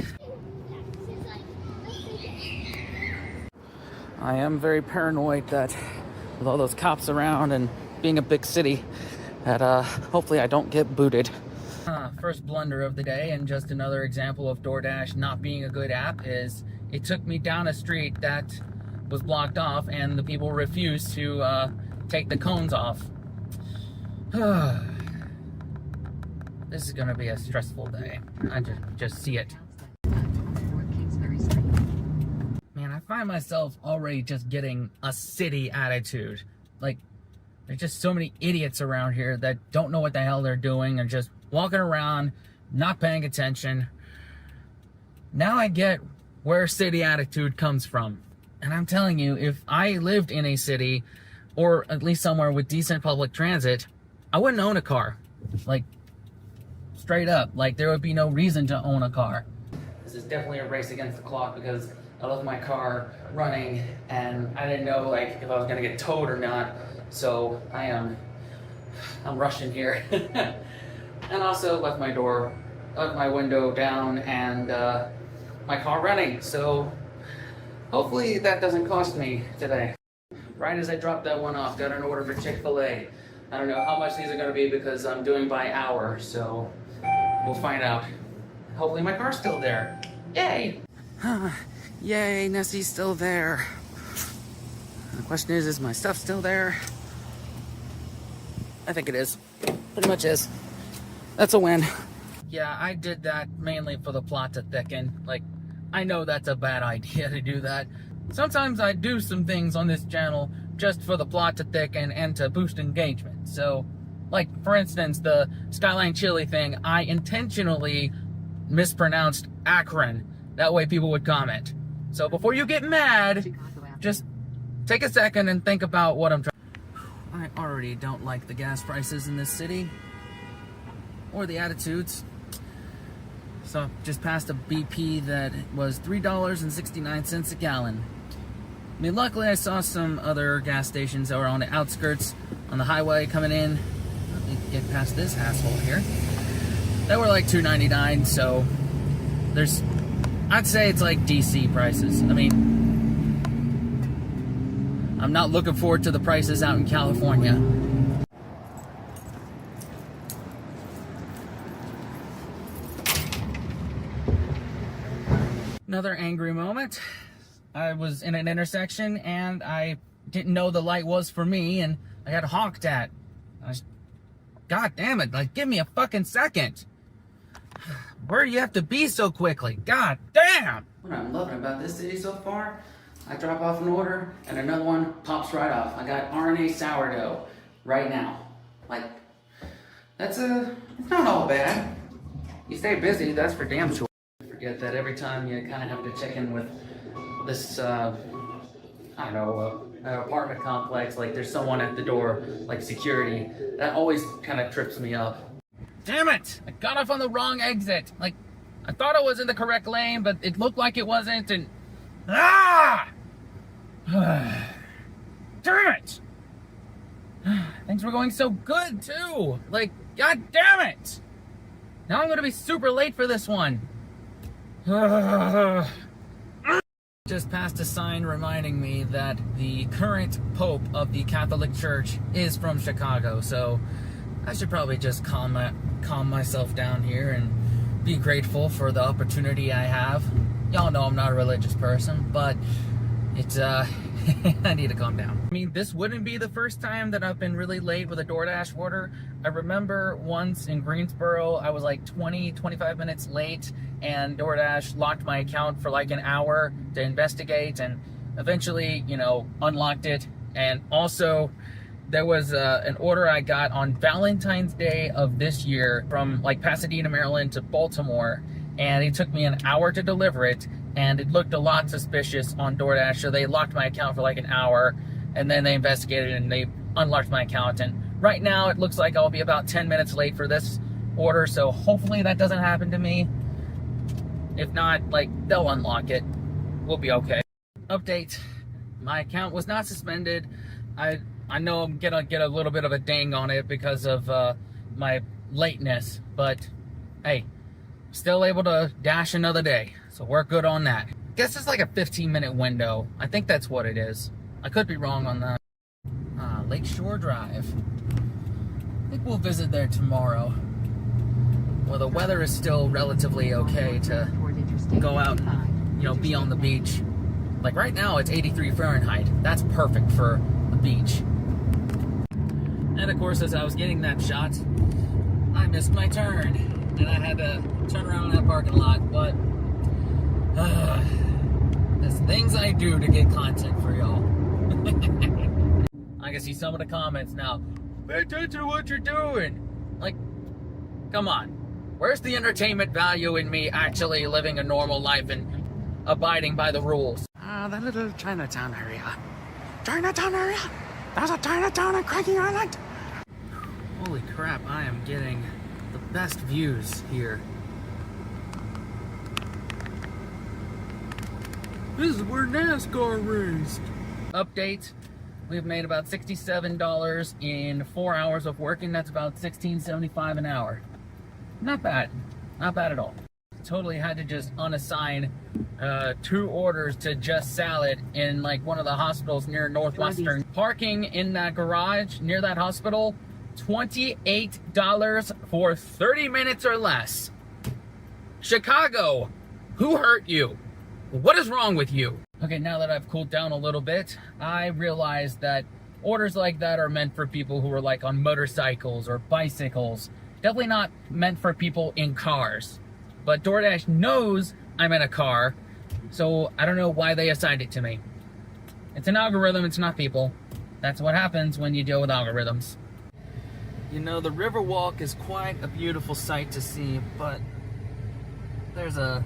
I am very paranoid that with all those cops around and being a big city, that hopefully I don't get booted. First blunder of the day, and just another example of DoorDash not being a good app, is it took me down a street that was blocked off and the people refused to take the cones off. This is gonna be a stressful day. I just see it. Man, I find myself already just getting a city attitude. Like, there's just so many idiots around here that don't know what the hell they're doing and just walking around, not paying attention. Now I get where city attitude comes from. And I'm telling you, if I lived in a city, or at least somewhere with decent public transit, I wouldn't own a car. Like, straight up. Like, there would be no reason to own a car. This is definitely a race against the clock because I left my car running and I didn't know like if I was gonna get towed or not. So I'm rushing here. And also left my window down and my car running. So hopefully that doesn't cost me today. Right as I dropped that one off, got an order for Chick-fil-A. I don't know how much these are gonna be because I'm doing by hour, so we'll find out. Hopefully my car's still there. Yay! Yay, Nessie's still there. The question is my stuff still there? I think it is. Pretty much is. That's a win. Yeah, I did that mainly for the plot to thicken. Like, I know that's a bad idea to do that. Sometimes I do some things on this channel just for the plot to thicken and to boost engagement. So, like, for instance, the Skyline Chili thing, I intentionally mispronounced Akron. That way people would comment. So before you get mad, just take a second and think about what I'm trying. I already don't like the gas prices in this city. or the attitudes. So just passed a BP that was $3.69 a gallon. I mean, luckily I saw some other gas stations that were on the outskirts on the highway coming in. Let me get past this asshole here. That were like $2.99, so there's, I'd say it's like DC prices. I mean, I'm not looking forward to the prices out in California. Another angry moment. I was in an intersection and I didn't know the light was for me and I got honked at. God damn it, like give me a fucking second. Where do you have to be so quickly? God damn! What I'm loving about this city so far, I drop off an order and another one pops right off. I got RNA sourdough right now. Like, it's not all bad. You stay busy, that's for damn sure. Forget that every time you kind of have to check in with this, I don't know, an apartment complex, like there's someone at the door, like security, that always kind of trips me up. Damn it! I got off on the wrong exit. Like, I thought I was in the correct lane, but it looked like it wasn't, and... Ah! Damn it! Things were going so good, too! Like, god damn it! Now I'm gonna be super late for this one. Just passed a sign reminding me that the current Pope of the Catholic Church is from Chicago, so I should probably just calm myself down here and be grateful for the opportunity I have. Y'all know I'm not a religious person, but it's, I need to calm down. I mean, this wouldn't be the first time that I've been really late with a DoorDash order. I remember once in Greensboro, I was like 25 minutes late, and DoorDash locked my account for like an hour to investigate, and eventually, you know, unlocked it. And also, there was an order I got on Valentine's Day of this year from like Pasadena, Maryland to Baltimore, and it took me an hour to deliver it, and it looked a lot suspicious on DoorDash, so they locked my account for like an hour, and then they investigated and they unlocked my account. And right now it looks like I'll be about 10 minutes late for this order, so hopefully that doesn't happen to me. If not, like, they'll unlock it. We'll be okay. Update. My account was not suspended. I know I'm gonna get a little bit of a ding on it because of my lateness, but hey, still able to dash another day, so we're good on that. Guess it's like a 15-minute window. I think that's what it is. I could be wrong on that. Lakeshore Drive. I think we'll visit there tomorrow. Well, the weather is still relatively okay to go out and, you know, be on the beach. Like right now, it's 83 Fahrenheit. That's perfect for the beach. And of course, as I was getting that shot, I missed my turn, and I had to turn around in that parking lot. But there's things I do to get content for y'all. I can see some of the comments now. Pay attention to what you're doing. Like, come on. Where's the entertainment value in me actually living a normal life and abiding by the rules? That little Chinatown area. Chinatown area? There's a Chinatown on Craggy Island? Holy crap, I am getting the best views here. This is where NASCAR raced. Update. We've made about $67 in 4 hours of working. That's about $16.75 an hour. Not bad. Not bad at all. Totally had to just unassign 2 orders to Just Salad in like one of the hospitals near Northwestern. Parking in that garage near that hospital, $28 for 30 minutes or less. Chicago, who hurt you? What is wrong with you? Okay, now that I've cooled down a little bit, I realized that orders like that are meant for people who are like on motorcycles or bicycles. Definitely not meant for people in cars. But DoorDash knows I'm in a car, so I don't know why they assigned it to me. It's an algorithm, it's not people. That's what happens when you deal with algorithms. You know, the Riverwalk is quite a beautiful sight to see, but there's a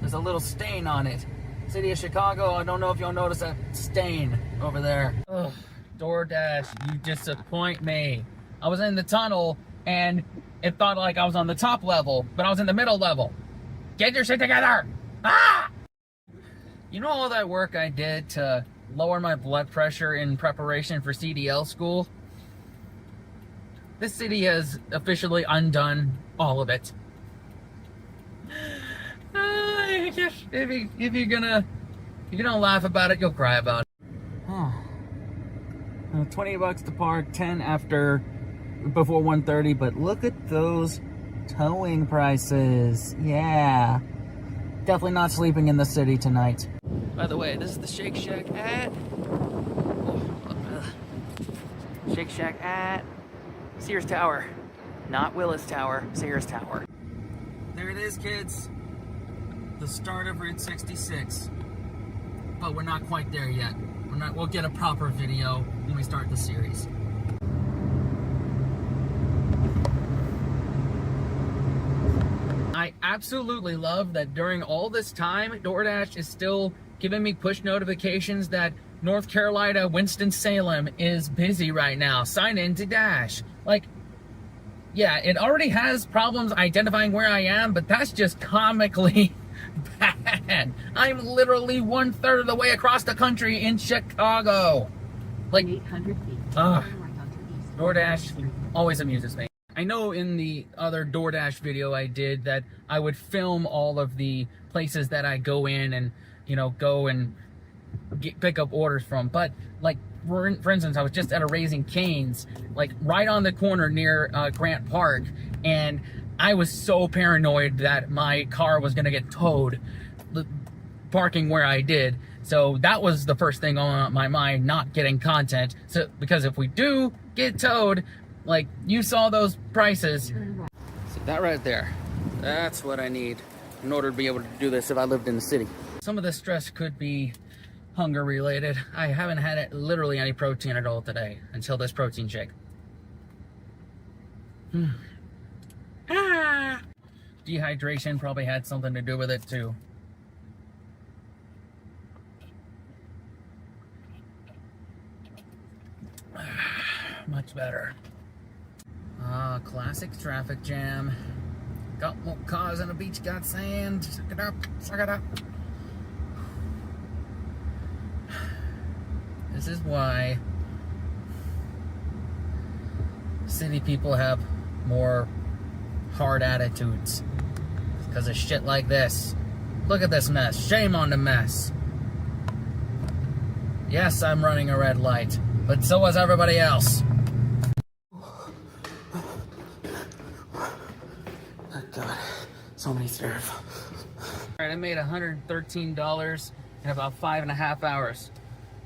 little stain on it. City of Chicago, I don't know if you'll notice that stain over there. Ugh, DoorDash, you disappoint me. I was in the tunnel and it thought like I was on the top level, but I was in the middle level. Get your shit together! Ah! You know all that work I did to lower my blood pressure in preparation for CDL school? This city has officially undone all of it. If you're gonna laugh about it, you'll cry about it. Oh. $20 to park, 10 before 1:30, but look at those towing prices. Yeah. Definitely not sleeping in the city tonight. By the way, this is the Shake Shack at Shake Shack at Sears Tower. Not Willis Tower, Sears Tower. There it is, kids. The start of Route 66. But we're not quite there yet. We'll get a proper video when we start the series. I absolutely love that during all this time, DoorDash is still giving me push notifications that North Carolina, Winston-Salem is busy right now. Sign in to Dash. Like, yeah, it already has problems identifying where I am, but that's just comically bad. I'm literally 1/3 of the way across the country in Chicago. Like, 800 feet. DoorDash always amuses me. I know in the other DoorDash video I did that I would film all of the places that I go in and, you know, go and pick up orders from. But, like, for instance, I was just at a Raising Cane's, like, right on the corner near Grant Park, and I was so paranoid that my car was going to get towed, parking where I did. So that was the first thing on my mind, not getting content. So, because if we do get towed, like, you saw those prices. See that right there? That's what I need in order to be able to do this if I lived in the city. Some of the stress could be hunger related. I haven't had literally any protein at all today until this protein shake. Dehydration probably had something to do with it too. Much better. Classic traffic jam. Got more cars on the beach, got sand. Suck it up, suck it up. This is why city people have more hard attitudes. Because of shit like this. Look at this mess. Shame on the mess. Yes, I'm running a red light, but so was everybody else. Oh God, so many stairs. All right, I made $113 in about 5.5 hours,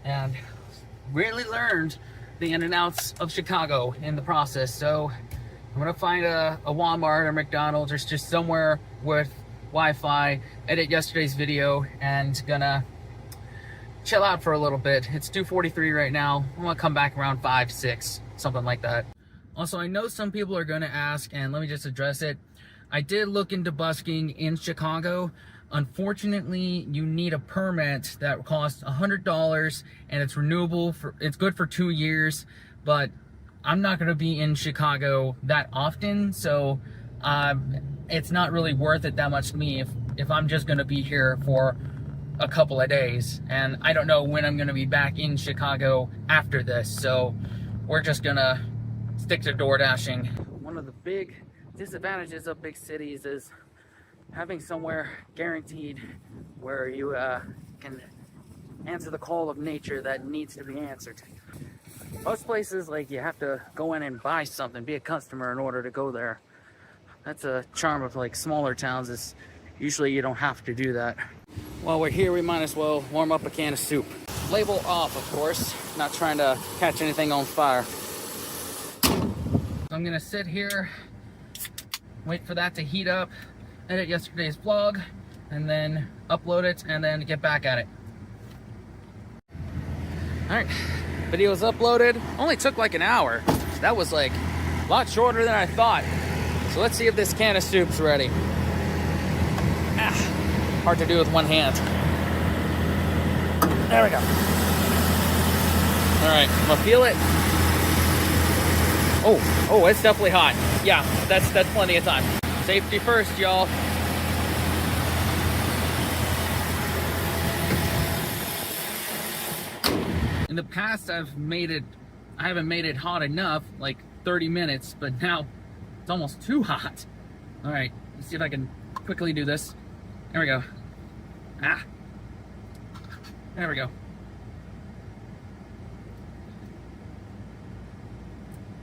and really learned the in and outs of Chicago in the process. So I'm gonna find a Walmart or McDonald's or just somewhere with Wi-Fi, edit yesterday's video, and gonna chill out for a little bit. It's 2:43 right now. I'm gonna come back around 5, 6, something like that. Also, I know some people are gonna ask, and let me just address it. I did look into busking in Chicago. Unfortunately, you need a permit that costs $100, and it's renewable it's good for 2 years, but I'm not going to be in Chicago that often, so it's not really worth it that much to me if I'm just going to be here for a couple of days, and I don't know when I'm going to be back in Chicago after this, so we're just going to stick to DoorDashing. One of the big disadvantages of big cities is having somewhere guaranteed where you can answer the call of nature that needs to be answered. Most places, like, you have to go in and buy something, be a customer in order to go there. That's a charm of, like, smaller towns, is usually you don't have to do that. While we're here, we might as well warm up a can of soup. Label off, of course, not trying to catch anything on fire. So I'm gonna sit here, wait for that to heat up, edit yesterday's vlog, and then upload it, and then get back at it. All right, video's uploaded. Only took like an hour. That was like a lot shorter than I thought. So let's see if this can of soup's ready. Hard to do with one hand. There we go. All right, I'm gonna feel it. Oh, it's definitely hot. Yeah, that's plenty of time. Safety first, y'all. In the past, I haven't made it hot enough, like 30 minutes, but now it's almost too hot. All right, let's see if I can quickly do this. There we go. Ah. There we go.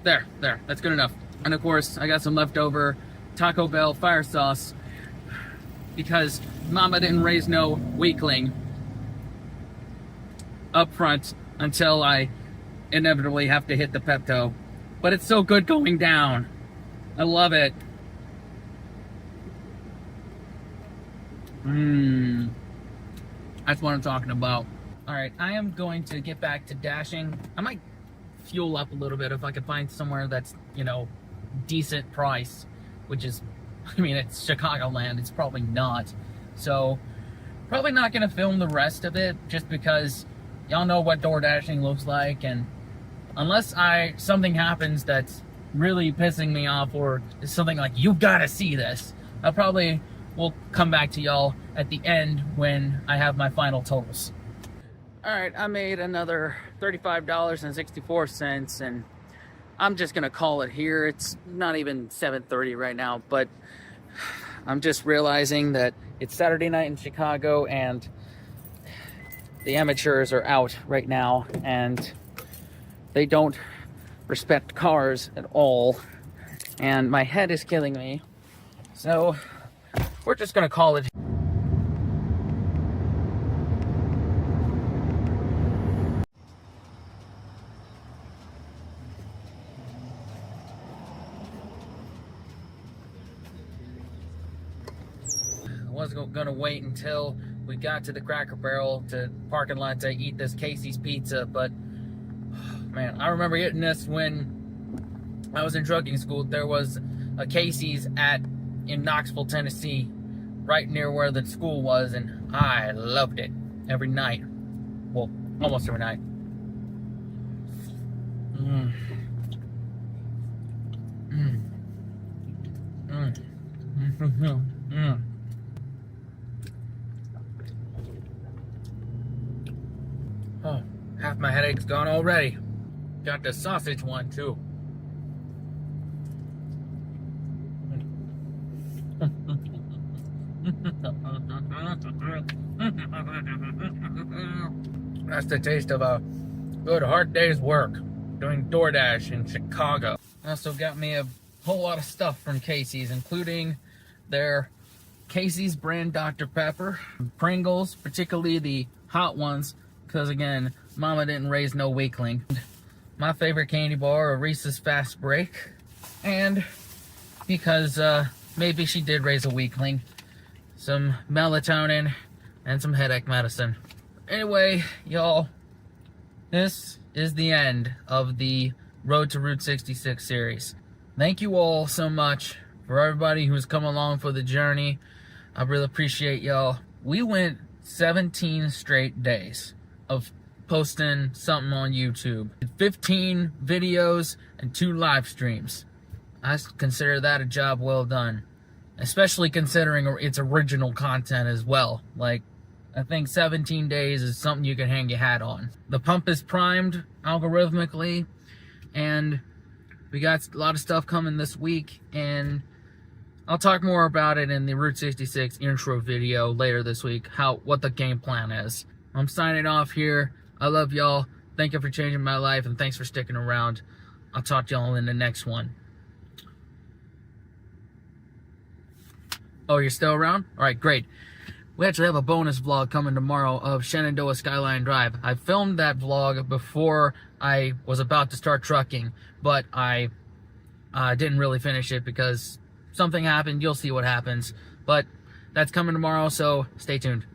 There, that's good enough. And of course, I got some leftover Taco Bell fire sauce because Mama didn't raise no weakling up front until I inevitably have to hit the Pepto. But it's so good going down. I love it. That's what I'm talking about. All right, I am going to get back to dashing. I might fuel up a little bit if I could find somewhere that's, you know, decent price, which is, I mean, it's Chicagoland. It's probably not. So, probably not going to film the rest of it just because y'all know what door dashing looks like, and unless something happens that's really pissing me off or is something like, you gotta see this, I probably will come back to y'all at the end when I have my final totals. Alright, I made another $35.64, and I'm just gonna call it here. It's not even 7:30 right now, but I'm just realizing that it's Saturday night in Chicago and the amateurs are out right now and they don't respect cars at all, and my head is killing me, so we're just gonna call it. I was gonna wait until we got to the Cracker Barrel to parking lot to eat this Casey's pizza, but man, I remember getting this when I was in trucking school. There was a Casey's in Knoxville, Tennessee, right near where the school was, and I loved it every night. Well, almost every night. Oh, half my headache's gone already. Got the sausage one too. That's the taste of a good hard day's work doing DoorDash in Chicago. Also got me a whole lot of stuff from Casey's, including their Casey's brand Dr. Pepper, Pringles, particularly the hot ones, because again, Mama didn't raise no weakling. My favorite candy bar, a Reese's Fast Break, and because maybe she did raise a weakling, some melatonin and some headache medicine. Anyway, y'all, this is the end of the Road to Route 66 series. Thank you all so much for everybody who's come along for the journey. I really appreciate y'all. We went 17 straight days of posting something on YouTube. 15 videos and 2 live streams. I consider that a job well done. Especially considering its original content as well. Like, I think 17 days is something you can hang your hat on. The pump is primed algorithmically, and we got a lot of stuff coming this week, and I'll talk more about it in the Route 66 intro video later this week, what the game plan is. I'm signing off here. I love y'all. Thank you for changing my life, and thanks for sticking around. I'll talk to y'all in the next one. Oh, you're still around? All right, great. We actually have a bonus vlog coming tomorrow of Shenandoah Skyline Drive. I filmed that vlog before I was about to start trucking, but I didn't really finish it because something happened. You'll see what happens. But that's coming tomorrow, so stay tuned.